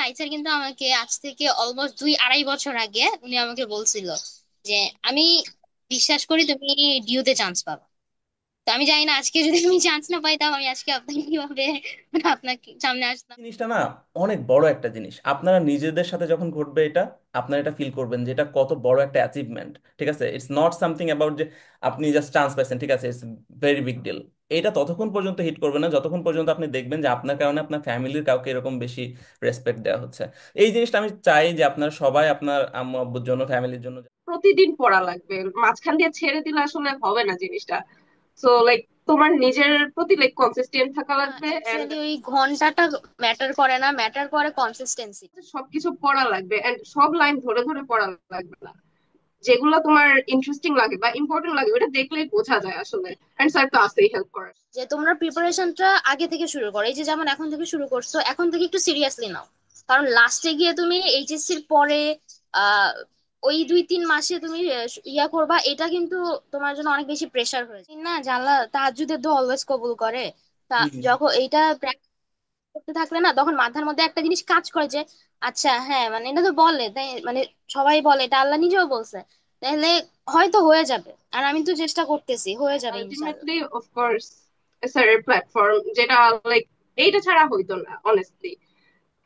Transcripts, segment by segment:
সাইসের কিন্তু আমাকে আজ থেকে অলমোস্ট 2-2.5 বছর আগে উনি আমাকে বলছিল যে আমি বিশ্বাস করি তুমি ডিউতে চান্স পাবা। তো আমি জানি না আজকে যদি আমি চান্স না পাইতাম আমি আজকে আপনাকে কিভাবে আপনার সামনে আসতাম। জিনিসটা না অনেক বড় একটা জিনিস। আপনারা নিজেদের সাথে যখন ঘটবে এটা, আপনারা এটা ফিল করবেন যে এটা কত বড় একটা অ্যাচিভমেন্ট। ঠিক আছে, ইটস নট সামথিং অ্যাবাউট যে আপনি জাস্ট চান্স পাইছেন। ঠিক আছে, ইটস ভেরি বিগ ডিল। এটা ততক্ষণ পর্যন্ত হিট করবে না যতক্ষণ পর্যন্ত আপনি দেখবেন যে আপনার কারণে আপনার ফ্যামিলির কাউকে এরকম বেশি রেসপেক্ট দেওয়া হচ্ছে। এই জিনিসটা আমি চাই যে আপনারা সবাই আপনার আম্মু আব্বুর জন্য, ফ্যামিলির জন্য। প্রতিদিন পড়া লাগবে, মাঝখান দিয়ে ছেড়ে দিলে আসলে হবে না জিনিসটা। সো লাইক তোমার নিজের প্রতি লাইক কনসিস্টেন্ট থাকা লাগবে এন্ড অ্যাকচুয়ালি ওই ঘন্টাটা ম্যাটার করে না, ম্যাটার করে কনসিস্টেন্সি। সবকিছু পড়া লাগবে এন্ড সব লাইন ধরে ধরে পড়া লাগবে না। যেগুলো তোমার ইন্টারেস্টিং লাগে বা ইম্পর্টেন্ট লাগে ওটা দেখলেই বোঝা যায় আসলে। এন্ড স্যার তো আসেই হেল্প করে। যে তোমরা প্রিপারেশনটা আগে থেকে শুরু করো, এই যে যেমন এখন থেকে শুরু করছো, এখন থেকে একটু সিরিয়াসলি নাও। কারণ লাস্টে গিয়ে তুমি এইচএসসির পরে আহ ওই 2-3 মাসে তুমি ইয়া করবা, এটা কিন্তু তোমার জন্য অনেক বেশি প্রেসার হয়েছে না। জানলা তাহাজ্জুদের দোয়া অলওয়েজ কবুল করে। তা হুম। যখন এইটা প্র্যাকটিস করতে থাকলে না, তখন মাথার মধ্যে একটা জিনিস কাজ করে যে আচ্ছা হ্যাঁ, মানে এটা তো বলে তাই, মানে সবাই বলে, এটা আল্লাহ নিজেও বলছে, তাহলে হয়তো হয়ে যাবে। আর আমি তো চেষ্টা করতেছি, হয়ে যাবে ইনশাল্লাহ। আলটিমেটলি অফ কোর্স স্যারের প্ল্যাটফর্ম যেটা লাইক এইটা ছাড়া হইতো না অনেস্টলি।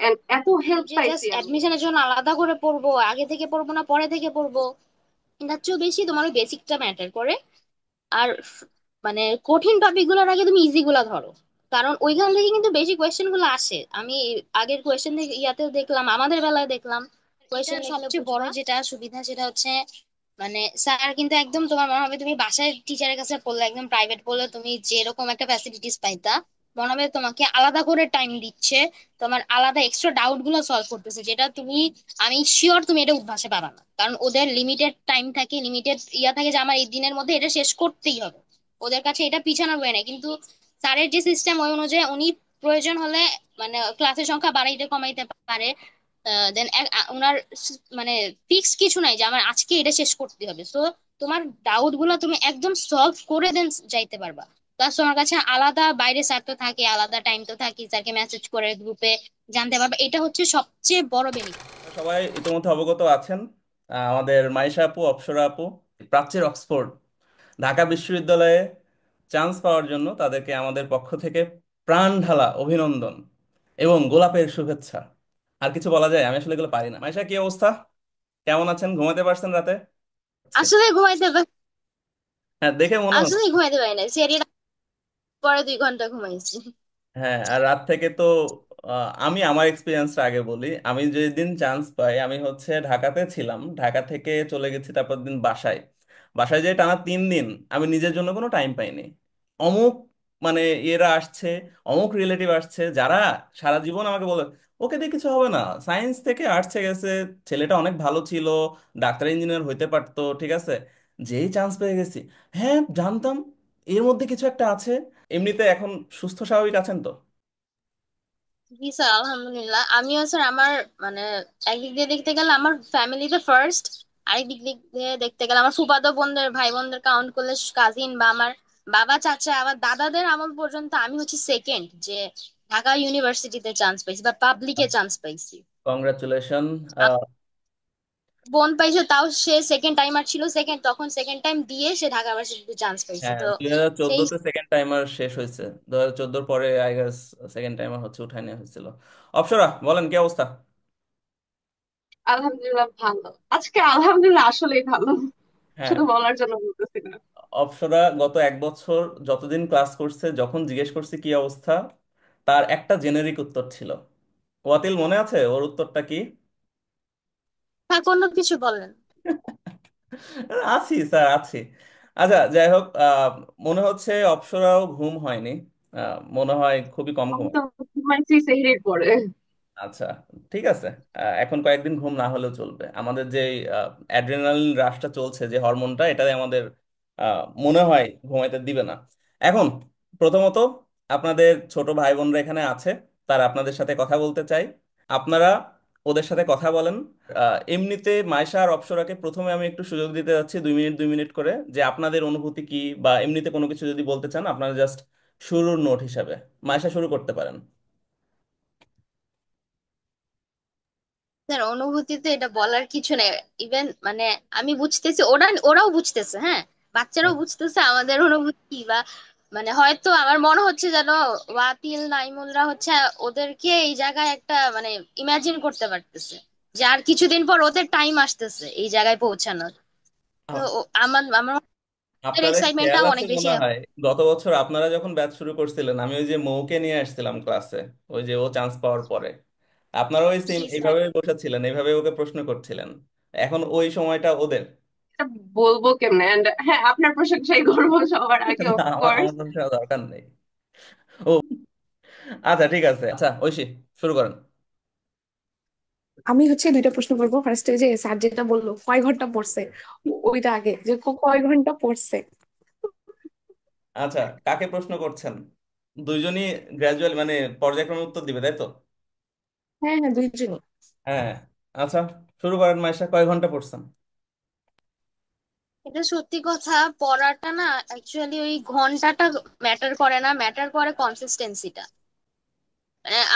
এন্ড এত হেল্প যে পাইছি জাস্ট আমি। অ্যাডমিশনের জন্য আলাদা করে পড়বো, আগে থেকে পড়বো না পরে থেকে পড়বো, এটার চেয়েও বেশি তোমার ওই বেসিকটা ম্যাটার করে। আর মানে কঠিন টপিক গুলোর আগে তুমি ইজি গুলা ধরো, কারণ ওইখান থেকে কিন্তু বেশি কোয়েশ্চেন গুলো আসে। আমি আগের কোয়েশ্চেন থেকে ইয়াতেও দেখলাম, আমাদের বেলায় দেখলাম কোয়েশ্চেন সবচেয়ে বড় যেটা সুবিধা সেটা হচ্ছে মানে স্যার কিন্তু একদম তোমার মনে হবে তুমি বাসায় টিচারের কাছে পড়লে, একদম প্রাইভেট পড়লে তুমি যেরকম একটা ফ্যাসিলিটিস পাইতা, মনে হবে তোমাকে আলাদা করে টাইম দিচ্ছে, তোমার আলাদা এক্সট্রা ডাউট গুলো সলভ করতেছে, যেটা তুমি, আমি শিওর তুমি এটা উদ্ভাসে পাবা না। কারণ ওদের লিমিটেড টাইম থাকে, লিমিটেড ইয়া থাকে যে আমার এই দিনের মধ্যে এটা শেষ করতেই হবে। ওদের কাছে এটা পিছানোর ওয়ে নেই। কিন্তু স্যারের যে সিস্টেম ওই অনুযায়ী উনি প্রয়োজন হলে মানে ক্লাসের সংখ্যা বাড়াইতে কমাইতে পারে। দেন ওনার মানে ফিক্স কিছু নাই যে আমার আজকে এটা শেষ করতে হবে। সো তোমার ডাউট গুলো তুমি একদম সলভ করে দেন যাইতে পারবা। প্লাস তোমার কাছে আলাদা বাইরে স্যার তো থাকে, আলাদা টাইম তো থাকে, স্যারকে মেসেজ করে গ্রুপে জানতে পারবা, এটা হচ্ছে সবচেয়ে বড় বেনিফিট। সবাই ইতিমধ্যে অবগত আছেন, আমাদের মাইশা আপু, অপ্সরা আপু, প্রাচ্যের অক্সফোর্ড, ঢাকা বিশ্ববিদ্যালয়ে চান্স পাওয়ার জন্য তাদেরকে আমাদের পক্ষ থেকে প্রাণ ঢালা অভিনন্দন এবং গোলাপের শুভেচ্ছা। আর কিছু বলা যায়? আমি আসলে এগুলো পারি না। মাইশা, কি অবস্থা? কেমন আছেন? ঘুমাতে পারছেন রাতে? আচ্ছা। আসলে হ্যাঁ, দেখে মনে হচ্ছে। আসলে ঘুমাইতে পারি না, সেরিয়া পরে 2 ঘন্টা ঘুমাইছি। হ্যাঁ, আর রাত থেকে তো আমি আমার এক্সপিরিয়েন্সটা আগে বলি। আমি যেদিন চান্স পাই, আমি হচ্ছে ঢাকাতে ছিলাম, ঢাকা থেকে চলে গেছি তারপর দিন বাসায়। বাসায় যে টানা 3 দিন আমি নিজের জন্য কোনো টাইম পাইনি। অমুক মানে এরা আসছে, অমুক রিলেটিভ আসছে যারা সারা জীবন আমাকে বলে ওকে দিয়ে কিছু হবে না, সায়েন্স থেকে আর্টসে গেছে, ছেলেটা অনেক ভালো ছিল, ডাক্তার ইঞ্জিনিয়ার হইতে পারতো, ঠিক আছে, যেই চান্স পেয়ে গেছি। হ্যাঁ, জানতাম এর মধ্যে কিছু একটা আছে। এমনিতে এখন সুস্থ স্বাভাবিক আছেন তো? জি স্যার, আলহামদুলিল্লাহ আমিও স্যার আমার মানে একদিক দিয়ে দেখতে গেলে আমার ফ্যামিলিতে ফার্স্ট, আরেক দিক দিয়ে দেখতে গেলে আমার ফুফাতো বোনদের ভাই বোনদের কাউন্ট করলে কাজিন বা আমার বাবা চাচা আবার দাদাদের আমল পর্যন্ত আমি হচ্ছে সেকেন্ড যে ঢাকা ইউনিভার্সিটিতে চান্স পাইছি বা পাবলিকে চান্স পাইছি। কংগ্রাচুলেশন। আ- বোন পাইছে, তাও সে সেকেন্ড টাইমার ছিল, সেকেন্ড তখন সেকেন্ড টাইম দিয়ে সে ঢাকা ইউনিভার্সিটিতে চান্স পাইছে। হ্যাঁ, তো 2014 সেই তে সেকেন্ড টাইমার শেষ হয়েছে, 2014 পরে আই গেস সেকেন্ড টাইমার হচ্ছে উঠায় নেওয়া হয়েছিল। অপসরা, বলেন কি অবস্থা? আলহামদুলিল্লাহ ভালো। আজকে আলহামদুলিল্লাহ আসলেই ভালো, হ্যাঁ, শুধু বলার জন্য বলতেছি না। অপসরা গত 1 বছর যতদিন ক্লাস করছে, যখন জিজ্ঞেস করছি কি অবস্থা, তার একটা জেনেরিক উত্তর ছিল। ওয়াতিল, মনে আছে ওর উত্তরটা কি? থাক, অন্য কিছু বলেন। আছি স্যার, আছি। আচ্ছা, যাই হোক, মনে হচ্ছে অপসরাও ঘুম হয়নি। মনে হয় খুবই কম ঘুম। আমি তো ঘুমাইছি সেহরির পরে। আচ্ছা, ঠিক আছে। এখন কয়েকদিন ঘুম না হলেও চলবে। আমাদের যে অ্যাড্রেনালিন রাশটা চলছে, যে হরমোনটা, এটাই আমাদের মনে হয় ঘুমাইতে দিবে না এখন। প্রথমত, আপনাদের ছোট ভাই বোনরা এখানে আছে, তারা আপনাদের সাথে কথা বলতে চাই। আপনারা ওদের সাথে কথা বলেন। এমনিতে মাইশা আর অপসরাকে প্রথমে আমি একটু সুযোগ দিতে যাচ্ছি, 2 মিনিট 2 মিনিট করে, যে আপনাদের অনুভূতি কি বা এমনিতে কোনো কিছু যদি বলতে চান, আপনারা জাস্ট শুরুর নোট হিসাবে। মাইশা, শুরু করতে পারেন। স্যার অনুভূতিতে এটা বলার কিছু নেই। ইভেন মানে আমি বুঝতেছি, ওরাও বুঝতেছে, হ্যাঁ, বাচ্চারাও বুঝতেছে আমাদের অনুভূতি কি, বা মানে হয়তো আমার মনে হচ্ছে যেন ওয়াতিল নাইমুলরা হচ্ছে ওদেরকে এই জায়গায় একটা মানে ইমাজিন করতে পারতেছে যে আর কিছুদিন পর ওদের টাইম আসতেছে এই জায়গায় পৌঁছানোর। তো আমার আমার আপনাদের খেয়াল এক্সাইটমেন্টটাও আছে অনেক বেশি। মনে হয়, গত বছর আপনারা যখন ব্যাচ শুরু করছিলেন আমি ওই যে মৌকে নিয়ে আসছিলাম ক্লাসে, ওই যে ও চান্স পাওয়ার পরে আপনারা ওই সেম জি স্যার। এইভাবে বসেছিলেন, এইভাবে ওকে প্রশ্ন করছিলেন। এখন ওই সময়টা ওদের। এটা বলবো কেমনে, and হ্যাঁ আপনার প্রশংসাই করবো সবার আগে না, অফ আমার কোর্স। আমার কোনো দরকার নেই। ও আচ্ছা ঠিক আছে, আচ্ছা ঐশী শুরু করেন। আমি হচ্ছে দুইটা প্রশ্ন করবো। ফার্স্টে যে স্যার যেটা বললো কয় ঘন্টা পড়ছে, ওইটা আগে যে কয় ঘন্টা পড়ছে। আচ্ছা, কাকে প্রশ্ন করছেন? দুইজনই গ্রাজুয়াল মানে পর্যায়ক্রমে উত্তর দিবে, তাই তো? হ্যাঁ হ্যাঁ, দুইজনই। হ্যাঁ। আচ্ছা, শুরু করেন মাইশা, কয় ঘন্টা পড়ছেন? এটা সত্যি কথা, পড়াটা না অ্যাকচুয়ালি ওই ঘন্টাটা ম্যাটার করে না, ম্যাটার করে কনসিস্টেন্সিটা।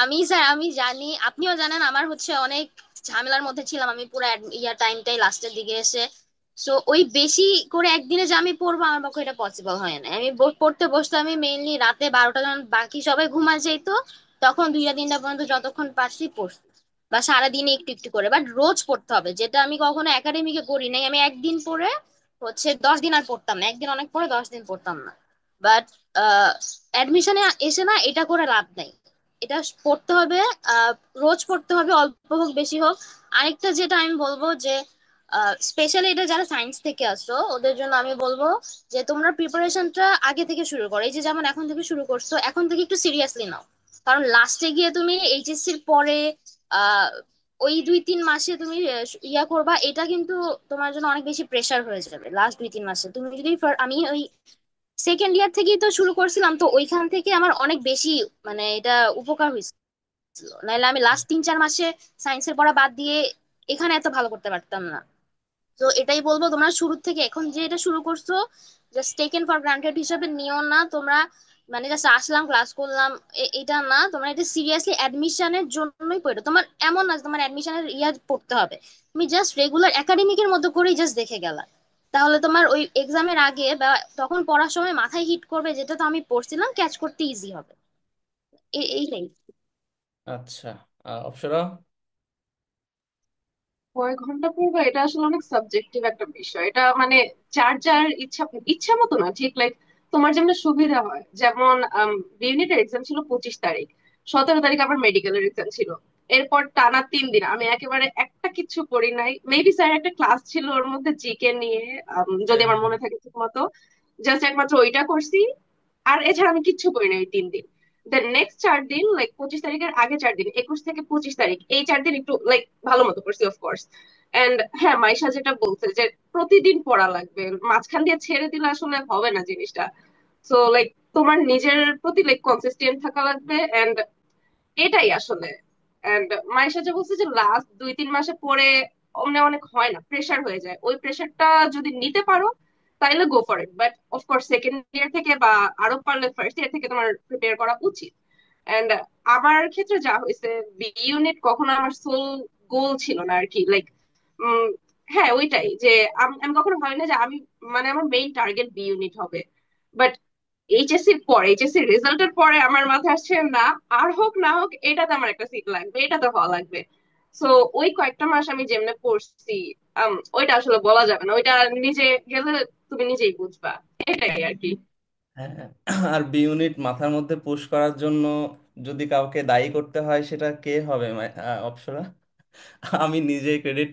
আমি স্যার আমি জানি, আপনিও জানেন, আমার হচ্ছে অনেক ঝামেলার মধ্যে ছিলাম আমি পুরো টাইমটাই লাস্টের দিকে এসে। সো ওই বেশি করে একদিনে যে আমি পড়বো আমার পক্ষে এটা পসিবল হয় না। আমি পড়তে বসতে আমি মেইনলি রাতে 12টা, যখন বাকি সবাই ঘুমা যেত তখন 2টা 3টা পর্যন্ত যতক্ষণ পারছি পড়ছি, বা সারাদিনে একটু একটু করে, বাট রোজ পড়তে হবে, যেটা আমি কখনো একাডেমিকে করি নাই। আমি একদিন পড়ে হচ্ছে 10 দিন আর পড়তাম না, একদিন অনেক পড়ে 10 দিন পড়তাম না। বাট অ্যাডমিশনে এসে না এটা করে লাভ নাই। এটা পড়তে হবে, আহ রোজ পড়তে হবে, অল্প হোক বেশি হোক। আরেকটা যেটা আমি বলবো যে স্পেশালি এটা যারা সায়েন্স থেকে আসছো ওদের জন্য আমি বলবো যে তোমরা প্রিপারেশনটা আগে থেকে শুরু করো। এই যে যেমন এখন থেকে শুরু করছো, এখন থেকে একটু সিরিয়াসলি নাও। কারণ লাস্টে গিয়ে তুমি এইচএসসির পরে আহ ওই 2-3 মাসে তুমি ইয়া করবা, এটা কিন্তু তোমার জন্য অনেক বেশি প্রেসার হয়ে যাবে। লাস্ট 2-3 মাসে তুমি যদি আমি ওই সেকেন্ড ইয়ার থেকেই তো শুরু করছিলাম, তো ওইখান থেকে আমার অনেক বেশি মানে এটা উপকার হয়েছে। নাহলে আমি লাস্ট 3-4 মাসে সায়েন্সের পড়া বাদ দিয়ে এখানে এত ভালো করতে পারতাম না। তো এটাই বলবো, তোমরা শুরু থেকে এখন যে এটা শুরু করছো জাস্ট টেকেন ফর গ্রান্টেড হিসাবে নিও না তোমরা। মানে জাস্ট আসলাম ক্লাস করলাম এটা না, তোমরা এটা সিরিয়াসলি অ্যাডমিশনের জন্যই পড়ো। তোমার এমন না যে তোমার অ্যাডমিশনের ইয়া পড়তে হবে, তুমি জাস্ট রেগুলার একাডেমিকের মতো করেই জাস্ট দেখে গেলা। তাহলে তোমার ওই এক্সামের আগে বা তখন পড়ার সময় মাথায় হিট করবে, যেটা তো আমি পড়ছিলাম, ক্যাচ করতে ইজি হবে। এইটাই। আচ্ছা, অপসরা। কয় ঘন্টা পড়বো এটা আসলে অনেক সাবজেক্টিভ একটা বিষয়। এটা মানে যার যার ইচ্ছা ইচ্ছা মতো না, ঠিক লাইক তোমার যেমন সুবিধা হয়। যেমন ইউনিটের এক্সাম ছিল 25 তারিখ, 17 তারিখ আমার মেডিকেলের এক্সাম ছিল। এরপর টানা 3 দিন আমি একেবারে একটা কিছু করি নাই। মেবি স্যার একটা ক্লাস ছিল ওর মধ্যে জিকে নিয়ে, যদি হ্যাঁ আমার হ্যাঁ। মনে থাকে ঠিক মতো, জাস্ট একমাত্র ওইটা করছি। আর এছাড়া আমি কিচ্ছু করিনি ওই 3 দিন। দেন নেক্সট 4 দিন, লাইক 25 তারিখের আগে 4 দিন, 21 থেকে 25 তারিখ, এই 4 দিন একটু লাইক ভালো মতো করছি অফকোর্স। এন্ড হ্যাঁ, মাইশা যেটা বলছে যে প্রতিদিন পড়া লাগবে, মাঝখান দিয়ে ছেড়ে দিলে আসলে হবে না জিনিসটা। সো লাইক তোমার নিজের প্রতি লাইক কনসিস্টেন্ট থাকা লাগবে, এন্ড এটাই আসলে। এন্ড মায়ের সাথে বলছে যে লাস্ট 2-3 মাসে পরে অমনে অনেক হয় না, প্রেসার হয়ে যায়। ওই প্রেসারটা যদি নিতে পারো তাইলে go for it, but of course second year থেকে বা আরো পারলে ফার্স্ট ইয়ার থেকে তোমার প্রিপেয়ার করা উচিত। এন্ড আমার ক্ষেত্রে যা হয়েছে, বি ইউনিট কখনো আমার সোল গোল ছিল না আর কি। লাইক হ্যাঁ ওইটাই যে আমি কখনো ভাবি না যে আমি মানে আমার মেইন টার্গেট বি ইউনিট হবে। বাট এইচএসসির পরে, এইচএসসির রেজাল্টের পরে আমার মাথায় আসছে না, আর হোক না হোক এটাতে আমার একটা সিট লাগবে, এটাতে হওয়া লাগবে। সো ওই কয়েকটা মাস আমি যেমনে পড়ছি, ওইটা আসলে বলা যাবে না, ওইটা নিজে গেলে তুমি নিজেই বুঝবা। এটাই আর কি। হ্যাঁ হ্যাঁ। আর বি ইউনিট মাথার মধ্যে পুশ করার জন্য যদি কাউকে দায়ী করতে হয় সেটা কে হবে অপসরা? আমি নিজে ক্রেডিট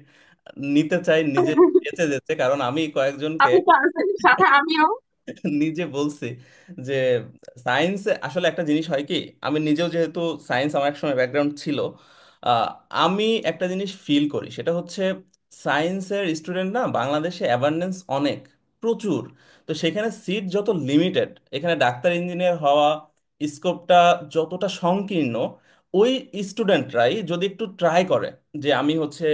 নিতে চাই, নিজে বেঁচে যেতে, কারণ আমি কয়েকজনকে আপনি তো আছেন সাথে, আমিও। নিজে বলছি যে সায়েন্স আসলে একটা জিনিস হয় কি, আমি নিজেও যেহেতু সায়েন্স আমার এক সময় ব্যাকগ্রাউন্ড ছিল, আহ, আমি একটা জিনিস ফিল করি সেটা হচ্ছে সায়েন্সের স্টুডেন্ট না বাংলাদেশে অ্যাবান্ডেন্স অনেক, প্রচুর। তো সেখানে সিট যত লিমিটেড, এখানে ডাক্তার ইঞ্জিনিয়ার হওয়া স্কোপটা যতটা সংকীর্ণ, ওই স্টুডেন্টরাই যদি একটু ট্রাই করে যে আমি হচ্ছে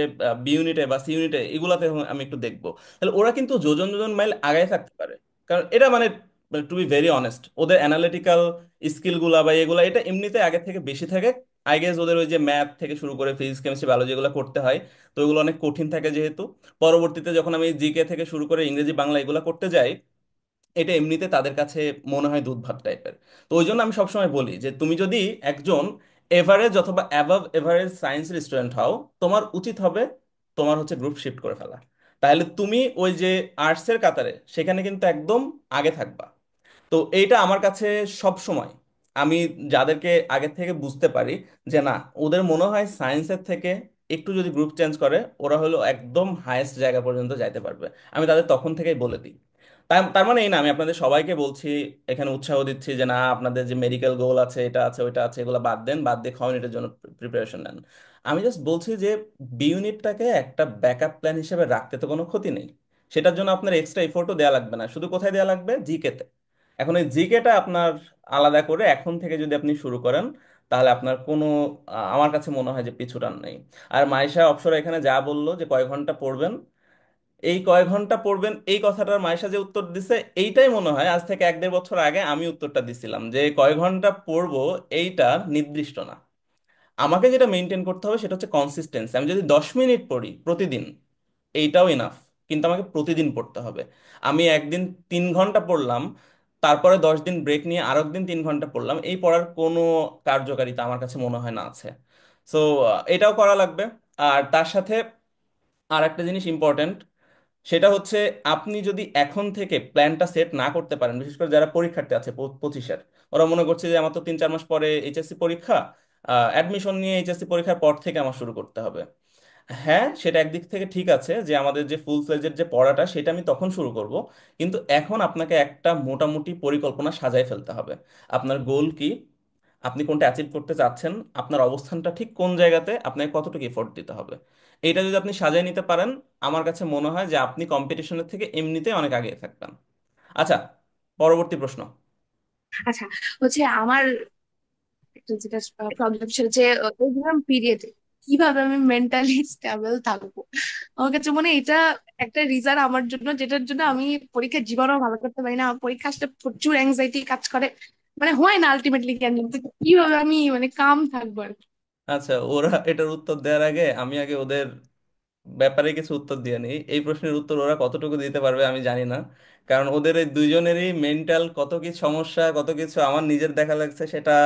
বি ইউনিটে বা সি ইউনিটে এগুলাতে আমি একটু দেখবো, তাহলে ওরা কিন্তু যোজন যোজন মাইল আগায় থাকতে পারে। কারণ এটা মানে টু বি ভেরি অনেস্ট, ওদের অ্যানালিটিক্যাল স্কিল গুলা বা এগুলা এটা এমনিতে আগে থেকে বেশি থাকে আই গেস ওদের ওই যে ম্যাথ থেকে শুরু করে ফিজিক্স কেমিস্ট্রি বায়োলজি এগুলো করতে হয়, তো ওগুলো অনেক কঠিন থাকে যেহেতু। পরবর্তীতে যখন আমি জিকে থেকে শুরু করে ইংরেজি বাংলা এগুলো করতে যাই, এটা এমনিতে তাদের কাছে মনে হয় দুধ ভাত টাইপের। তো ওই জন্য আমি সবসময় বলি যে তুমি যদি একজন এভারেজ অথবা অ্যাবাভ এভারেজ সায়েন্সের স্টুডেন্ট হও, তোমার উচিত হবে তোমার হচ্ছে গ্রুপ শিফট করে ফেলা। তাহলে তুমি ওই যে আর্টসের কাতারে সেখানে কিন্তু একদম আগে থাকবা। তো এইটা আমার কাছে সব সময়, আমি যাদেরকে আগে থেকে বুঝতে পারি যে না, ওদের মনে হয় সায়েন্সের থেকে একটু যদি গ্রুপ চেঞ্জ করে ওরা হলো একদম হায়েস্ট জায়গা পর্যন্ত যাইতে পারবে, আমি তাদের তখন থেকেই বলে দিই। তার তার মানে এই না আমি আপনাদের সবাইকে বলছি, এখানে উৎসাহ দিচ্ছি যে না আপনাদের যে মেডিকেল গোল আছে, এটা আছে ওইটা আছে, এগুলো বাদ দেন, বাদ দিয়ে খাওয়ানিটার জন্য প্রিপারেশন নেন। আমি জাস্ট বলছি যে বি ইউনিটটাকে একটা ব্যাকআপ প্ল্যান হিসেবে রাখতে তো কোনো ক্ষতি নেই। সেটার জন্য আপনার এক্সট্রা এফোর্টও দেওয়া লাগবে না, শুধু কোথায় দেওয়া লাগবে, জিকেতে। এখন এই জিকেটা আপনার আলাদা করে এখন থেকে যদি আপনি শুরু করেন, তাহলে আপনার কোনো আমার কাছে মনে হয় যে পিছুটান নেই। আর মাইশা অপসরা এখানে যা বললো যে কয় ঘন্টা পড়বেন, এই কয় ঘন্টা পড়বেন এই কথাটার মাইশা যে উত্তর দিছে, এইটাই মনে হয় আজ থেকে 1-1.5 বছর আগে আমি উত্তরটা দিছিলাম, যে কয় ঘন্টা পড়বো এইটা নির্দিষ্ট না। আমাকে যেটা মেনটেন করতে হবে সেটা হচ্ছে কনসিস্টেন্সি। আমি যদি 10 মিনিট পড়ি প্রতিদিন, এইটাও ইনাফ, কিন্তু আমাকে প্রতিদিন পড়তে হবে। আমি একদিন 3 ঘন্টা পড়লাম, তারপরে 10 দিন ব্রেক নিয়ে আরো একদিন 3 ঘন্টা পড়লাম, এই পড়ার কোনো কার্যকারিতা আমার কাছে মনে হয় না আছে। সো এটাও করা লাগবে। আর তার সাথে আর একটা জিনিস ইম্পর্ট্যান্ট, সেটা হচ্ছে আপনি যদি এখন থেকে প্ল্যানটা সেট না করতে পারেন, বিশেষ করে যারা পরীক্ষার্থী আছে 25-এর, ওরা মনে করছে যে আমার তো 3-4 মাস পরে এইচএসসি পরীক্ষা, অ্যাডমিশন নিয়ে এইচএসসি পরীক্ষার পর থেকে আমার শুরু করতে হবে। হ্যাঁ, সেটা একদিক থেকে ঠিক আছে যে আমাদের যে ফুল ফ্লেজের যে পড়াটা সেটা আমি তখন শুরু করব, কিন্তু এখন আপনাকে একটা মোটামুটি পরিকল্পনা সাজায় ফেলতে হবে। আপনার গোল কি, আপনি কোনটা অ্যাচিভ করতে চাচ্ছেন, আপনার অবস্থানটা ঠিক কোন জায়গাতে, আপনাকে কতটুকু এফোর্ট দিতে হবে, এটা যদি আপনি সাজিয়ে নিতে পারেন, আমার কাছে মনে হয় যে আপনি কম্পিটিশনের থেকে এমনিতেই অনেক আগে থাকবেন। আচ্ছা, পরবর্তী প্রশ্ন। আচ্ছা, হচ্ছে আমার একটা যেটা প্রবলেম ছিল যে এক্সাম পিরিয়ডে কিভাবে আমি মেন্টালি স্টেবল থাকবো। আমার কাছে মনে হয় এটা একটা রিজন আমার জন্য, যেটার জন্য আমি পরীক্ষার জীবনও ভালো করতে পারি না। আমার পরীক্ষা আসলে প্রচুর অ্যাংজাইটি কাজ করে, মানে হয় না আলটিমেটলি কেন, কিন্তু কিভাবে আমি মানে কাম থাকবো আর কি। আচ্ছা, ওরা এটার উত্তর দেওয়ার আগে আমি আগে ওদের ব্যাপারে কিছু উত্তর দিয়ে নিই। এই প্রশ্নের উত্তর ওরা কতটুকু দিতে পারবে আমি জানি না, কারণ ওদের এই দুইজনেরই মেন্টাল কত কি সমস্যা, কত কিছু আমার নিজের দেখা লাগছে, সেটা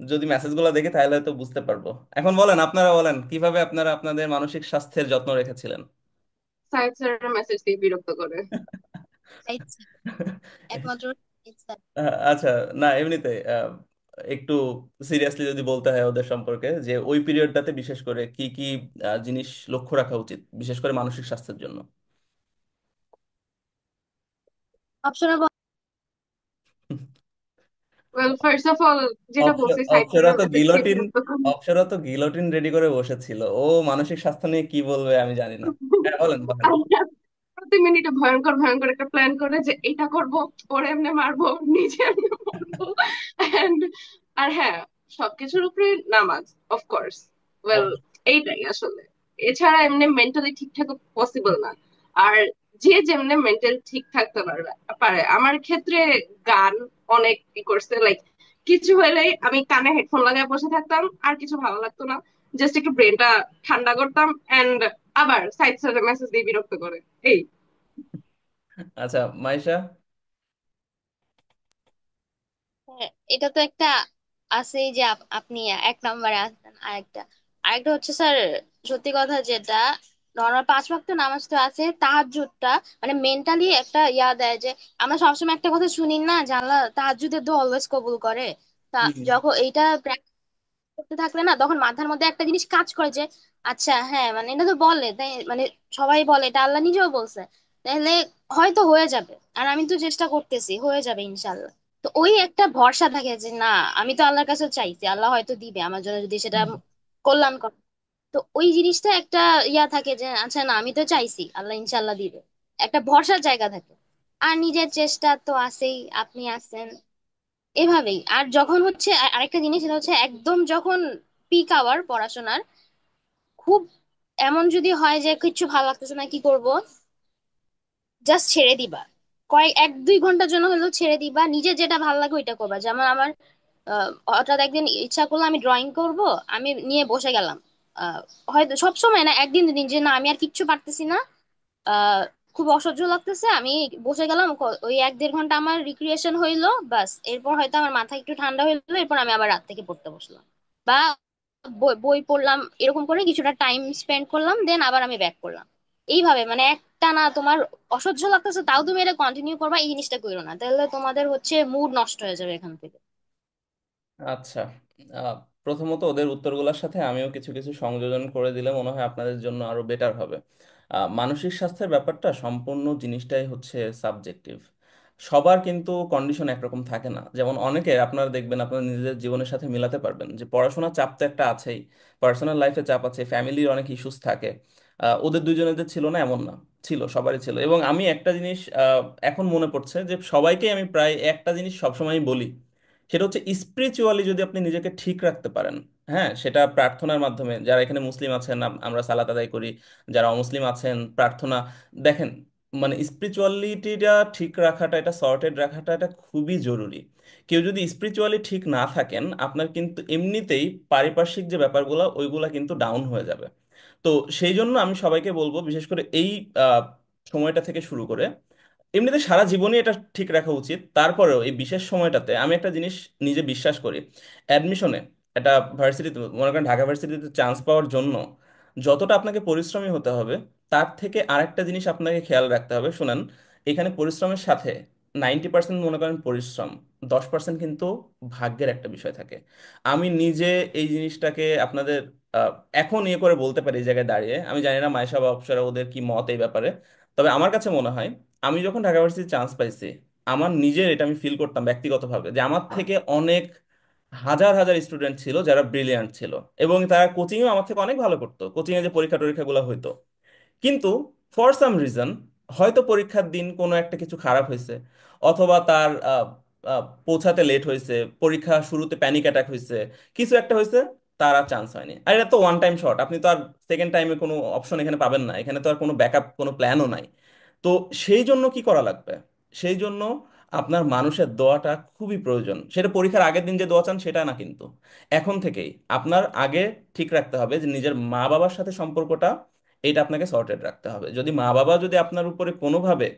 যদি মেসেজগুলো দেখি তাহলে হয়তো বুঝতে পারবো। এখন বলেন, আপনারা বলেন কিভাবে আপনারা আপনাদের মানসিক স্বাস্থ্যের যত্ন রেখেছিলেন। সায়েন্স স্যার মেসেজ দিয়ে বিরক্ত করে। Right, sir. একমাত্র right, sir। আচ্ছা, না এমনিতে একটু সিরিয়াসলি যদি বলতে হয় ওদের সম্পর্কে, যে ওই পিরিয়ডটাতে বিশেষ করে কি কি জিনিস লক্ষ্য রাখা উচিত বিশেষ করে মানসিক স্বাস্থ্যের জন্য। Optional. Well first of all, যেটা বলছি সায়েন্স অপ্সরা স্যার তো মেসেজ দিয়ে গিলোটিন বিরক্ত করে। অপ্সরা তো গিলোটিন রেডি করে বসেছিল, ও মানসিক স্বাস্থ্য নিয়ে কি বলবে আমি জানি না। হ্যাঁ, বলেন বলেন। প্রতি মিনিটে ভয়ঙ্কর ভয়ঙ্কর একটা প্ল্যান করে যে এটা করব, ওরে এমনি মারবো, নিজে এমনি মারবো। And আর হ্যাঁ, সবকিছুর উপরে নামাজ, অফকোর্স। ওয়েল, এইটাই আসলে। এছাড়া এমনি মেন্টালি ঠিকঠাক পসিবল না। আর যে যেমনি মেন্টাল ঠিক থাকতে পারবে পারে, আমার ক্ষেত্রে গান অনেক ই করছে। লাইক কিছু হলেই আমি কানে হেডফোন লাগায় বসে থাকতাম, আর কিছু ভালো লাগতো না, জাস্ট একটু ব্রেনটা ঠান্ডা করতাম, এন্ড আবার সাইড সাইডে মেসেজ দিয়ে বিরক্ত করে। এই আচ্ছা, মাইশা। হ্যাঁ, এটা তো একটা আছেই যে আপনি এক নম্বরে আছেন। আরেকটা আরেকটা হচ্ছে স্যার, সত্যি কথা যেটা, নর্মাল 5 ওয়াক্ত নামাজ তো আছে, তাহাজ্জুদটা মানে মেন্টালি একটা ইয়া দেয় যে আমরা সবসময় একটা কথা শুনি না যে আল্লাহ তাহাজ্জুদের দোয়া অলওয়েজ কবুল করে। তা হুম। যখন এইটা করতে থাকলে না, তখন মাথার মধ্যে একটা জিনিস কাজ করে যে আচ্ছা হ্যাঁ, মানে এটা তো বলে তাই, মানে সবাই বলে, এটা আল্লাহ নিজেও বলছে, তাহলে হয়তো হয়ে যাবে। আর আমি তো চেষ্টা করতেছি, হয়ে যাবে ইনশাল্লাহ। তো ওই একটা ভরসা থাকে যে না, আমি তো আল্লাহর কাছে চাইছি, আল্লাহ হয়তো দিবে আমার জন্য যদি সেটা কল্যাণ করে। তো ওই জিনিসটা একটা ইয়া থাকে যে আচ্ছা না, আমি তো চাইছি, আল্লাহ ইনশাল্লাহ দিবে, একটা ভরসার জায়গা থাকে। আর নিজের চেষ্টা তো আছেই, আপনি আছেন, এভাবেই। আর যখন হচ্ছে আরেকটা জিনিস, সেটা হচ্ছে একদম যখন পিক আওয়ার পড়াশোনার, খুব এমন যদি হয় যে কিচ্ছু ভালো লাগতেছে না, কি করব, জাস্ট ছেড়ে দিবা। কয়েক 1-2 ঘন্টার জন্য হলেও ছেড়ে দিবা, নিজে যেটা ভালো লাগে ওইটা করবা। যেমন আমার হঠাৎ একদিন ইচ্ছা করলো আমি ড্রয়িং করব, আমি নিয়ে বসে গেলাম। হয়তো সব সময় না, একদিন দুদিন যে না আমি আর কিচ্ছু পারতেছি না, আহ খুব অসহ্য লাগতেছে, আমি বসে গেলাম। ওই 1-1.5 ঘন্টা আমার রিক্রিয়েশন হইলো, বাস এরপর হয়তো আমার মাথা একটু ঠান্ডা হইলো, এরপর আমি আবার রাত থেকে পড়তে বসলাম, বা বই বই পড়লাম, এরকম করে কিছুটা টাইম স্পেন্ড করলাম, দেন আবার আমি ব্যাক করলাম। এইভাবে মানে একটা না তোমার অসহ্য লাগতেছে তাও তুমি এটা কন্টিনিউ করবা, এই জিনিসটা করো না, তাহলে তোমাদের হচ্ছে মুড নষ্ট হয়ে যাবে এখান থেকে। আচ্ছা, আহ, প্রথমত ওদের উত্তরগুলোর সাথে আমিও কিছু কিছু সংযোজন করে দিলে মনে হয় আপনাদের জন্য আরো বেটার হবে। মানসিক স্বাস্থ্যের ব্যাপারটা সম্পূর্ণ জিনিসটাই হচ্ছে সাবজেক্টিভ। সবার কিন্তু কন্ডিশন একরকম থাকে না। যেমন অনেকে আপনারা দেখবেন আপনার নিজেদের জীবনের সাথে মিলাতে পারবেন যে পড়াশোনার চাপ তো একটা আছেই, পার্সোনাল লাইফে চাপ আছে, ফ্যামিলির অনেক ইস্যুস থাকে। ওদের দুজনের যে ছিল না এমন না, ছিল, সবারই ছিল। এবং আমি একটা জিনিস এখন মনে পড়ছে যে সবাইকে আমি প্রায় একটা জিনিস সবসময় বলি, সেটা হচ্ছে স্পিরিচুয়ালি যদি আপনি নিজেকে ঠিক রাখতে পারেন, হ্যাঁ, সেটা প্রার্থনার মাধ্যমে, যারা এখানে মুসলিম আছেন আমরা সালাত আদায় করি, যারা অমুসলিম আছেন প্রার্থনা, দেখেন, মানে স্পিরিচুয়ালিটিটা ঠিক রাখাটা, এটা সর্টেড রাখাটা, এটা খুবই জরুরি। কেউ যদি স্পিরিচুয়ালি ঠিক না থাকেন, আপনার কিন্তু এমনিতেই পারিপার্শ্বিক যে ব্যাপারগুলো ওইগুলা কিন্তু ডাউন হয়ে যাবে। তো সেই জন্য আমি সবাইকে বলবো, বিশেষ করে এই আহ, সময়টা থেকে শুরু করে, এমনিতে সারা জীবনই এটা ঠিক রাখা উচিত, তারপরেও এই বিশেষ সময়টাতে আমি একটা জিনিস নিজে বিশ্বাস করি। অ্যাডমিশনে, একটা ভার্সিটিতে, মনে করেন ঢাকা ভার্সিটিতে চান্স পাওয়ার জন্য যতটা আপনাকে পরিশ্রমী হতে হবে, তার থেকে আরেকটা জিনিস আপনাকে খেয়াল রাখতে হবে, শুনেন। এখানে পরিশ্রমের সাথে 90% মনে করেন পরিশ্রম, 10% কিন্তু ভাগ্যের একটা বিষয় থাকে। আমি নিজে এই জিনিসটাকে আপনাদের আহ, এখন ইয়ে করে বলতে পারি এই জায়গায় দাঁড়িয়ে। আমি জানি না মাইশা বা অপ্সরা ওদের কি মত এই ব্যাপারে, তবে আমার কাছে মনে হয় আমি যখন ঢাকা ভার্সিটিতে চান্স পাইছি, আমার নিজের এটা আমি ফিল করতাম ব্যক্তিগতভাবে যে আমার থেকে অনেক হাজার হাজার স্টুডেন্ট ছিল যারা ব্রিলিয়ান্ট ছিল, এবং তারা কোচিংও আমার থেকে অনেক ভালো করতো, কোচিং এ যে পরীক্ষা টরীক্ষাগুলো হইতো। কিন্তু ফর সাম রিজন, হয়তো পরীক্ষার দিন কোনো একটা কিছু খারাপ হয়েছে, অথবা তার পৌঁছাতে লেট হয়েছে, পরীক্ষা শুরুতে প্যানিক অ্যাটাক হয়েছে, কিছু একটা হয়েছে, তার আর চান্স হয়নি। আর এটা তো ওয়ান টাইম শট, আপনি তো আর সেকেন্ড টাইমে কোনো অপশন এখানে পাবেন না, এখানে তো আর কোনো ব্যাকআপ কোনো প্ল্যানও নাই। তো সেই জন্য কি করা লাগবে? সেই জন্য আপনার মানুষের দোয়াটা খুবই প্রয়োজন। সেটা পরীক্ষার আগের দিন যে দোয়া চান সেটা না, কিন্তু এখন থেকেই আপনার আগে ঠিক রাখতে হবে যে নিজের মা বাবার সাথে সম্পর্কটা, এটা আপনাকে সর্টেড রাখতে হবে। যদি মা বাবা যদি আপনার উপরে কোনোভাবে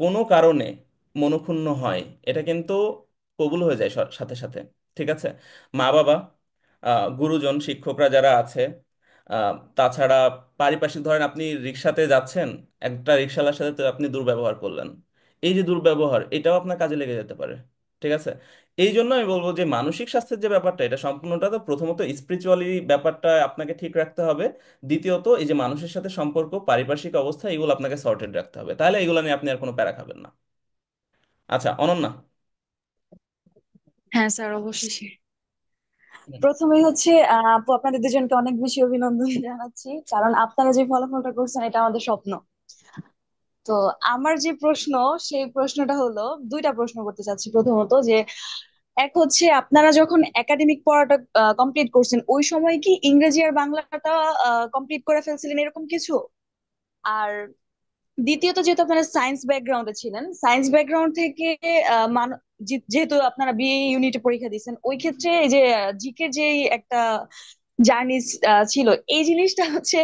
কোনো কারণে মনক্ষুণ্ণ হয়, এটা কিন্তু কবুল হয়ে যায় সাথে সাথে, ঠিক আছে? মা বাবা, গুরুজন, শিক্ষকরা যারা আছে, তাছাড়া পারিপার্শ্বিক, ধরেন আপনি রিক্সাতে যাচ্ছেন, একটা রিক্সাওয়ালার সাথে তো আপনি দুর্ব্যবহার করলেন, এই যে দুর্ব্যবহার, এটাও আপনার কাজে লেগে যেতে পারে, ঠিক আছে? এই জন্য আমি বলবো যে মানসিক স্বাস্থ্যের যে ব্যাপারটা, এটা সম্পূর্ণটা তো প্রথমত স্পিরিচুয়ালি ব্যাপারটা আপনাকে ঠিক রাখতে হবে। দ্বিতীয়ত এই যে মানুষের সাথে সম্পর্ক, পারিপার্শ্বিক অবস্থা, এগুলো আপনাকে সর্টেড রাখতে হবে, তাহলে এগুলো নিয়ে আপনি আর কোনো প্যারা খাবেন না। আচ্ছা, অনন্যা। হ্যাঁ স্যার, অবশ্যই। হুম। প্রথমেই হচ্ছে আপু আপনাদের দুজনকে অনেক বেশি অভিনন্দন জানাচ্ছি, কারণ আপনারা যে ফলাফলটা করছেন এটা আমাদের স্বপ্ন। তো আমার যে প্রশ্ন, সেই প্রশ্নটা হলো, দুইটা প্রশ্ন করতে চাচ্ছি। প্রথমত যে, এক হচ্ছে আপনারা যখন একাডেমিক পড়াটা কমপ্লিট করছেন, ওই সময় কি ইংরেজি আর বাংলাটা কমপ্লিট করে ফেলছিলেন এরকম কিছু? আর দ্বিতীয়ত, যেহেতু আপনারা সায়েন্স ব্যাকগ্রাউন্ডে ছিলেন, সায়েন্স ব্যাকগ্রাউন্ড থেকে যেহেতু আপনারা বিএ ইউনিটে পরীক্ষা দিচ্ছেন, ওই ক্ষেত্রে এই যে জিকে যে একটা জার্নি ছিল, এই জিনিসটা হচ্ছে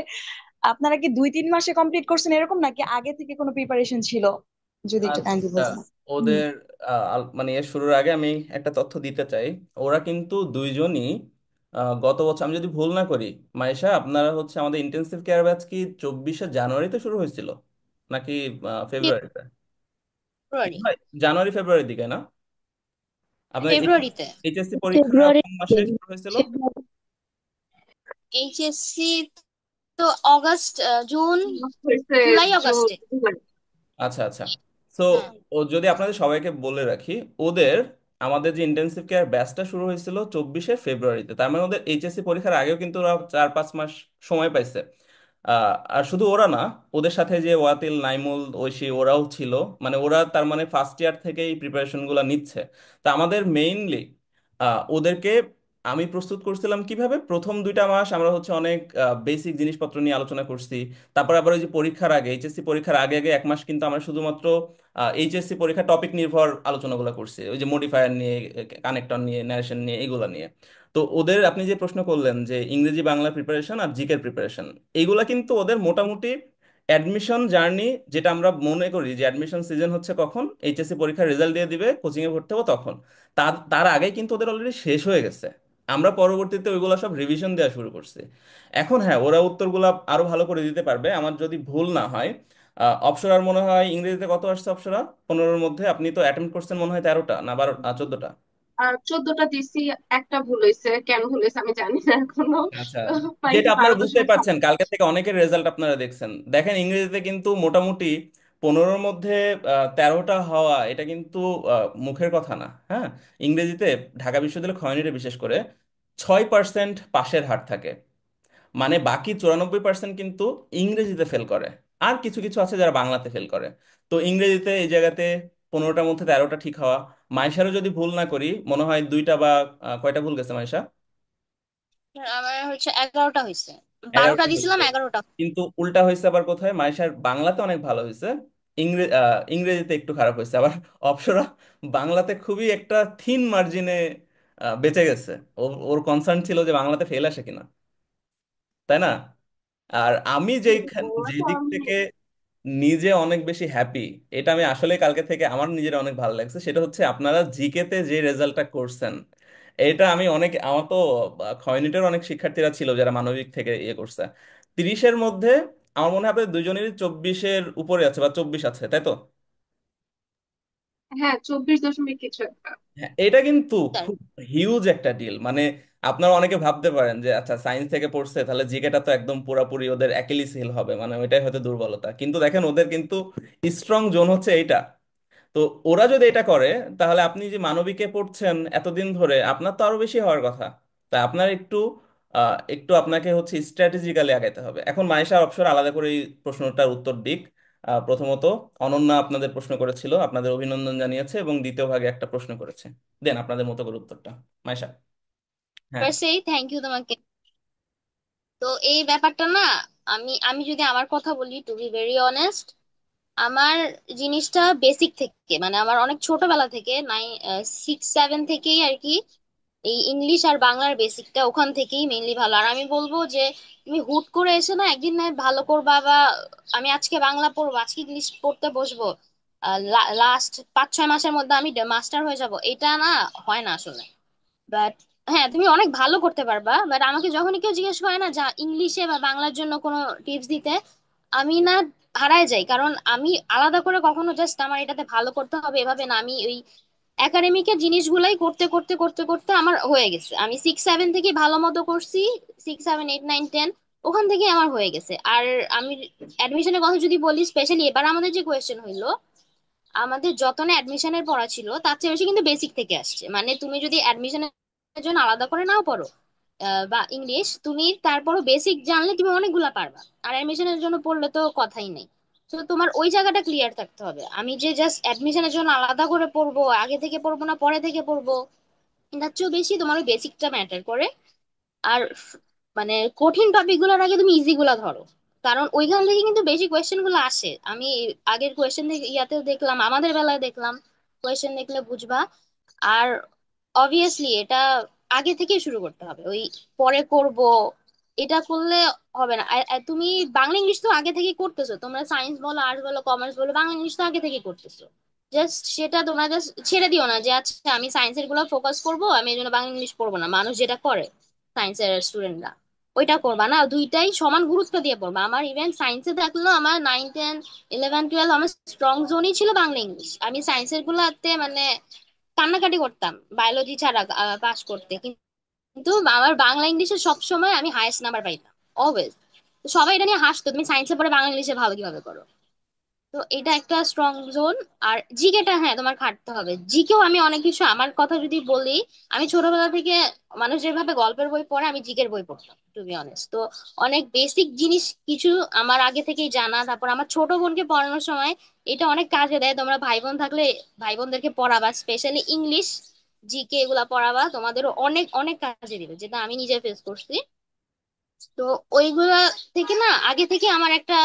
আপনারা কি 2-3 মাসে কমপ্লিট করছেন এরকম, নাকি আগে থেকে কোনো প্রিপারেশন ছিল? যদি একটু কাইন্ডলি আচ্ছা, বলতেন। হুম। ওদের মানে এর শুরুর আগে আমি একটা তথ্য দিতে চাই। ওরা কিন্তু দুইজনই গত বছর, আমি যদি ভুল না করি, মাইশা, আপনারা হচ্ছে আমাদের ইন্টেন্সিভ কেয়ার ব্যাচ কি 24শে জানুয়ারিতে শুরু হয়েছিল নাকি ফেব্রুয়ারিতে? ফেব্রুয়ারি। হয়, জানুয়ারি ফেব্রুয়ারির দিকে না? আপনার ফেব্রুয়ারিতে। এইচএসসি পরীক্ষা ফেব্রুয়ারি। কোন মাসে শুরু হয়েছিল? এইচএসসি তো অগাস্ট, জুন, হয়েছে জুলাই জুন। অগাস্টে। আচ্ছা আচ্ছা। সো হ্যাঁ। ও, যদি আপনাদের সবাইকে বলে রাখি, ওদের, আমাদের যে ইন্টেনসিভ কেয়ার ব্যাচটা শুরু হয়েছিল 24শে ফেব্রুয়ারিতে, তার মানে ওদের এইচএসসি পরীক্ষার আগেও কিন্তু ওরা 4-5 মাস সময় পাইছে। আর শুধু ওরা না, ওদের সাথে যে ওয়াতিল, নাইমুল, ঐশী, ওরাও ছিল। মানে ওরা তার মানে ফার্স্ট ইয়ার থেকে এই প্রিপারেশন গুলো নিচ্ছে। তা আমাদের মেইনলি ওদেরকে আমি প্রস্তুত করছিলাম কিভাবে, প্রথম 2টা মাস আমরা হচ্ছে অনেক বেসিক জিনিসপত্র নিয়ে আলোচনা করছি। তারপর আবার ওই যে পরীক্ষার আগে, এইচএসসি পরীক্ষার আগে আগে 1 মাস কিন্তু আমরা শুধুমাত্র এইচএসসি পরীক্ষার টপিক নির্ভর আলোচনাগুলো করছি, ওই যে মডিফায়ার নিয়ে, কানেক্টর নিয়ে, ন্যারেশন নিয়ে, এগুলো নিয়ে। তো ওদের, আপনি যে প্রশ্ন করলেন যে ইংরেজি বাংলা প্রিপারেশন আর জিকের প্রিপারেশন, এইগুলা কিন্তু ওদের মোটামুটি অ্যাডমিশন জার্নি, যেটা আমরা মনে করি যে অ্যাডমিশন সিজন হচ্ছে কখন, এইচএসসি পরীক্ষার রেজাল্ট দিয়ে দিবে, কোচিং এ ভর্তি হবো তখন, তার তার আগে কিন্তু ওদের অলরেডি শেষ হয়ে গেছে। আমরা পরবর্তীতে ওইগুলো সব রিভিশন দেওয়া শুরু করছি। এখন হ্যাঁ, ওরা উত্তরগুলো আরো ভালো করে দিতে পারবে আমার যদি ভুল না হয়। অপসরার মনে হয় ইংরেজিতে কত আসছে অপসরা? 15-র মধ্যে আপনি তো অ্যাটেম্প্ট করছেন মনে হয় 13টা না 12, 14টা। আর 14টা দিছি, একটা ভুল হয়েছে, কেন ভুল হয়েছে আমি জানি না এখনো। আচ্ছা, তো যেটা বাকি আপনারা 12টার বুঝতেই সব পারছেন, সমস্যা। কালকে থেকে অনেকের রেজাল্ট আপনারা দেখছেন, দেখেন ইংরেজিতে কিন্তু মোটামুটি 15-র মধ্যে 13টা হওয়া, এটা কিন্তু মুখের কথা না। হ্যাঁ, ইংরেজিতে ঢাকা বিশ্ববিদ্যালয় খয়নিরে বিশেষ করে 6% পাশের হার থাকে। মানে বাকি 94% কিন্তু ইংরেজিতে ফেল করে। আর কিছু কিছু আছে যারা বাংলাতে ফেল করে। তো ইংরেজিতে এই জায়গাতে 15টার মধ্যে 13টা ঠিক হওয়া। মাইশারও যদি ভুল না করি, মনে হয় 2টা বা কয়টা ভুল গেছে মাইশা? আমার হচ্ছে 11টা হয়েছে, 12টা 11টা দিছিলাম, হয়েছে। 11টা। কিন্তু উল্টা হয়েছে আবার কোথায়, মাইশার বাংলাতে অনেক ভালো হয়েছে, ইংরেজিতে একটু খারাপ হয়েছে। আবার অপসরা বাংলাতে খুবই একটা থিন মার্জিনে বেঁচে গেছে। ওর ওর কনসার্ন ছিল যে বাংলাতে ফেল আসে কিনা, তাই না? আর আমি ওরা যে তো দিক থেকে নিজে অনেক বেশি হ্যাপি, এটা আমি আসলে কালকে থেকে আমার নিজের অনেক ভালো লাগছে, সেটা হচ্ছে আপনারা জিকেতে যে রেজাল্টটা করছেন। এটা আমি অনেক, আমার তো খয়নিটের অনেক শিক্ষার্থীরা ছিল যারা মানবিক থেকে ইয়ে করছে, 30-এর মধ্যে আমার মনে হয় আপনাদের দুইজনেরই 24-এর উপরে আছে বা 24 আছে, তাই তো? হ্যাঁ, 24 দশমিক কিছু একটা। হ্যাঁ, এটা কিন্তু স্যার, খুব হিউজ একটা ডিল। মানে আপনারা অনেকে ভাবতে পারেন যে আচ্ছা, সায়েন্স থেকে পড়ছে তাহলে জিকেটা তো একদম পুরাপুরি ওদের অ্যাকিলিস হিল হবে, মানে ওইটাই হয়তো দুর্বলতা, কিন্তু দেখেন ওদের কিন্তু স্ট্রং জোন হচ্ছে এইটা। তো ওরা যদি এটা করে, তাহলে আপনি যে মানবিকে পড়ছেন এতদিন ধরে, আপনার তো আরো বেশি হওয়ার কথা। তাই আপনার একটু আপনাকে হচ্ছে স্ট্র্যাটেজিক্যালি আগাইতে হবে। এখন মাইশা অবসর আলাদা করে এই প্রশ্নটার উত্তর দিক। প্রথমত, অনন্যা আপনাদের প্রশ্ন করেছিল, আপনাদের অভিনন্দন জানিয়েছে, এবং দ্বিতীয় ভাগে একটা প্রশ্ন করেছে। দেন আপনাদের মতো করে উত্তরটা, মাইশা। হ্যাঁ। সেই থ্যাংক ইউ তোমাকে। তো এই ব্যাপারটা না, আমি আমি যদি আমার কথা বলি, টু বি ভেরি অনেস্ট, আমার জিনিসটা বেসিক থেকে, মানে আমার অনেক ছোটবেলা থেকে 6-7 থেকেই আর কি, এই ইংলিশ আর বাংলার বেসিকটা ওখান থেকেই মেইনলি ভালো। আর আমি বলবো যে তুমি হুট করে এসে না একদিন না ভালো করবা, বা আমি আজকে বাংলা পড়বো, আজকে ইংলিশ পড়তে বসবো, লাস্ট 5-6 মাসের মধ্যে আমি মাস্টার হয়ে যাব, এটা না হয় না আসলে। বাট হ্যাঁ, তুমি অনেক ভালো করতে পারবা। বাট আমাকে যখনই কেউ জিজ্ঞেস করে না যা ইংলিশে বা বাংলার জন্য কোনো টিপস দিতে, আমি না হারায় যাই। কারণ আমি আলাদা করে কখনো জাস্ট আমার এটাতে ভালো করতে হবে এভাবে না, আমি ওই একাডেমিকের জিনিসগুলাই করতে করতে করতে করতে আমার হয়ে গেছে। আমি 6-7 থেকে ভালো মতো করছি, 6-7-8-9-10 ওখান থেকে আমার হয়ে গেছে। আর আমি অ্যাডমিশনের কথা যদি বলি, স্পেশালি এবার আমাদের যে কোয়েশ্চেন হইলো, আমাদের যত না অ্যাডমিশনের পড়া ছিল তার চেয়ে বেশি কিন্তু বেসিক থেকে আসছে। মানে তুমি যদি অ্যাডমিশনের জন্য আলাদা করে নাও পড়ো বা ইংলিশ, তুমি তারপরও বেসিক জানলে তুমি অনেকগুলা পারবা। আর অ্যাডমিশনের জন্য পড়লে তো কথাই নেই। তো তোমার ওই জায়গাটা ক্লিয়ার থাকতে হবে। আমি যে জাস্ট অ্যাডমিশনের জন্য আলাদা করে পড়বো, আগে থেকে পড়বো না পরে থেকে পড়বো, তার চেয়েও বেশি তোমার ওই বেসিকটা ম্যাটার করে। আর মানে কঠিন টপিক গুলোর আগে তুমি ইজি গুলা ধরো, কারণ ওইখান থেকে কিন্তু বেশি কোয়েশ্চেন গুলো আসে। আমি আগের কোয়েশ্চেন থেকে ইয়াতেও দেখলাম, আমাদের বেলায় দেখলাম, কোয়েশ্চেন দেখলে বুঝবা। আর অবভিয়াসলি এটা আগে থেকে শুরু করতে হবে, ওই পরে করব এটা করলে হবে না। আর তুমি বাংলা ইংলিশ তো আগে থেকে করতেছো, তোমরা সায়েন্স বলো, আর্টস বলো, কমার্স বলো, বাংলা ইংলিশ তো আগে থেকে করতেছো। জাস্ট সেটা তোমরা জাস্ট ছেড়ে দিও না যে আচ্ছা আমি সায়েন্সের গুলো ফোকাস করবো, আমি এই জন্য বাংলা ইংলিশ পড়বো না। মানুষ যেটা করে সায়েন্সের স্টুডেন্টরা, ওইটা করবা না, দুইটাই সমান গুরুত্ব দিয়ে পড়বা। আমার ইভেন সায়েন্সে থাকলেও আমার 9-10-11-12 আমার স্ট্রং জোনই ছিল বাংলা ইংলিশ। আমি সায়েন্সের গুলাতে মানে কান্নাকাটি করতাম বায়োলজি ছাড়া পাস করতে, কিন্তু আমার বাংলা ইংলিশে সবসময় আমি হায়েস্ট নাম্বার পাইতাম, অলওয়েজ। সবাই এটা নিয়ে হাসতো, তুমি সায়েন্সে পড়ে বাংলা ইংলিশে ভালো কিভাবে করো। তো এটা একটা স্ট্রং জোন। আর জিকেটা হ্যাঁ তোমার খাটতে হবে। জিকেও আমি অনেক কিছু, আমার কথা যদি বলি, আমি ছোটবেলা থেকে, মানুষ যেভাবে গল্পের বই পড়ে আমি জিকের বই পড়তাম টু বি অনেস্ট। তো অনেক বেসিক জিনিস কিছু আমার আগে থেকেই জানা। তারপর আমার ছোট বোনকে পড়ানোর সময় এটা অনেক কাজে দেয়। তোমরা ভাই বোন থাকলে ভাই বোনদেরকে পড়াবা, স্পেশালি ইংলিশ জিকে এগুলা পড়াবা, তোমাদেরও অনেক অনেক কাজে দিবে, যেটা আমি নিজে ফেস করছি। তো ওইগুলা থেকে না আগে থেকে আমার একটা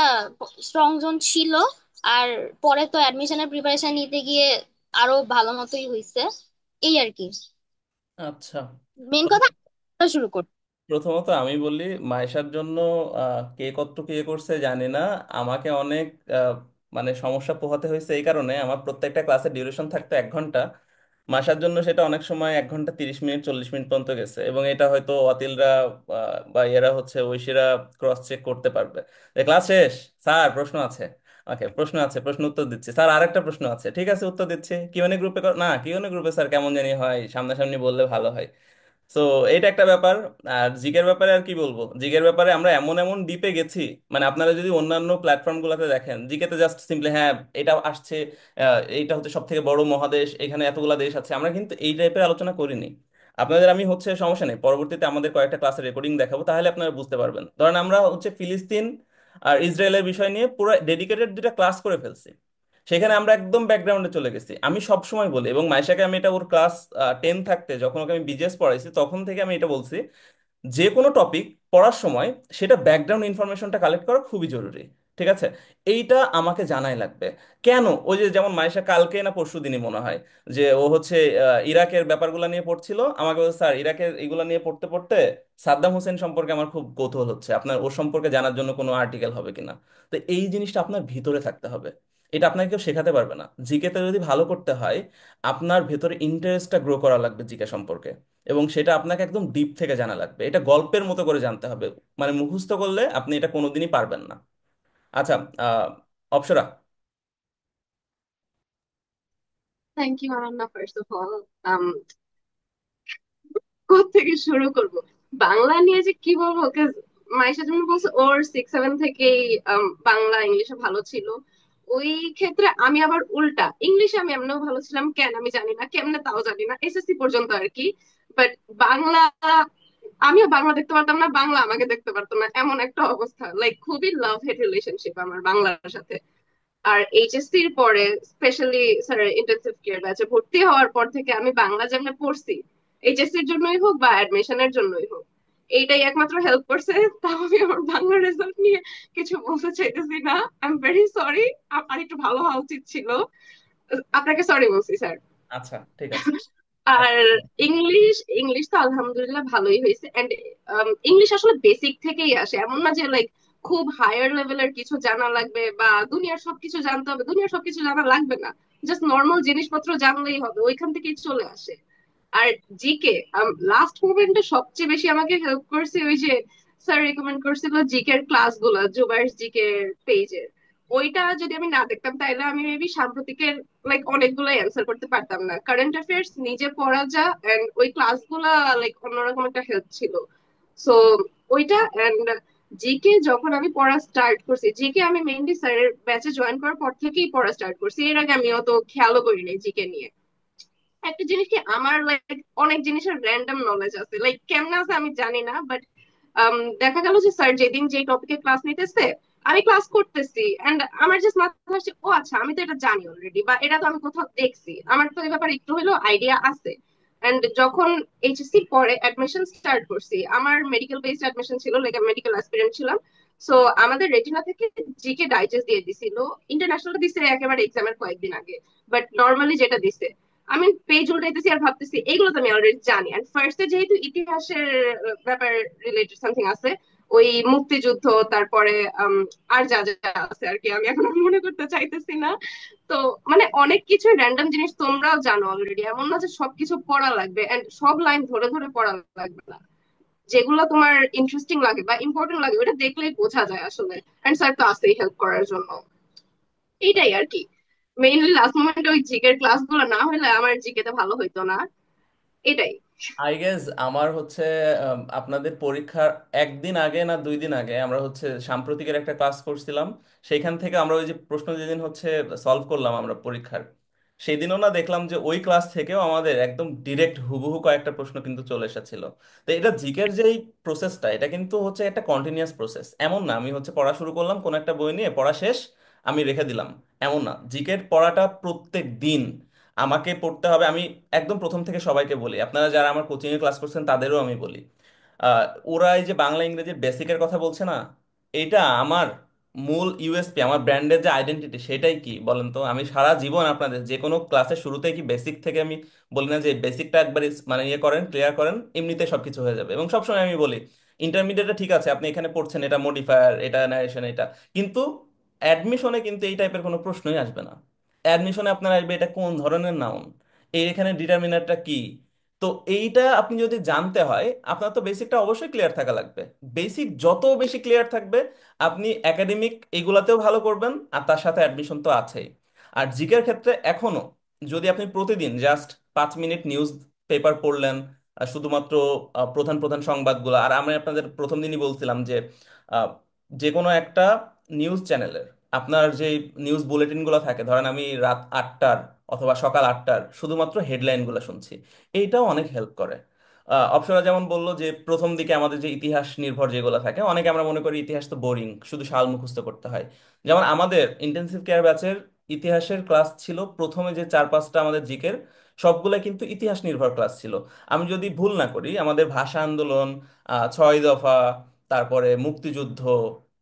স্ট্রং জোন ছিল। আর পরে তো অ্যাডমিশনের প্রিপারেশন নিতে গিয়ে আরো ভালো মতোই হয়েছে, এই আর কি। আচ্ছা, মেন কথা শুরু কর। প্রথমত আমি বলি, মাইশার জন্য কে কতটুকু ইয়ে করছে জানি না। আমাকে অনেক আহ, মানে সমস্যা পোহাতে হয়েছে এই কারণে, আমার প্রত্যেকটা ক্লাসের ডিউরেশন থাকতো 1 ঘন্টা। মাসার জন্য সেটা অনেক সময় 1 ঘন্টা 30 মিনিট 40 মিনিট পর্যন্ত গেছে, এবং এটা হয়তো অতিলরা বা এরা হচ্ছে ঐশীরা ক্রস চেক করতে পারবে। ক্লাস শেষ, স্যার প্রশ্ন আছে। ওকে, প্রশ্ন আছে, প্রশ্ন উত্তর দিচ্ছি স্যার, আরেকটা প্রশ্ন আছে, ঠিক আছে উত্তর দিচ্ছি। কিউএনএ গ্রুপে না, কিউএনএ গ্রুপে স্যার কেমন জানি হয়, সামনাসামনি বললে ভালো হয়। তো এইটা একটা ব্যাপার। আর জিগের ব্যাপারে আর কি বলবো, জিগের ব্যাপারে আমরা এমন এমন ডিপে গেছি, মানে আপনারা যদি অন্যান্য প্ল্যাটফর্ম গুলোতে দেখেন, জিকেতে জাস্ট সিম্পলি হ্যাঁ এটা আসছে, এইটা হচ্ছে সব থেকে বড় মহাদেশ, এখানে এতগুলা দেশ আছে, আমরা কিন্তু এই টাইপের আলোচনা করিনি। আপনাদের আমি হচ্ছে সমস্যা নেই, পরবর্তীতে আমাদের কয়েকটা ক্লাসের রেকর্ডিং দেখাবো, তাহলে আপনারা বুঝতে পারবেন। ধরেন আমরা হচ্ছে ফিলিস্তিন আর ইসরায়েলের বিষয় নিয়ে পুরো ডেডিকেটেড 2টা ক্লাস করে ফেলছি। সেখানে আমরা একদম ব্যাকগ্রাউন্ডে চলে গেছি। আমি সব সময় বলি, এবং মাইশাকে আমি এটা ওর ক্লাস 10 থাকতে যখন ওকে আমি বিজেএস পড়াইছি তখন থেকে আমি এটা বলছি, যে কোনো টপিক পড়ার সময় সেটা ব্যাকগ্রাউন্ড ইনফরমেশনটা কালেক্ট করা খুবই জরুরি। ঠিক আছে, এইটা আমাকে জানাই লাগবে। কেন, ওই যে যেমন মাইশা কালকে না পরশু দিনই মনে হয়, যে ও হচ্ছে ইরাকের ব্যাপারগুলো নিয়ে পড়ছিল, আমাকে বলছে স্যার ইরাকের এগুলো নিয়ে পড়তে পড়তে সাদ্দাম হোসেন সম্পর্কে আমার খুব কৌতূহল হচ্ছে, আপনার ওর সম্পর্কে জানার জন্য কোনো আর্টিকেল হবে কিনা। তো এই জিনিসটা আপনার ভিতরে থাকতে হবে, এটা আপনাকে কেউ শেখাতে পারবে না। জিকেতে যদি ভালো করতে হয়, আপনার ভেতরে ইন্টারেস্টটা গ্রো করা লাগবে জিকে সম্পর্কে, এবং সেটা আপনাকে একদম ডিপ থেকে জানা লাগবে, এটা গল্পের মতো করে জানতে হবে। মানে মুখস্থ করলে আপনি এটা কোনোদিনই পারবেন না। আচ্ছা, আহ Apsara. Thank you Ananna, first of all. কোত্থেকে শুরু করব? বাংলা নিয়ে যে কি বলবো, মাইশা যেমন বলছে ওর 6-7 থেকেই বাংলা ইংলিশে ভালো ছিল। ওই ক্ষেত্রে আমি আবার উল্টা, ইংলিশে আমি এমনিও ভালো ছিলাম, কেন আমি জানি না, কেমনে তাও জানি না, এসএসসি পর্যন্ত আর কি। বাট বাংলা, আমিও বাংলা দেখতে পারতাম না, বাংলা আমাকে দেখতে পারতো না, এমন একটা অবস্থা। লাইক খুবই লাভ হেট রিলেশনশিপ আমার বাংলার সাথে। আর এইচএসসির পরে স্পেশালি স্যার ইন্টেনসিভ কেয়ার ব্যাচে ভর্তি হওয়ার পর থেকে আমি বাংলা যেমন পড়ছি, এইচএসসির জন্যই হোক বা অ্যাডমিশনের জন্যই হোক, এইটাই একমাত্র হেল্প করছে। তাও আমি আমার বাংলা রেজাল্ট নিয়ে কিছু বলতে চাইতেছি না, আই এম ভেরি সরি। আর একটু ভালো হওয়া উচিত ছিল। আপনাকে সরি বলছি স্যার। আচ্ছা, ঠিক আছে। আর ইংলিশ, ইংলিশ তো আলহামদুলিল্লাহ ভালোই হয়েছে। এন্ড ইংলিশ আসলে বেসিক থেকেই আসে, এমন না যে লাইক খুব হায়ার লেভেলের কিছু জানা লাগবে বা দুনিয়ার সবকিছু জানতে হবে, দুনিয়ার সবকিছু জানা লাগবে না। জাস্ট নর্মাল জিনিসপত্র জানলেই হবে, ওইখান থেকেই চলে আসে। আর জিকে লাস্ট মোমেন্টে সবচেয়ে বেশি আমাকে হেল্প করছে ওই যে স্যার রেকমেন্ড করছিল জিকে এর ক্লাসগুলো, জুবাইর জিকে পেজের। ওইটা যদি আমি না দেখতাম তাহলে আমি মেবি সাম্প্রতিকের লাইক অনেকগুলো অ্যান্সার করতে পারতাম না। কারেন্ট অ্যাফেয়ার্স নিজে পড়া যা, এন্ড ওই ক্লাসগুলা লাইক অন্যরকম একটা হেল্প ছিল। সো ওইটা। এন্ড জিকে যখন আমি পড়া স্টার্ট করছি, জিকে আমি মেইনলি স্যারের ব্যাচে জয়েন করার পর থেকেই পড়া স্টার্ট করছি, এর আগে আমি অত খেয়ালও করিনি জিকে নিয়ে। একটা জিনিস কি, আমার লাইক অনেক জিনিসের র্যান্ডম নলেজ আছে, লাইক কেমন আছে আমি জানি না, বাট দেখা গেল যে স্যার যেদিন যে টপিকে ক্লাস নিতেছে আমি ক্লাস করতেছি, এন্ড আমার জাস্ট মাথায় আসছে ও আচ্ছা আমি তো এটা জানি অলরেডি, বা এটা তো আমি কোথাও দেখছি, আমার তো এই ব্যাপারে একটু হলেও আইডিয়া আছে। এন্ড যখন এইচএসসি পরে অ্যাডমিশন স্টার্ট করছি, আমার মেডিকেল বেসড অ্যাডমিশন ছিল, লাইক মেডিকেল অ্যাসপিরেন্ট ছিলাম। সো আমাদের রেটিনা থেকে জিকে ডাইজেস্ট দিয়ে দিছিল। ইন্টারন্যাশনাল দিছে একেবারে এক্সামের কয়েকদিন আগে, বাট নর্মালি যেটা দিছে আমি পেজ উল্টাইতেছি আর ভাবতেছি এইগুলো তো আমি অলরেডি জানি। এন্ড ফার্স্টে যেহেতু ইতিহাসের ব্যাপার রিলেটেড সামথিং আছে, ওই মুক্তিযুদ্ধ, তারপরে আর যা যা আছে আর কি, আমি এখন আর মনে করতে চাইতেছি না। তো মানে অনেক কিছু র্যান্ডম জিনিস তোমরাও জানো অলরেডি, এমন না যে সবকিছু পড়া লাগবে এন্ড সব লাইন ধরে ধরে পড়া লাগবে না। যেগুলো তোমার ইন্টারেস্টিং লাগে বা ইম্পর্টেন্ট লাগে ওটা দেখলেই বোঝা যায় আসলে। এন্ড স্যার তো আছেই হেল্প করার জন্য। এইটাই আর কি। মেইনলি লাস্ট মোমেন্টে ওই জিকের ক্লাস গুলো না হলে আমার জিকেতে ভালো হইতো না। এটাই। আই গেস আমার হচ্ছে আপনাদের পরীক্ষার 1 দিন আগে না 2 দিন আগে আমরা হচ্ছে সাম্প্রতিকের একটা ক্লাস করছিলাম। সেইখান থেকে আমরা ওই যে প্রশ্ন যেদিন হচ্ছে সলভ করলাম আমরা পরীক্ষার, সেদিনও না দেখলাম যে ওই ক্লাস থেকেও আমাদের একদম ডিরেক্ট হুবহু কয়েকটা প্রশ্ন কিন্তু চলে এসেছিল। তো এটা জিকের যেই প্রসেসটা, এটা কিন্তু হচ্ছে একটা কন্টিনিউয়াস প্রসেস। এমন না আমি হচ্ছে পড়া শুরু করলাম কোন একটা বই নিয়ে, পড়া শেষ আমি রেখে দিলাম, এমন না। জিকের পড়াটা প্রত্যেক দিন। আমাকে পড়তে হবে। আমি একদম প্রথম থেকে সবাইকে বলি, আপনারা যারা আমার কোচিংয়ে ক্লাস করছেন তাদেরও আমি বলি, আহ, ওরা এই যে বাংলা ইংরেজির বেসিকের কথা বলছে না, এটা আমার মূল ইউএসপি, আমার ব্র্যান্ডের যে আইডেন্টিটি সেটাই কি বলেন তো। আমি সারা জীবন আপনাদের যে কোনো ক্লাসের শুরুতেই কি বেসিক থেকে আমি বলি না যে বেসিকটা একবার মানে ইয়ে করেন, ক্লিয়ার করেন, এমনিতে সবকিছু হয়ে যাবে। এবং সবসময় আমি বলি ইন্টারমিডিয়েটে ঠিক আছে আপনি এখানে পড়ছেন, এটা মডিফায়ার, এটা ন্যারেশন, এটা, কিন্তু অ্যাডমিশনে কিন্তু এই টাইপের কোনো প্রশ্নই আসবে না। অ্যাডমিশনে আপনার আসবে এটা কোন ধরনের নাউন, এই এখানে ডিটারমিনারটা কি। তো এইটা আপনি যদি জানতে হয়, আপনার তো বেসিকটা অবশ্যই ক্লিয়ার থাকা লাগবে। বেসিক যত বেশি ক্লিয়ার থাকবে, আপনি একাডেমিক এগুলাতেও ভালো করবেন, আর তার সাথে অ্যাডমিশন তো আছেই। আর জিকের ক্ষেত্রে এখনো যদি আপনি প্রতিদিন জাস্ট 5 মিনিট নিউজ পেপার পড়লেন, শুধুমাত্র প্রধান প্রধান সংবাদগুলো, আর আমি আপনাদের প্রথম দিনই বলছিলাম যে আহ, যে কোনো একটা নিউজ চ্যানেলের আপনার যে নিউজ বুলেটিনগুলো থাকে, ধরেন আমি রাত 8টার অথবা সকাল 8টার শুধুমাত্র হেডলাইনগুলো শুনছি, এইটাও অনেক হেল্প করে। অপসরা যেমন বললো যে প্রথম দিকে আমাদের যে ইতিহাস নির্ভর যেগুলো থাকে, অনেকে আমরা মনে করি ইতিহাস তো বোরিং, শুধু সাল মুখস্থ করতে হয়। যেমন আমাদের ইন্টেন্সিভ কেয়ার ব্যাচের ইতিহাসের ক্লাস ছিল, প্রথমে যে 4-5টা আমাদের জিকের সবগুলা কিন্তু ইতিহাস নির্ভর ক্লাস ছিল। আমি যদি ভুল না করি, আমাদের ভাষা আন্দোলন, 6 দফা, তারপরে মুক্তিযুদ্ধ,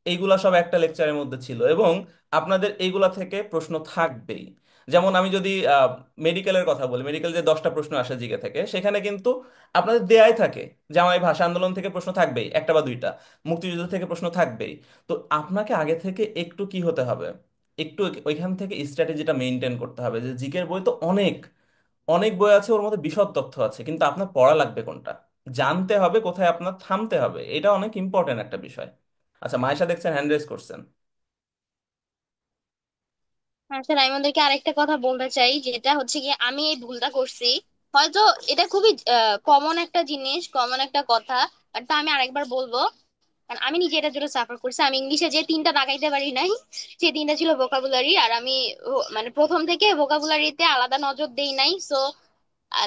এইগুলা সব একটা লেকচারের মধ্যে ছিল। এবং আপনাদের এইগুলা থেকে প্রশ্ন থাকবেই। যেমন আমি যদি মেডিকেলের কথা বলি, মেডিকেল যে 10টা প্রশ্ন আসে জিকে থেকে, সেখানে কিন্তু আপনাদের দেয়াই থাকে যে আমার এই ভাষা আন্দোলন থেকে প্রশ্ন থাকবেই একটা বা দুইটা, মুক্তিযুদ্ধ থেকে প্রশ্ন থাকবেই। তো আপনাকে আগে থেকে একটু কি হতে হবে, একটু ওইখান থেকে স্ট্র্যাটেজিটা মেনটেন করতে হবে। যে জিকের বই তো অনেক অনেক বই আছে, ওর মধ্যে বিশদ তথ্য আছে, কিন্তু আপনার পড়া লাগবে কোনটা, জানতে হবে কোথায় আপনার থামতে হবে, এটা অনেক ইম্পর্টেন্ট একটা বিষয়। আচ্ছা, মায়েশা দেখছেন হ্যান্ড রেজ করছেন। হ্যাঁ স্যার, আমি ওদেরকে আরেকটা কথা বলতে চাই, যেটা হচ্ছে কি আমি এই ভুলটা করছি। হয়তো এটা খুবই কমন একটা জিনিস, কমন একটা কথা, বাট তা আমি আরেকবার বলবো। কারণ আমি নিজে এটার জন্য সাফার করছি। আমি ইংলিশে যে তিনটা দাগাইতে পারি নাই, সেই তিনটা ছিল ভোকাবুলারি। আর আমি মানে প্রথম থেকে ভোকাবুলারিতে আলাদা নজর দেই নাই। সো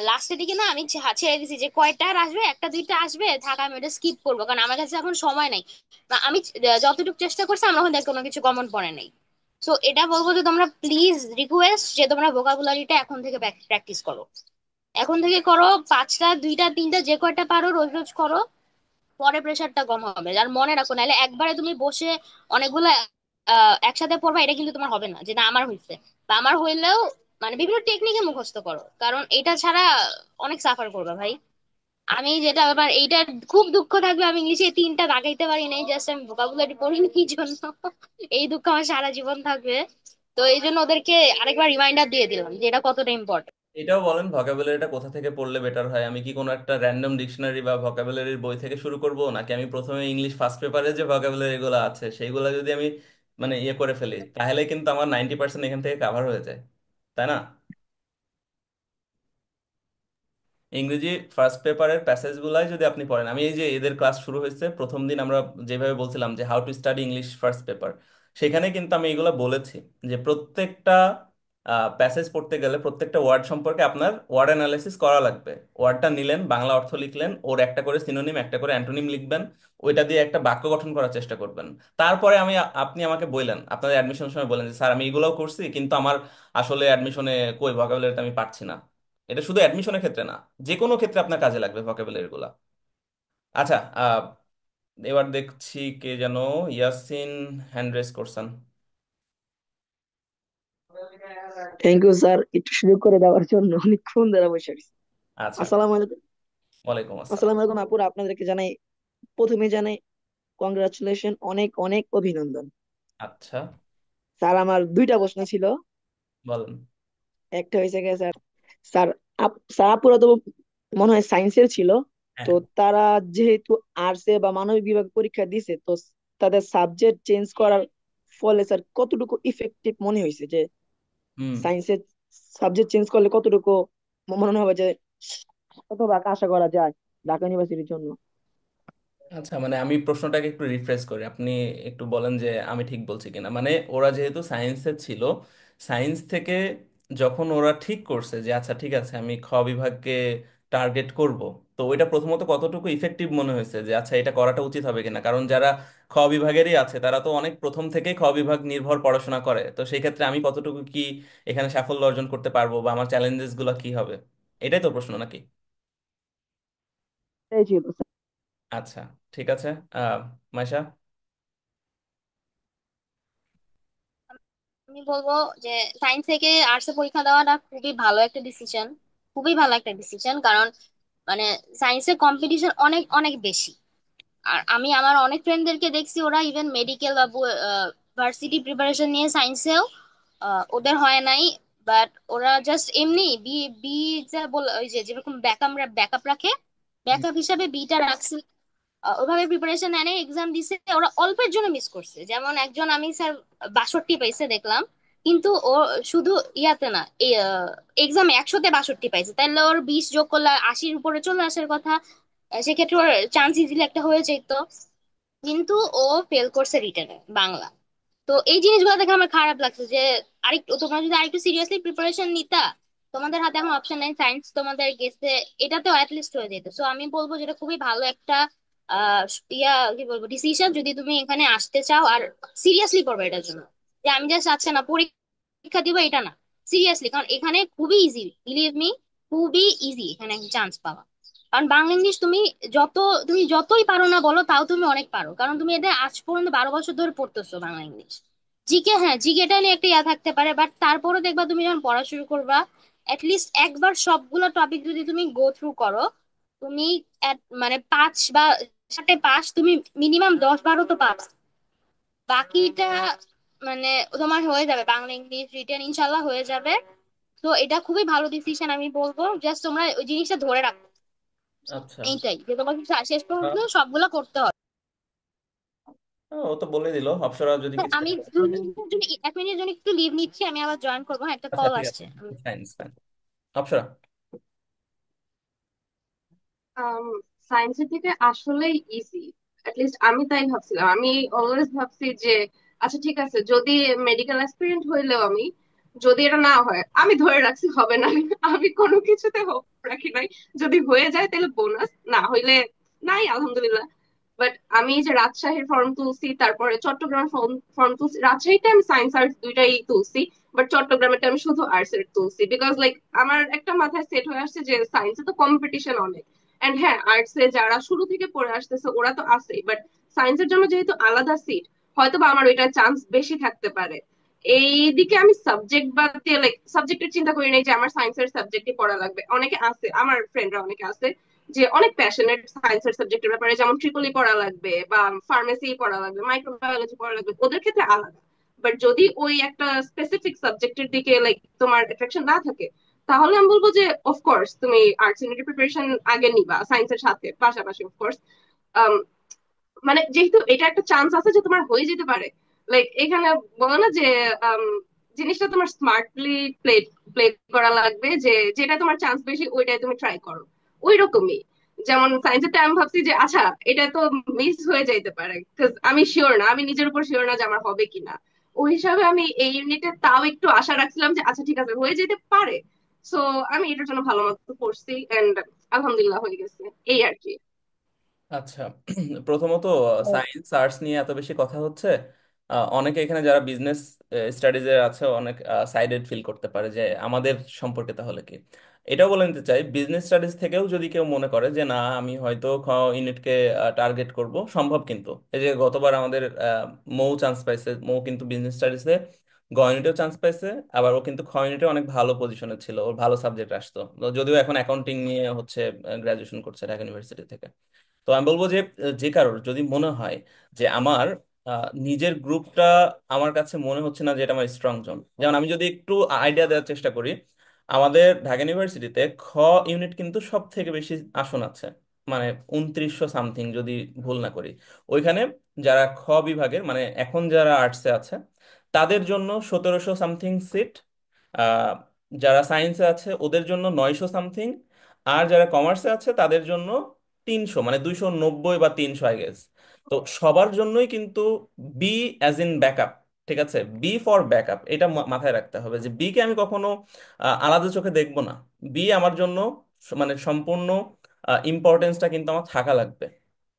লাস্টের দিকে না আমি ছেড়ে দিছি, যে কয়টা আর আসবে, একটা দুইটা আসবে থাক, আমি ওটা স্কিপ করবো, কারণ আমার কাছে এখন সময় নাই। বা আমি যতটুকু চেষ্টা করছি আমার মধ্যে কোনো কিছু কমন পড়ে নাই। সো এটা বলবো যে তোমরা প্লিজ রিকোয়েস্ট, যে তোমরা ভোকাবুলারিটা এখন থেকে প্র্যাকটিস করো। এখন থেকে করো, 5টা 2টা 3টা যে কয়টা পারো রোজ রোজ করো। পরে প্রেশারটা কম হবে। আর মনে রাখো, নাহলে একবারে তুমি বসে অনেকগুলো একসাথে পড়বা, এটা কিন্তু তোমার হবে না, যেটা আমার হয়েছে। বা আমার হইলেও মানে বিভিন্ন টেকনিকে মুখস্থ করো, কারণ এটা ছাড়া অনেক সাফার করবে ভাই। আমি যেটা ব্যাপার এইটা খুব দুঃখ থাকবে, আমি ইংলিশে তিনটা দাগাইতে পারি নাই, জাস্ট আমি ভোকাবুলারি পড়িনি এই জন্য। এই দুঃখ আমার সারা জীবন থাকবে। তো এই জন্য ওদেরকে আরেকবার রিমাইন্ডার দিয়ে দিলাম যে এটা কতটা ইম্পর্টেন্ট। এটাও বলেন ভোকাবুলারিটা কোথা থেকে পড়লে বেটার হয়। আমি কি কোনো একটা র্যান্ডম ডিকশনারি বা ভোকাবুলারির বই থেকে শুরু করব, নাকি আমি প্রথমে ইংলিশ ফার্স্ট পেপারে যে ভোকাবুলারি গুলো আছে সেইগুলো যদি আমি মানে ইয়ে করে ফেলি, তাহলে কিন্তু আমার 90% এখান থেকে কাভার হয়ে যায়, তাই না? ইংরেজি ফার্স্ট পেপারের প্যাসেজ গুলাই যদি আপনি পড়েন, আমি এই যে এদের ক্লাস শুরু হয়েছে প্রথম দিন আমরা যেভাবে বলছিলাম যে how to study English first paper, সেখানে কিন্তু আমি এগুলো বলেছি যে প্রত্যেকটা প্যাসেজ পড়তে গেলে প্রত্যেকটা ওয়ার্ড সম্পর্কে আপনার ওয়ার্ড অ্যানালাইসিস করা লাগবে। ওয়ার্ডটা নিলেন, বাংলা অর্থ লিখলেন, ওর একটা করে সিনোনিম একটা করে অ্যান্টোনিম লিখবেন, ওইটা দিয়ে একটা বাক্য গঠন করার চেষ্টা করবেন। তারপরে আপনি আমাকে বললেন আপনাদের অ্যাডমিশন সময় বলেন যে স্যার আমি এগুলোও করছি, কিন্তু আমার আসলে অ্যাডমিশনে কই ভোকাবুলারিটা আমি পারছি না। এটা শুধু অ্যাডমিশনের ক্ষেত্রে না, যে কোনো ক্ষেত্রে আপনার কাজে লাগবে ভোকাবুলারি গুলা। আচ্ছা, এবার দেখছি কে যেন, ইয়াসিন হ্যান্ড রেজ করছেন। থ্যাংক ইউ স্যার, একটু সুযোগ করে দেওয়ার জন্য। অনেকক্ষণ ধরে বসে আছি। আচ্ছা, আসসালামু আলাইকুম। ওয়ালাইকুম আসসালাম। আসসালামু আলাইকুম আপুর, আপনাদেরকে জানাই, প্রথমে জানাই কংগ্রাচুলেশন, অনেক অনেক অভিনন্দন। আচ্ছা, স্যার আমার দুইটা প্রশ্ন ছিল। বলেন। একটা হয়েছে গিয়ে স্যার, স্যার স্যার আপুরা তো মনে হয় সায়েন্সের ছিল, তো হ্যাঁ। তারা যেহেতু আর্টসে বা মানবিক বিভাগ পরীক্ষা দিছে, তো তাদের সাবজেক্ট চেঞ্জ করার ফলে স্যার কতটুকু ইফেক্টিভ মনে হয়েছে, যে হুম। সায়েন্সের সাবজেক্ট চেঞ্জ করলে কতটুকু মনে হবে যে কতভাগ আশা করা যায় ঢাকা ইউনিভার্সিটির জন্য? আচ্ছা, মানে আমি প্রশ্নটাকে একটু রিফ্রেশ করি, আপনি একটু বলেন যে আমি ঠিক বলছি কিনা। মানে ওরা যেহেতু সায়েন্সের ছিল, সায়েন্স থেকে যখন ওরা ঠিক করছে যে আচ্ছা ঠিক আছে আমি খ বিভাগকে টার্গেট করব, তো ওইটা প্রথমত কতটুকু ইফেক্টিভ মনে হয়েছে যে আচ্ছা এটা করাটা উচিত হবে কিনা, কারণ যারা খ বিভাগেরই আছে তারা তো অনেক প্রথম থেকেই খ বিভাগ নির্ভর পড়াশোনা করে, তো সেই ক্ষেত্রে আমি কতটুকু কি এখানে সাফল্য অর্জন করতে পারবো বা আমার চ্যালেঞ্জেস গুলো কি হবে, এটাই তো প্রশ্ন নাকি? এই ছিল। আচ্ছা, ঠিক আছে। আহ মাইশা। আমি বলবো যে সায়েন্স থেকে আর্টসে পরীক্ষা দেওয়াটা খুবই ভালো একটা ডিসিশন, খুবই ভালো একটা ডিসিশন। কারণ মানে সায়েন্সের কম্পিটিশন অনেক অনেক বেশি। আর আমি আমার অনেক ফ্রেন্ডদেরকে দেখছি ওরা ইভেন মেডিকেল বা ভার্সিটি প্রিপারেশন নিয়ে সায়েন্সেও ওদের হয় নাই। বাট ওরা জাস্ট এমনি বি বি যা বল ওই যে যেরকম ব্যাকআপ রাখে, ব্যাকআপ হিসাবে বিটা রাখছে। ওভাবে প্রিপারেশন এনে এক্সাম দিছে, ওরা অল্পের জন্য মিস করছে। যেমন একজন আমি স্যার 62 পাইছে দেখলাম, কিন্তু ও শুধু ইয়াতে না, এক্সামে 100-তে 62 পাইছে, তাহলে ওর 20 যোগ করলে 80-র উপরে চলে আসার কথা। সেক্ষেত্রে ওর চান্স ইজিলি একটা হয়ে যেত। কিন্তু ও ফেল করছে রিটেনে বাংলা। তো এই জিনিসগুলো দেখে আমার খারাপ লাগছে যে আরেকটু তোমরা যদি আরেকটু সিরিয়াসলি প্রিপারেশন নিতা, তোমাদের হাতে এখন অপশন নাই, সায়েন্স তোমাদের গেছে, এটাতেও অ্যাটলিস্ট হয়ে যেত। সো আমি বলবো যেটা খুবই ভালো একটা আহ কি বলবো ডিসিশন, যদি তুমি এখানে আসতে চাও আর সিরিয়াসলি পড়বে এটার জন্য। যে আমি জাস্ট আচ্ছা না পরীক্ষা দিব এটা না, সিরিয়াসলি, কারণ এখানে খুবই ইজি, বিলিভ মি, খুবই ইজি এখানে চান্স পাওয়া। কারণ বাংলা ইংলিশ তুমি যতই পারো না বলো, তাও তুমি অনেক পারো, কারণ তুমি এটা আজ পর্যন্ত 12 বছর ধরে পড়তেছো বাংলা ইংলিশ। জিকে, হ্যাঁ জিকেটা নিয়ে একটা ইয়া থাকতে পারে, বাট তারপরে দেখবা তুমি যখন পড়া শুরু করবা, লিস্ট একবার সবগুলো টপিক যদি তুমি গো থ্রু করো, তুমি মানে 5 বা 7-এ পাস, তুমি মিনিমাম 10-12 তো পাস। বাকিটা মানে তোমার হয়ে যাবে, বাংলা ইংলিশ রিটেন ইনশাল্লাহ হয়ে যাবে। তো এটা খুবই ভালো ডিসিশন, আমি বলবো জাস্ট তোমরা ওই জিনিসটা ধরে রাখো। আচ্ছা। এইটাই যে তোমাকে শেষ আহ, পর্যন্ত সবগুলা করতে হবে। ও তো বলে দিল অপসরা যদি হ্যাঁ, কিছু আমি একটা- 2 মিনিটের জন্য 1 মিনিটের জন্য একটু লিভ নিচ্ছি, আমি আবার জয়েন করবো, হ্যাঁ, একটা আচ্ছা কল ঠিক আছে, আসছে। Fine fine. অপসরা। সায়েন্সের থেকে আসলেই ইজি, লিস্ট আমি তাই ভাবছিলাম। আমি অলওয়েজ ভাবছি যে আচ্ছা ঠিক আছে, যদি মেডিকেল অ্যাসপিরেন্ট হইলেও আমি, যদি এটা না হয়, আমি ধরে রাখছি হবে না, আমি কোনো কিছুতে হোপ রাখি নাই। যদি হয়ে যায় তাহলে বোনাস, না হইলে নাই, আলহামদুলিল্লাহ। বাট আমি যে রাজশাহীর ফর্ম তুলছি, তারপরে চট্টগ্রাম ফর্ম ফর্ম তুলছি, রাজশাহীতে আমি সায়েন্স আর্টস দুইটাই তুলছি, বাট চট্টগ্রামেরটা আমি শুধু আর্টস এর তুলছি, বিকজ লাইক আমার একটা মাথায় সেট হয়ে আসছে যে সায়েন্সে তো কম্পিটিশন অনেক। এন্ড হ্যাঁ, আর্টস এ যারা শুরু থেকে পড়ে আসতেছে ওরা তো আছেই, বাট সায়েন্সের জন্য যেহেতু আলাদা সিট, হয়তো বা আমার ওইটা চান্স বেশি থাকতে পারে। এই দিকে আমি সাবজেক্ট বাদ দিয়ে লাইক সাবজেক্টের চিন্তা করি নাই যে আমার সায়েন্সের সাবজেক্টই পড়া লাগবে। অনেকে আছে, আমার ফ্রেন্ডরা অনেকে আছে যে অনেক প্যাশনেট সায়েন্সের সাবজেক্টের ব্যাপারে, যেমন ট্রিপলি পড়া লাগবে বা ফার্মেসি পড়া লাগবে, মাইক্রোবায়োলজি পড়া লাগবে, ওদের ক্ষেত্রে আলাদা। বাট যদি ওই একটা স্পেসিফিক সাবজেক্টের দিকে লাইক তোমার অ্যাট্রাকশন না থাকে, তাহলে আমি বলবো যে অফকোর্স তুমি আর্টস ইউনিটের প্রিপারেশন আগে নিবা সায়েন্সের সাথে পাশাপাশি, অফকোর্স। মানে যেহেতু এটা একটা চান্স আছে যে তোমার হয়ে যেতে পারে, লাইক এখানে বলো না যে আম, জিনিসটা তোমার স্মার্টলি প্লে প্লে করা লাগবে, যে যেটা তোমার চান্স বেশি ওইটাই তুমি ট্রাই করো। ওই রকমই যেমন সায়েন্সের টাইম ভাবছি যে আচ্ছা এটা তো মিস হয়ে যাইতে পারে, 'cause আমি শিওর না, আমি নিজের উপর শিওর না যে আমার হবে কিনা। ওই হিসাবে আমি এই ইউনিটে তাও একটু আশা রাখছিলাম যে আচ্ছা ঠিক আছে হয়ে যেতে পারে। সো আমি এটার জন্য ভালো মতো পড়ছি এন্ড আলহামদুলিল্লাহ হয়ে গেছে, এই আর কি। আচ্ছা, প্রথমত সায়েন্স আর্টস নিয়ে এত বেশি কথা হচ্ছে, অনেকে এখানে যারা বিজনেস স্টাডিজে আছে অনেক সাইডেড ফিল করতে পারে যে আমাদের সম্পর্কে তাহলে কি। এটাও বলে নিতে চাই, বিজনেস স্টাডিজ থেকেও যদি কেউ মনে করে যে না আমি হয়তো খ ইউনিটকে টার্গেট করব, সম্ভব। কিন্তু এই যে গতবার আমাদের মৌ চান্স পাইছে, মৌ কিন্তু বিজনেস স্টাডিজে গ ইউনিটেও চান্স পাইছে, আবার ও কিন্তু খ ইউনিটে অনেক ভালো পজিশনে ছিল, ওর ভালো সাবজেক্ট আসতো। তো যদিও এখন অ্যাকাউন্টিং নিয়ে হচ্ছে গ্রাজুয়েশন করছে ঢাকা ইউনিভার্সিটি থেকে। তো আমি বলবো যে যে কারোর যদি মনে হয় যে আমার নিজের গ্রুপটা আমার কাছে মনে হচ্ছে না যে এটা আমার স্ট্রং জোন, যেমন আমি যদি একটু আইডিয়া দেওয়ার চেষ্টা করি, আমাদের ঢাকা ইউনিভার্সিটিতে খ ইউনিট কিন্তু সব থেকে বেশি আসন আছে, মানে 2900 সামথিং যদি ভুল না করি। ওইখানে যারা খ বিভাগের মানে এখন যারা আর্টসে আছে তাদের জন্য 1700 সামথিং সিট, আহ যারা সায়েন্সে আছে ওদের জন্য 900 সামথিং, আর যারা কমার্সে আছে তাদের জন্য 300, মানে 290 বা 300 আই গেস। তো সবার জন্যই কিন্তু বি অ্যাজ ইন ব্যাকআপ, ঠিক আছে, বি ফর ব্যাকআপ, এটা মাথায় রাখতে হবে যে বি কে আমি কখনো আলাদা চোখে দেখবো না। বি আমার জন্য মানে সম্পূর্ণ ইম্পর্টেন্সটা কিন্তু আমার থাকা লাগবে।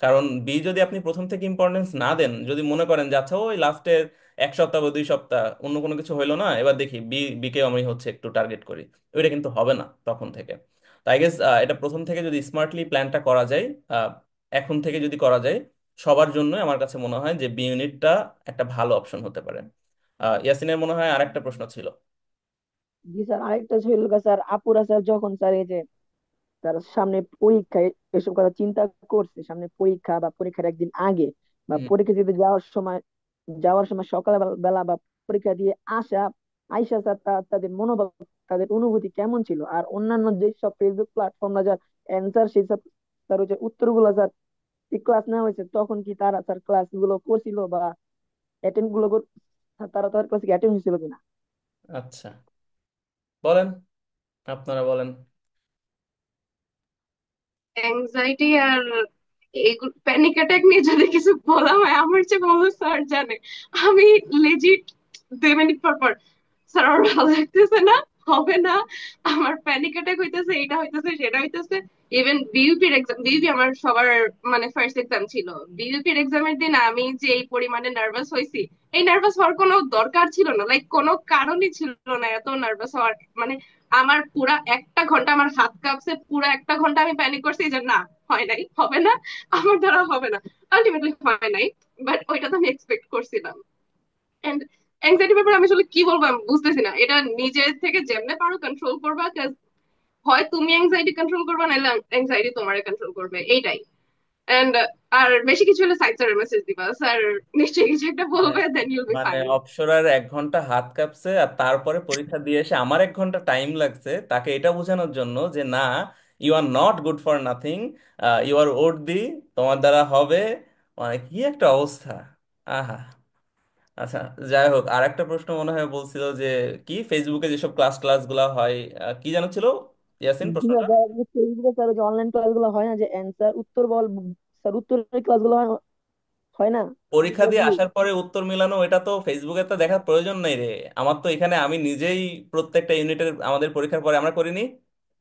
কারণ বি যদি আপনি প্রথম থেকে ইম্পর্টেন্স না দেন, যদি মনে করেন যে আচ্ছা ওই লাস্টের 1 সপ্তাহ বা 2 সপ্তাহ অন্য কোনো কিছু হইলো না, এবার দেখি বিকে আমি হচ্ছে একটু টার্গেট করি, ওইটা কিন্তু হবে না তখন থেকে। তো আই গেস এটা প্রথম থেকে যদি স্মার্টলি প্ল্যানটা করা যায়, আহ, এখন থেকে যদি করা যায়, সবার জন্য আমার কাছে মনে হয় যে বি ইউনিটটা একটা ভালো অপশন হতে পারে। ইয়াসিনের মনে হয় আরেকটা প্রশ্ন ছিল। জি স্যার, আরেকটা ছিল স্যার, আপুরা স্যার যখন স্যার এই যে তার সামনে পরীক্ষায় এসব কথা চিন্তা করছে, সামনে পরীক্ষা বা পরীক্ষার একদিন আগে বা হুম। পরীক্ষা দিতে যাওয়ার সময় সকাল বেলা বা পরীক্ষা দিয়ে আইসা স্যার তাদের মনোভাব, তাদের অনুভূতি কেমন ছিল? আর অন্যান্য যেসব ফেসবুক প্ল্যাটফর্ম যা অ্যান্সার সেই সব স্যার ওই যে উত্তরগুলো স্যার ক্লাস নেওয়া হয়েছে, তখন কি তারা স্যার ক্লাস গুলো করছিল বা অ্যাটেন্ড তারা তার ক্লাসে অ্যাটেন্ড হয়েছিল কিনা? আচ্ছা, বলেন, আপনারা বলেন। অ্যাংজাইটি আর এইগুলো প্যানিক অ্যাটাক নিয়ে যদি কিছু বলা হয়, আমার চেয়ে ভালো স্যার জানে। আমি লেজিট 2 মিনিট পর পর, স্যার আমার ভালো লাগতেছে না, হবে না, আমার প্যানিক অ্যাটাক হইতেছে, এটা হইতেছে, সেটা হইতেছে। ইভেন বিইউপির এক্সাম, বিইউপি আমার সবার মানে ফার্স্ট এক্সাম ছিল। বিইউপির এক্সামের দিন আমি যে এই পরিমাণে নার্ভাস হয়েছি, এই নার্ভাস হওয়ার কোনো দরকার ছিল না, লাইক কোনো কারণই ছিল না এত নার্ভাস হওয়ার। মানে আমার পুরা 1 ঘন্টা আমার হাত কাঁপছে, পুরো 1 ঘন্টা আমি প্যানিক করছি যে না, হয় নাই, হবে না, আমার দ্বারা হবে না। আলটিমেটলি হয় নাই, বাট ওইটা তো আমি এক্সপেক্ট করছিলাম। এন্ড অ্যাংজাইটি ব্যাপারে আমি আসলে কি বলবো আমি বুঝতেছি না। এটা নিজে থেকে যেমনে পারো কন্ট্রোল করবা, 'cause হয় তুমি অ্যাংজাইটি কন্ট্রোল করবা, নাহলে অ্যাংজাইটি তোমারে কন্ট্রোল করবে, এইটাই। এন্ড আর বেশি কিছু হলে সাইড স্যারের মেসেজ দিবা, স্যার নিশ্চয়ই কিছু একটা হ্যাঁ, বলবে, দেন ইউল বি মানে ফাইন। অপসরার 1 ঘন্টা হাত কাঁপছে আর তারপরে পরীক্ষা দিয়ে এসে আমার 1 ঘন্টা টাইম লাগছে তাকে এটা বোঝানোর জন্য যে না, you are not good for nothing, you are the, তোমার দ্বারা হবে। মানে কি একটা অবস্থা! আহা। আচ্ছা, যাই হোক, আর একটা প্রশ্ন মনে হয় বলছিল যে কি ফেসবুকে যেসব ক্লাস ক্লাস গুলা হয়, কি জানো ছিল ইয়াসিন জি স্যার, প্রশ্নটা? ফেসবুকে স্যার যে অনলাইন ক্লাস গুলো হয় না, যে অ্যান্সার উত্তর বল স্যার, উত্তরের ক্লাস গুলো হয় হয় না পরীক্ষা স্যার? দিয়ে জি আসার পরে উত্তর মিলানো, এটা তো ফেসবুকে তো দেখার প্রয়োজন নাই রে। আমার তো এখানে আমি নিজেই প্রত্যেকটা ইউনিটের আমাদের পরীক্ষার পরে আমরা করিনি,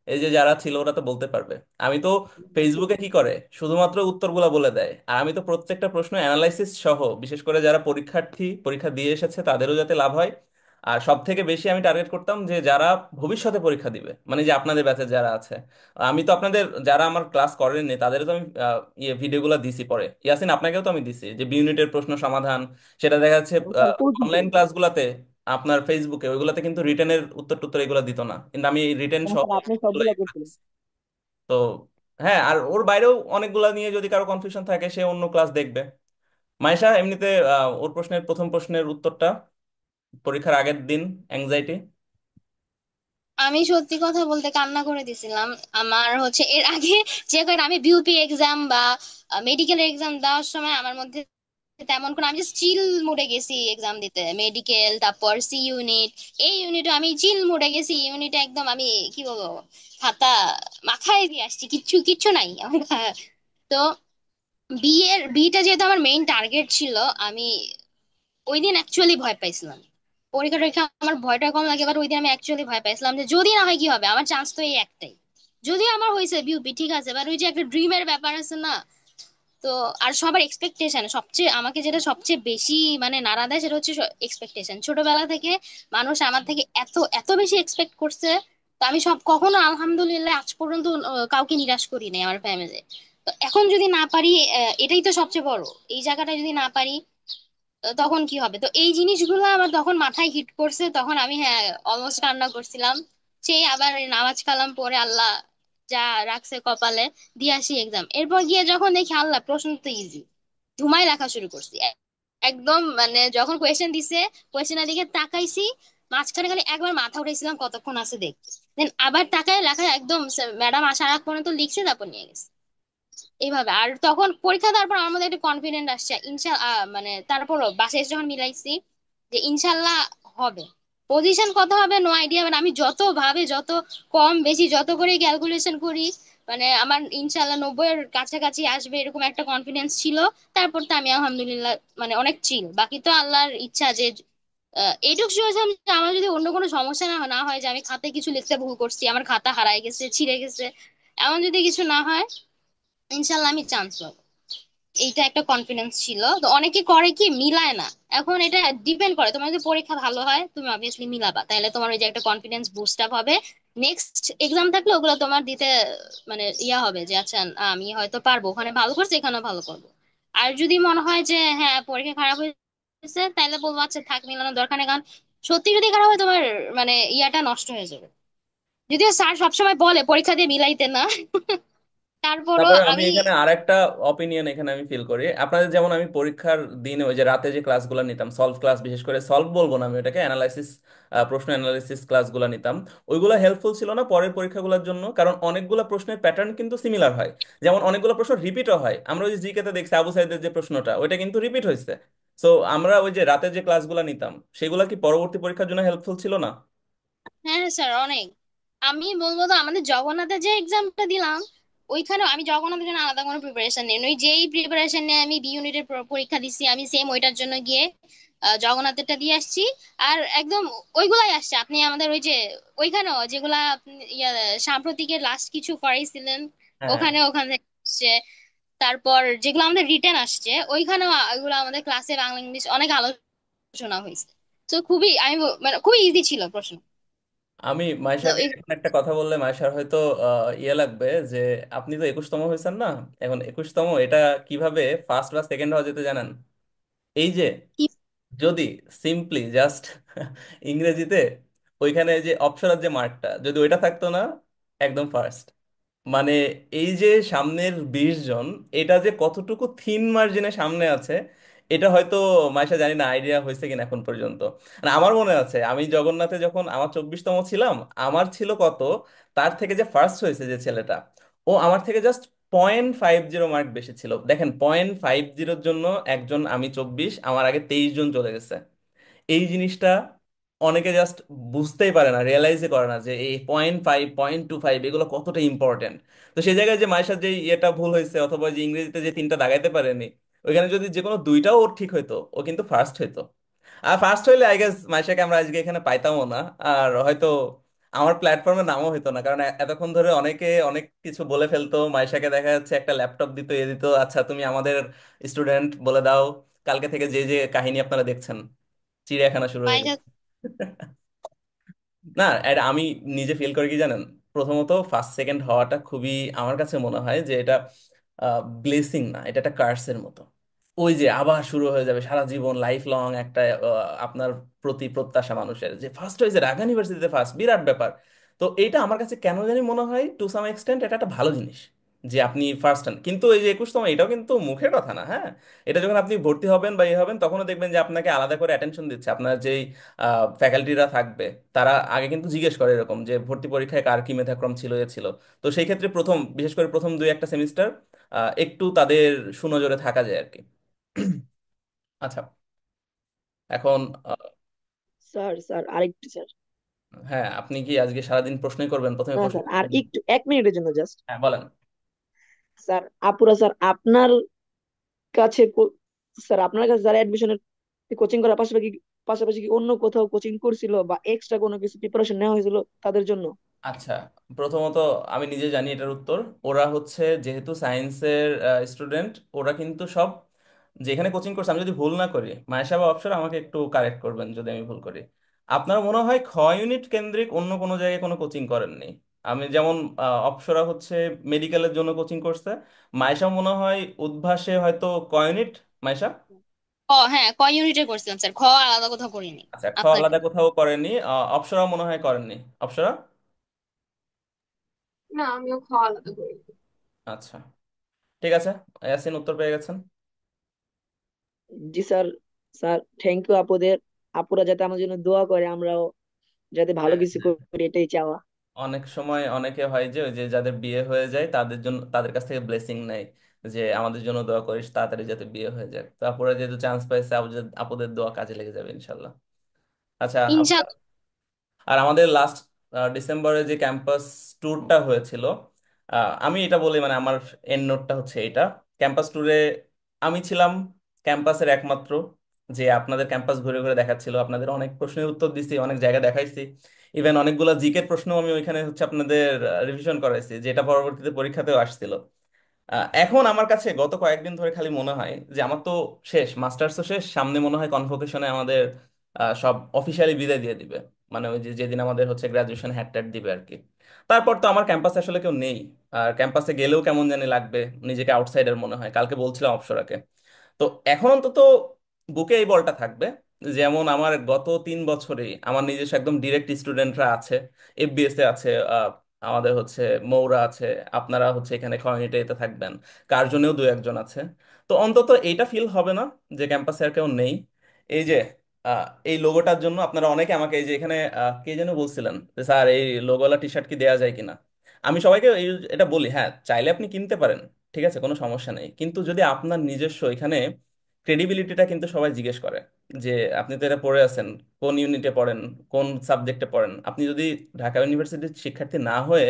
এই যে যারা ছিল ওরা তো বলতে পারবে। আমি তো ফেসবুকে কি করে শুধুমাত্র উত্তরগুলো বলে দেয়, আর আমি তো প্রত্যেকটা প্রশ্ন অ্যানালাইসিস সহ, বিশেষ করে যারা পরীক্ষার্থী পরীক্ষা দিয়ে এসেছে তাদেরও যাতে লাভ হয়। আর সব থেকে বেশি আমি টার্গেট করতাম যে যারা ভবিষ্যতে পরীক্ষা দিবে, মানে যে আপনাদের ব্যাচে যারা আছে। আমি তো আপনাদের যারা আমার ক্লাস করেননি তাদেরও তো আমি ভিডিওগুলো দিছি পরে, ইয়াসিন আপনাকেও তো আমি দিছি যে বি ইউনিটের প্রশ্ন সমাধান। সেটা দেখা যাচ্ছে স্যার করছি অনলাইন স্যার। ক্লাসগুলোতে আপনার ফেসবুকে ওইগুলোতে কিন্তু রিটেনের উত্তর টুত্তর এগুলো দিত না, কিন্তু আমি রিটেন হ্যাঁ সহ স্যার, আপনি সবগুলাই সবগুলা এগুলা করছিলেন। দিছি। তো হ্যাঁ, আর ওর বাইরেও অনেকগুলা নিয়ে যদি কারো কনফিউশন থাকে সে অন্য ক্লাস দেখবে। মাইশা, এমনিতে ওর প্রশ্নের প্রথম প্রশ্নের উত্তরটা, পরীক্ষার আগের দিন অ্যাংজাইটি। আমি সত্যি কথা বলতে কান্না করে দিছিলাম। আমার হচ্ছে এর আগে যে কয়টা আমি বিউপি এক্সাম বা মেডিকেল এক্সাম দেওয়ার সময় আমার মধ্যে তেমন কোনো, আমি জাস্ট চিল মোডে গেছি এক্সাম দিতে, মেডিকেল তারপর সি ইউনিট। এই ইউনিটে আমি চিল মোডে গেছি, ইউনিটে একদম আমি কি বলবো, খাতা মাথায় দিয়ে আসছি, কিচ্ছু কিচ্ছু নাই আমার তো বিটা যেহেতু আমার মেইন টার্গেট ছিল, আমি ওই দিন অ্যাকচুয়ালি ভয় পাইছিলাম। পরীক্ষা টরীক্ষা আমার ভয়টা কম লাগে, বাট ওই দিন আমি অ্যাকচুয়ালি ভয় পাইছিলাম যে যদি না হয় কি হবে, আমার চান্স তো এই একটাই। যদিও আমার হয়েছে বিউপি ঠিক আছে, বাট ওই যে একটা ড্রিমের ব্যাপার আছে না। তো আর সবার এক্সপেকটেশন, সবচেয়ে আমাকে যেটা সবচেয়ে বেশি মানে নাড়া দেয় সেটা হচ্ছে এক্সপেকটেশন। ছোটবেলা থেকে মানুষ আমার থেকে এত এত বেশি এক্সপেক্ট করছে। তো আমি সব কখনো আলহামদুলিল্লাহ আজ পর্যন্ত কাউকে নিরাশ করি নাই আমার ফ্যামিলি। তো এখন যদি না পারি, এটাই তো সবচেয়ে বড়, এই জায়গাটা যদি না পারি তখন কি হবে। তো এই জিনিসগুলো আমার তখন মাথায় হিট করছে, তখন আমি হ্যাঁ অলমোস্ট কান্না করছিলাম। সেই আবার নামাজ কালাম পরে আল্লাহ যা রাখছে কপালে, দিয়ে আসি এক্সাম। এরপর গিয়ে যখন দেখি আল্লাহ প্রশ্ন তো ইজি, ধুমাই লেখা শুরু করছি একদম। মানে যখন কোয়েশ্চেন দিছে, কোয়েশ্চেনের দিকে তাকাইছি, মাঝখানে খালি একবার মাথা উঠাইছিলাম কতক্ষণ আছে দেখতে, দেন আবার তাকায় লেখা একদম ম্যাডাম আসার আগ পর্যন্ত লিখছে, তারপর নিয়ে গেছে এইভাবে। আর তখন পরীক্ষা দেওয়ার পর আমার মধ্যে একটা কনফিডেন্ট আসছে মানে তারপরও বাসায় এসে যখন মিলাইছি যে ইনশাল্লাহ হবে। পজিশন কত হবে নো আইডিয়া, মানে আমি যত ভাবে যত কম বেশি যত করে ক্যালকুলেশন করি, মানে আমার ইনশাল্লাহ 90-এর কাছাকাছি আসবে এরকম একটা কনফিডেন্স ছিল। তারপর তো আমি আলহামদুলিল্লাহ মানে অনেক চিল, বাকি তো আল্লাহর ইচ্ছা যে এইটুকু শিওর যে আমার যদি অন্য কোনো সমস্যা না না হয়, যে আমি খাতায় কিছু লিখতে ভুল করছি, আমার খাতা হারায় গেছে, ছিঁড়ে গেছে, এমন যদি কিছু না হয়, ইনশাল্লাহ আমি চান্স পাবো। এইটা একটা কনফিডেন্স ছিল। তো অনেকে করে কি মিলায় না। এখন এটা ডিপেন্ড করে, তোমার যদি পরীক্ষা ভালো হয় তুমি অবভিয়াসলি মিলাবা, তাহলে তোমার ওই যে একটা কনফিডেন্স বুস্ট আপ হবে। নেক্সট এক্সাম থাকলে ওগুলো তোমার দিতে মানে ইয়া হবে যে আচ্ছা আমি হয়তো পারবো, ওখানে ভালো করছে এখানেও ভালো করবো। আর যদি মনে হয় যে হ্যাঁ পরীক্ষা খারাপ হয়েছে, তাহলে বলবো আচ্ছা থাক, মিলানোর দরকার নেই। কারণ সত্যি যদি খারাপ হয় তোমার মানে ইয়াটা নষ্ট হয়ে যাবে। যদিও স্যার সবসময় বলে পরীক্ষা দিয়ে মিলাইতে না, তারপরও তারপরে আমি আমি। এখানে আরেকটা অপিনিয়ন এখানে আমি ফিল করি আপনাদের, যেমন আমি পরীক্ষার দিনে ওই যে রাতে যে ক্লাসগুলো নিতাম, সলভ ক্লাস, বিশেষ করে সলভ বলবো না আমি ওটাকে, অ্যানালাইসিস, প্রশ্ন অ্যানালাইসিস ক্লাসগুলো নিতাম। ওইগুলো হেল্পফুল ছিল না পরের পরীক্ষাগুলোর জন্য, কারণ অনেকগুলো প্রশ্নের প্যাটার্ন কিন্তু সিমিলার হয়। যেমন অনেকগুলো প্রশ্ন রিপিটও হয়, আমরা ওই যে জিকে তে দেখছি আবু সাইদের যে প্রশ্নটা ওইটা কিন্তু রিপিট হয়েছে। সো আমরা ওই যে রাতে যে ক্লাসগুলো নিতাম সেগুলো কি পরবর্তী পরীক্ষার জন্য হেল্পফুল ছিল না? হ্যাঁ স্যার অনেক। আমি বলবো তো আমাদের জগন্নাথে যে এক্সামটা দিলাম, ওইখানে আমি জগন্নাথের জন্য আলাদা কোনো প্রিপারেশন নেই, ওই যেই প্রিপারেশন নিয়ে আমি বি ইউনিটের পরীক্ষা দিছি, আমি সেম ওইটার জন্য গিয়ে জগন্নাথেরটা দিয়ে আসছি। আর একদম ওইগুলাই আসছে। আপনি আমাদের ওই যে ওইখানেও যেগুলা আপনি সাম্প্রতিকের লাস্ট কিছু করাইছিলেন, হ্যাঁ। ওখান থেকে আসছে। তারপর যেগুলো আমাদের রিটেন আসছে ওইখানেও ওইগুলো আমাদের ক্লাসে বাংলা ইংলিশ অনেক আলোচনা হয়েছে। তো খুবই মানে খুবই ইজি ছিল প্রশ্ন। আমি তো মাইশাকে এখন একটা কথা বললে মাইশার হয়তো ইয়ে লাগবে যে আপনি তো 21তম হয়েছেন না, এখন 21তম এটা কিভাবে ফার্স্ট বা সেকেন্ড হওয়া যেতে জানেন? এই যে যদি সিম্পলি জাস্ট ইংরেজিতে ওইখানে যে অপসরার যে মার্কটা যদি ওইটা থাকতো না, একদম ফার্স্ট। মানে এই যে সামনের 20 জন, এটা যে কতটুকু থিন মার্জিনে সামনে আছে, এটা হয়তো মাইশা জানি না আইডিয়া হয়েছে কিনা এখন পর্যন্ত। মানে আমার মনে আছে আমি জগন্নাথে যখন আমার 24তম ছিলাম, আমার ছিল কত, তার থেকে যে ফার্স্ট হয়েছে যে ছেলেটা, ও আমার থেকে জাস্ট 0.50 মার্ক বেশি ছিল। দেখেন 0.50-র জন্য একজন, আমি 24, আমার আগে 23 জন চলে গেছে। এই জিনিসটা অনেকে জাস্ট বুঝতেই পারে না, রিয়েলাইজই করে না যে এই 0.5, 0.25 এগুলো কতটা ইম্পর্টেন্ট। তো সেই জায়গায় যে মায়ের সাথে যে ইয়েটা ভুল হয়েছে, অথবা যে ইংরেজিতে যে তিনটা দাগাইতে পারেনি, ওইখানে যদি যে কোনো দুইটাও ওর ঠিক হইতো, ও কিন্তু ফার্স্ট হইতো। আর ফার্স্ট হইলে আই গেস মাইশাকে আমরা আজকে এখানে পাইতামও না। আর হয়তো আমার প্ল্যাটফর্মে নামও হইতো না, কারণ এতক্ষণ ধরে অনেকে অনেক কিছু বলে ফেলতো, মাইশাকে দেখা যাচ্ছে একটা ল্যাপটপ দিত, এ দিত, আচ্ছা তুমি আমাদের স্টুডেন্ট বলে দাও, কালকে থেকে যে যে কাহিনী আপনারা দেখছেন, চিড়িয়াখানা শুরু হয়ে মাইশা। গেছে। না, এটা আমি নিজে ফিল করি কি জানেন, প্রথমত ফার্স্ট সেকেন্ড হওয়াটা খুবই, আমার কাছে মনে হয় যে এটা ব্লেসিং না, এটা একটা কার্সের মতো। ওই যে আবার শুরু হয়ে যাবে সারা জীবন, লাইফ লং একটা আপনার প্রতি প্রত্যাশা মানুষের, যে ফার্স্ট হয়েছে ঢাকা ইউনিভার্সিটিতে ফার্স্ট, বিরাট ব্যাপার। তো এটা আমার কাছে কেন জানি মনে হয় টু সাম এক্সটেন্ট এটা একটা ভালো জিনিস, যে আপনি ফার্স্ট হন। কিন্তু এই যে 21তম, এটাও কিন্তু মুখের কথা না, হ্যাঁ। এটা যখন আপনি ভর্তি হবেন বা ইয়ে হবেন, তখনও দেখবেন যে আপনাকে আলাদা করে অ্যাটেনশন দিচ্ছে আপনার যেই ফ্যাকাল্টিরা থাকবে। তারা আগে কিন্তু জিজ্ঞেস করে এরকম যে ভর্তি পরীক্ষায় কার কি মেধাক্রম ছিল, এ ছিল। তো সেই ক্ষেত্রে প্রথম, বিশেষ করে প্রথম দুই একটা সেমিস্টার একটু তাদের সুনজরে থাকা যায় আর কি। আচ্ছা, এখন স্যার স্যার আরেকটু স্যার। হ্যাঁ, আপনি কি আজকে সারাদিন প্রশ্নই করবেন? প্রথমে না প্রশ্ন স্যার, আর করবেন। একটু 1 মিনিটের জন্য জাস্ট। হ্যাঁ, বলেন। স্যার আপুরা, স্যার আপনার কাছে স্যার আপনার কাছে যারা অ্যাডমিশনের কোচিং করার পাশাপাশি পাশাপাশি কি অন্য কোথাও কোচিং করছিল বা এক্সট্রা কোনো কিছু প্রিপারেশন নেওয়া হয়েছিল তাদের জন্য? আচ্ছা, প্রথমত আমি নিজে জানি এটার উত্তর। ওরা হচ্ছে যেহেতু সায়েন্সের স্টুডেন্ট, ওরা কিন্তু সব যেখানে কোচিং করছে, আমি যদি ভুল না করি, মায়েশা বা অপসর আমাকে একটু কারেক্ট করবেন যদি আমি ভুল করি, আপনার মনে হয় খ ইউনিট কেন্দ্রিক অন্য কোনো জায়গায় কোনো কোচিং করেননি। আমি যেমন অপসরা হচ্ছে মেডিকেলের জন্য কোচিং করছে, মায়েশা মনে হয় উদ্ভাসে হয়তো ক ইউনিট, মায়েশা। হ্যাঁ ক ইউনিটে করছিলাম স্যার, আলাদা কোথাও করিনি। আচ্ছা, খ আপনার কি? আলাদা কোথাও করেননি, অপসরা মনে হয় করেননি। অপসরা। না, আমিও খাওয়া আলাদা করি। আচ্ছা, ঠিক আছে, ইয়াসিন উত্তর পেয়ে গেছেন। জি স্যার। স্যার থ্যাংক ইউ আপুদের। আপুরা যাতে আমার জন্য দোয়া করে, আমরাও যাতে ভালো হ্যাঁ, কিছু করি, এটাই চাওয়া। অনেক সময় অনেকে হয় যে ওই যে যাদের বিয়ে হয়ে যায় তাদের জন্য, তাদের কাছ থেকে ব্লেসিং নেয় যে আমাদের জন্য দোয়া করিস তাড়াতাড়ি যাতে বিয়ে হয়ে যায়। তো আপুরা যেহেতু চান্স পাইছে, আপুদের দোয়া কাজে লেগে যাবে ইনশাল্লাহ। আচ্ছা আপুরা, ইনশাল্লাহ। আর আমাদের লাস্ট ডিসেম্বরে যে ক্যাম্পাস ট্যুরটা হয়েছিল, আমি এটা বলি, মানে আমার এন্ড নোটটা হচ্ছে এটা। ক্যাম্পাস ট্যুরে আমি ছিলাম ক্যাম্পাসের একমাত্র যে আপনাদের ক্যাম্পাস ঘুরে ঘুরে দেখাচ্ছিল, আপনাদের অনেক প্রশ্নের উত্তর দিছি, অনেক জায়গা দেখাইছি, ইভেন অনেকগুলো জিকে প্রশ্ন আমি ওইখানে হচ্ছে আপনাদের রিভিশন করাইছি, যেটা পরবর্তীতে পরীক্ষাতেও আসছিল। এখন আমার কাছে গত কয়েকদিন ধরে খালি মনে হয় যে আমার তো শেষ, মাস্টার্সও শেষ, সামনে মনে হয় কনভোকেশনে আমাদের সব অফিসিয়ালি বিদায় দিয়ে দিবে, মানে ওই যে যেদিন আমাদের হচ্ছে গ্রাজুয়েশন হ্যাট ট্যাট দিবে আর কি। তারপর তো আমার ক্যাম্পাসে আসলে কেউ নেই, আর ক্যাম্পাসে গেলেও কেমন জানি লাগবে, নিজেকে আউটসাইডার মনে হয়। কালকে বলছিলাম অপসরাকে। তো এখন অন্তত বুকে এই বলটা থাকবে, যেমন আমার গত 3 বছরে আমার নিজস্ব একদম ডিরেক্ট স্টুডেন্টরা আছে, এফবিএস এ আছে, আমাদের হচ্ছে মৌরা আছে, আপনারা হচ্ছে এখানে কমিউনিটিতে থাকবেন, কার্জনেও দু একজন আছে। তো অন্তত এইটা ফিল হবে না যে ক্যাম্পাসে আর কেউ নেই। এই যে এই লোগোটার জন্য আপনারা অনেকে আমাকে, এই যে এখানে কে যেন বলছিলেন যে স্যার এই লোগোওয়ালা টি শার্ট কি দেওয়া যায় কিনা, আমি সবাইকে এটা বলি, হ্যাঁ চাইলে আপনি কিনতে পারেন, ঠিক আছে, কোনো সমস্যা নেই, কিন্তু যদি আপনার নিজস্ব এখানে ক্রেডিবিলিটিটা কিন্তু সবাই জিজ্ঞেস করে যে আপনি তো এটা পড়ে আছেন, কোন ইউনিটে পড়েন, কোন সাবজেক্টে পড়েন, আপনি যদি ঢাকা ইউনিভার্সিটির শিক্ষার্থী না হয়ে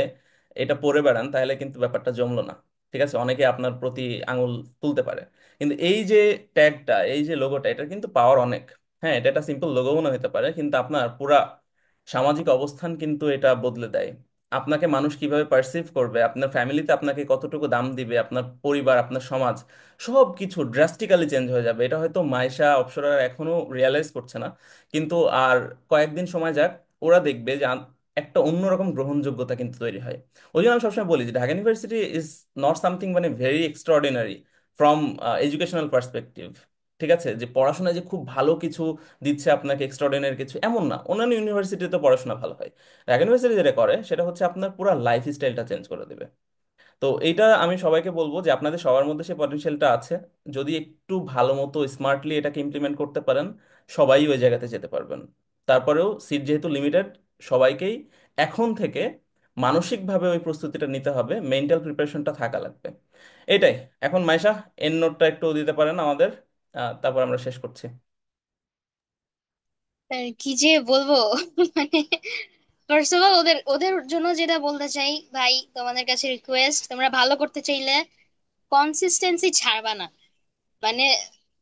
এটা পড়ে বেড়ান তাহলে কিন্তু ব্যাপারটা জমলো না। ঠিক আছে, অনেকে আপনার প্রতি আঙুল তুলতে পারে। কিন্তু এই যে ট্যাগটা, এই যে লোগোটা, এটা কিন্তু পাওয়ার অনেক। হ্যাঁ, এটা একটা সিম্পল লোগো মনে হতে পারে, কিন্তু আপনার পুরা সামাজিক অবস্থান কিন্তু এটা বদলে দেয়। আপনাকে মানুষ কিভাবে পারসিভ করবে, আপনার ফ্যামিলিতে আপনাকে কতটুকু দাম দিবে, আপনার পরিবার, আপনার সমাজ, সব কিছু ড্রাস্টিক্যালি চেঞ্জ হয়ে যাবে। এটা হয়তো মাইশা অপসরা এখনো রিয়ালাইজ করছে না, কিন্তু আর কয়েকদিন সময় যাক, ওরা দেখবে যে একটা অন্যরকম গ্রহণযোগ্যতা কিন্তু তৈরি হয়। ওই জন্য আমি সবসময় বলি যে Dhaka university is not something মানে very extraordinary from educational perspective. ঠিক আছে, যে পড়াশোনায় যে খুব ভালো কিছু দিচ্ছে আপনাকে, এক্সট্রাঅর্ডিনারি কিছু এমন না। অন্যান্য ইউনিভার্সিটিতে পড়াশোনা ভালো হয়, ঢাকা ইউনিভার্সিটি যেটা করে সেটা হচ্ছে আপনার পুরো লাইফ স্টাইলটা চেঞ্জ করে দেবে। তো এইটা আমি সবাইকে বলবো যে আপনাদের সবার মধ্যে সেই পটেনশিয়ালটা আছে, যদি একটু ভালো মতো স্মার্টলি এটাকে ইমপ্লিমেন্ট করতে পারেন, সবাই ওই জায়গাতে যেতে পারবেন। তারপরেও সিট যেহেতু লিমিটেড, সবাইকেই এখন থেকে মানসিকভাবে ওই প্রস্তুতিটা নিতে হবে, মেন্টাল প্রিপারেশনটা থাকা লাগবে। এটাই। এখন মাইশা, এন্ড নোটটা একটু দিতে পারেন আমাদের, তারপর আমরা শেষ করছি। আর কি যে বলবো মানে ফার্স্ট অফ অল ওদের ওদের জন্য যেটা বলতে চাই ভাই, তোমাদের কাছে রিকোয়েস্ট, তোমরা ভালো করতে চাইলে কনসিস্টেন্সি ছাড়বা না। মানে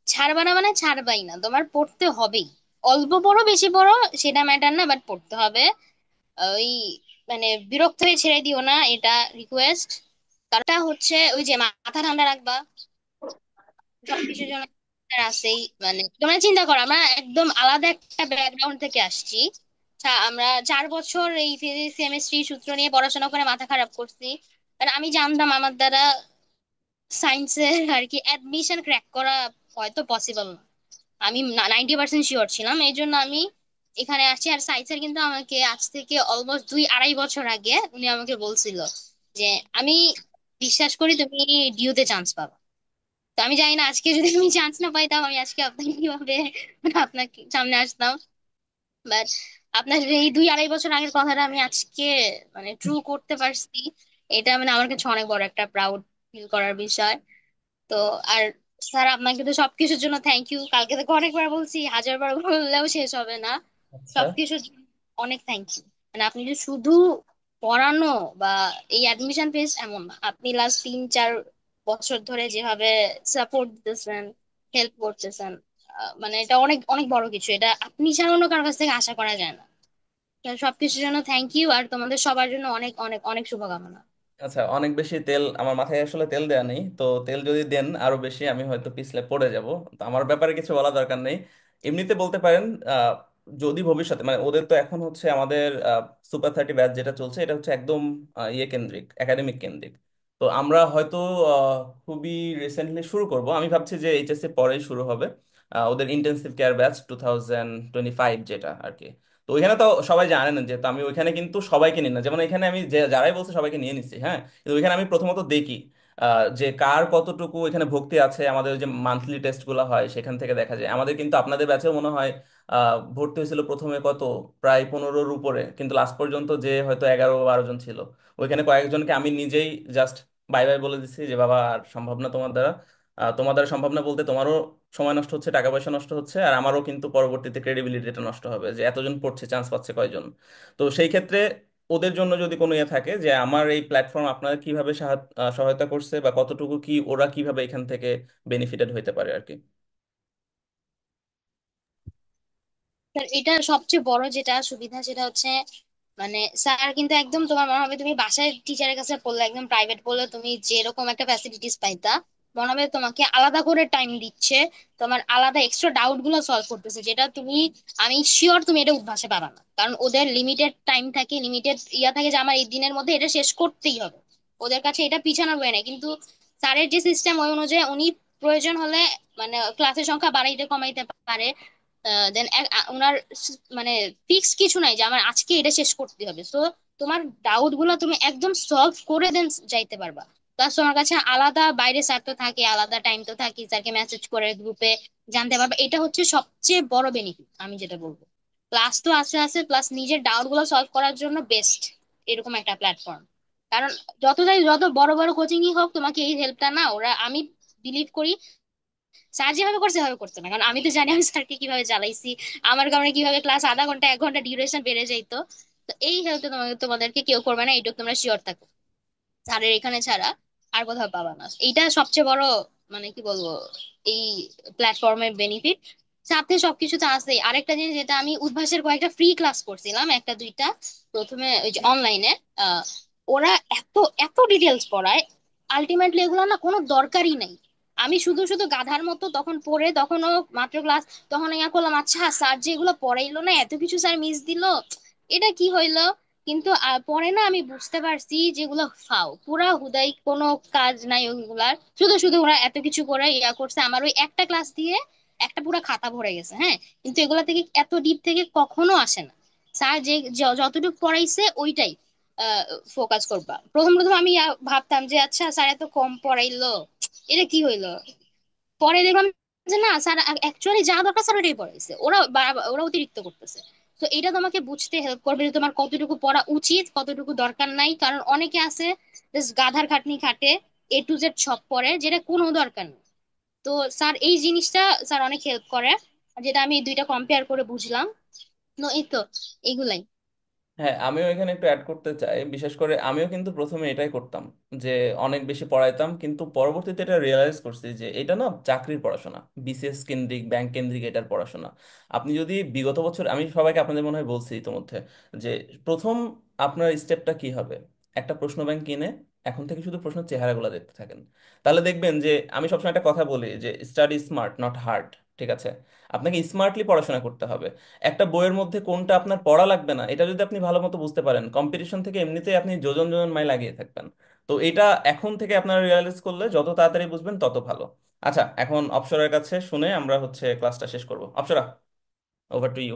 ছাড়বা না মানে ছাড়বাই না, তোমার পড়তে হবেই। অল্প পড়ো বেশি পড়ো সেটা ম্যাটার না, বাট পড়তে হবে। ওই মানে বিরক্ত হয়ে ছেড়ে দিও না, এটা রিকোয়েস্ট। কারণটা হচ্ছে ওই যে মাথা ঠান্ডা রাখবা সবকিছুর জন্য। আছেই, মানে তোমরা চিন্তা করো, আমরা একদম আলাদা একটা ব্যাকগ্রাউন্ড থেকে আসছি। আমরা 4 বছর এই ফিজিক্স কেমিস্ট্রি সূত্র নিয়ে পড়াশোনা করে মাথা খারাপ করছি। কারণ আমি জানতাম আমার দ্বারা সায়েন্সে আর কি অ্যাডমিশন ক্র্যাক করা হয়তো পসিবল না। আমি 90% শিওর ছিলাম, এই জন্য আমি এখানে আসছি। আর সাইন্সের কিন্তু আমাকে আজ থেকে অলমোস্ট 2-2.5 বছর আগে উনি আমাকে বলছিল যে আমি বিশ্বাস করি তুমি ডিউতে চান্স পাবা। তো আমি জানি না আজকে যদি আমি চান্স না পাইতাম আমি আজকে আপনাকে কিভাবে মানে আপনাকে সামনে আসতাম। বাট আপনার এই 2-2.5 বছর আগের কথাটা আমি আজকে মানে ট্রু করতে পারছি, এটা মানে আমার কাছে অনেক বড় একটা প্রাউড ফিল করার বিষয়। তো আর স্যার আপনাকে তো সবকিছুর জন্য থ্যাংক ইউ, কালকে তো অনেকবার বলছি, 1000 বার বললেও শেষ হবে না। আচ্ছা। সবকিছুর জন্য অনেক থ্যাংক ইউ। মানে আপনি যে শুধু পড়ানো বা এই অ্যাডমিশন পেজ এমন না, আপনি লাস্ট 3-4 বছর ধরে যেভাবে সাপোর্ট দিতেছেন, হেল্প করতেছেন, মানে এটা অনেক অনেক বড় কিছু, এটা আপনি ছাড়া অন্য কারোর কাছ থেকে আশা করা যায় না। তো সবকিছুর জন্য থ্যাংক ইউ, আর তোমাদের সবার জন্য অনেক অনেক অনেক শুভকামনা। আচ্ছা, অনেক বেশি তেল আমার মাথায় আসলে তেল দেয়া নেই, তো তেল যদি দেন আরো বেশি আমি হয়তো পিছলে পড়ে যাব। তো আমার ব্যাপারে কিছু বলা দরকার নেই, এমনিতে বলতে পারেন। যদি ভবিষ্যতে মানে ওদের তো এখন হচ্ছে আমাদের সুপার 30 ব্যাচ যেটা চলছে, এটা হচ্ছে একদম ইয়ে কেন্দ্রিক, একাডেমিক কেন্দ্রিক। তো আমরা হয়তো আহ, খুবই রিসেন্টলি শুরু করব, আমি ভাবছি যে এইচএসসি পরেই শুরু হবে ওদের ইন্টেন্সিভ কেয়ার ব্যাচ 2025 যেটা আর কি। তো ওইখানে তো সবাই জানেন যে, তো আমি ওইখানে কিন্তু সবাইকে নিই না, যেমন এখানে আমি যে যারাই বলছে সবাইকে নিয়ে নিচ্ছি, হ্যাঁ, কিন্তু ওইখানে আমি প্রথমত দেখি যে কার কতটুকু এখানে ভক্তি আছে। আমাদের ওই যে মান্থলি টেস্ট গুলো হয় সেখান থেকে দেখা যায়। আমাদের কিন্তু আপনাদের ব্যাচেও মনে হয় ভর্তি হয়েছিল প্রথমে কত, প্রায় 15-র উপরে, কিন্তু লাস্ট পর্যন্ত যে হয়তো 11-12 জন ছিল। ওইখানে কয়েকজনকে আমি নিজেই জাস্ট বাই বাই বলে দিচ্ছি যে বাবা আর সম্ভব না তোমার দ্বারা। তোমার দ্বারা সম্ভব না বলতে তোমারও সময় নষ্ট হচ্ছে, টাকা পয়সা নষ্ট হচ্ছে, আর আমারও কিন্তু পরবর্তীতে ক্রেডিবিলিটিটা নষ্ট হবে যে এতজন পড়ছে, চান্স পাচ্ছে কয়জন। তো সেই ক্ষেত্রে ওদের জন্য যদি কোনো ইয়ে থাকে যে আমার এই প্ল্যাটফর্ম আপনারা কিভাবে সহায়তা করছে, বা কতটুকু কি ওরা কিভাবে এখান থেকে বেনিফিটেড হইতে পারে আর কি। এটা সবচেয়ে বড় যেটা সুবিধা সেটা হচ্ছে মানে স্যার কিন্তু একদম তোমার মনে হবে তুমি বাসায় টিচারের কাছে পড়লে একদম প্রাইভেট পড়লে তুমি যেরকম একটা ফ্যাসিলিটিস পাইতা মনে হবে তোমাকে আলাদা করে টাইম দিচ্ছে, তোমার আলাদা এক্সট্রা ডাউট গুলো সলভ করতেছে, যেটা তুমি, আমি শিওর তুমি এটা উদ্ভাসে পাবা না, কারণ ওদের লিমিটেড টাইম থাকে, লিমিটেড ইয়া থাকে যে আমার এই দিনের মধ্যে এটা শেষ করতেই হবে। ওদের কাছে এটা পিছানোর বয়ে নেই, কিন্তু স্যারের যে সিস্টেম ওই অনুযায়ী উনি প্রয়োজন হলে মানে ক্লাসের সংখ্যা বাড়াইতে কমাইতে পারে। দেন ওনার মানে ফিক্স কিছু নাই যে আমার আজকে এটা শেষ করতে হবে। সো তোমার ডাউট গুলো তুমি একদম সলভ করে দেন যাইতে পারবা। প্লাস তোমার কাছে আলাদা বাইরে স্যার তো থাকে, আলাদা টাইম তো থাকে, স্যারকে মেসেজ করে গ্রুপে জানতে পারবে, এটা হচ্ছে সবচেয়ে বড় বেনিফিট আমি যেটা বলবো। ক্লাস তো আছে আছে, প্লাস নিজের ডাউট গুলো সলভ করার জন্য বেস্ট এরকম একটা প্ল্যাটফর্ম। কারণ যত বড় বড় কোচিংই হোক তোমাকে এই হেল্পটা না ওরা, আমি বিলিভ করি স্যার যেভাবে করছে সেভাবে করছে না, কারণ আমি তো জানি আমি স্যারকে কিভাবে চালাইছি, আমার কারণে কিভাবে ক্লাস আধা ঘন্টা 1 ঘন্টা ডিউরেশন বেড়ে যাইতো। তো এই হেল্পটা তোমাদেরকে কেউ করবে না, এইটুকু তোমরা শিওর থাকো, স্যারের এখানে ছাড়া আর কোথাও পাবা না। এইটা সবচেয়ে বড় মানে কি বলবো এই প্ল্যাটফর্মের বেনিফিট। সাথে সবকিছুতে আছে আরেকটা জিনিস, যেটা আমি উদ্ভাসের কয়েকটা ফ্রি ক্লাস করছিলাম, একটা দুইটা প্রথমে ওই যে অনলাইনে, ওরা এত এত ডিটেলস পড়ায়, আলটিমেটলি এগুলো না কোনো দরকারই নাই। আমি শুধু শুধু গাধার মতো তখন পড়ে, তখনও মাত্র ক্লাস, তখন ইয়া করলাম আচ্ছা স্যার যে এগুলো পড়াইলো না, এত কিছু স্যার মিস দিল, এটা কি হইলো। কিন্তু পরে না আমি বুঝতে পারছি যেগুলো ফাও, পুরা হুদাই কোনো কাজ নাই ওইগুলার, শুধু শুধু ওরা এত কিছু করে ইয়া করছে, আমার ওই একটা ক্লাস দিয়ে একটা পুরো খাতা ভরে গেছে, হ্যাঁ। কিন্তু এগুলা থেকে এত ডিপ থেকে কখনো আসে না। স্যার যে যতটুকু পড়াইছে ওইটাই ফোকাস করবা। প্রথম প্রথম আমি ভাবতাম যে আচ্ছা স্যার এত কম পড়াইলো, এটা কি হইলো। পরে দেখলাম যে না স্যার অ্যাকচুয়ালি যা দরকার স্যার ওটাই পড়াইছে, ওরা অতিরিক্ত করতেছে। তো এটা তোমাকে বুঝতে হেল্প করবে যে তোমার কতটুকু পড়া উচিত কতটুকু দরকার নাই, কারণ অনেকে আছে জাস্ট গাধার খাটনি খাটে, A to Z সব পড়ে যেটা কোনো দরকার নেই। তো স্যার এই জিনিসটা স্যার অনেক হেল্প করে, যেটা আমি দুইটা কম্পেয়ার করে বুঝলাম। তো এই তো এগুলাই। হ্যাঁ, আমিও এখানে একটু অ্যাড করতে চাই। বিশেষ করে আমিও কিন্তু প্রথমে এটাই করতাম, যে অনেক বেশি পড়াইতাম, কিন্তু পরবর্তীতে এটা রিয়েলাইজ করছি যে এটা না চাকরির পড়াশোনা, বিসিএস কেন্দ্রিক ব্যাংক কেন্দ্রিক এটার পড়াশোনা। আপনি যদি বিগত বছর, আমি সবাইকে আপনাদের মনে হয় বলছি ইতোমধ্যে, যে প্রথম আপনার স্টেপটা কি হবে, একটা প্রশ্ন ব্যাংক কিনে এখন থেকে শুধু প্রশ্নের চেহারাগুলো দেখতে থাকেন। তাহলে দেখবেন যে, আমি সবসময় একটা কথা বলি যে স্টাডি স্মার্ট নট হার্ড। ঠিক আছে, আপনাকে স্মার্টলি পড়াশোনা করতে হবে। একটা বইয়ের মধ্যে কোনটা আপনার পড়া লাগবে না এটা যদি আপনি ভালো মতো বুঝতে পারেন, কম্পিটিশন থেকে এমনিতেই আপনি যোজন যোজন মাইল এগিয়ে থাকবেন। তো এটা এখন থেকে আপনারা রিয়ালাইজ করলে যত তাড়াতাড়ি বুঝবেন তত ভালো। আচ্ছা, এখন অপসরার কাছে শুনে আমরা হচ্ছে ক্লাসটা শেষ করব। Apsara, over to you.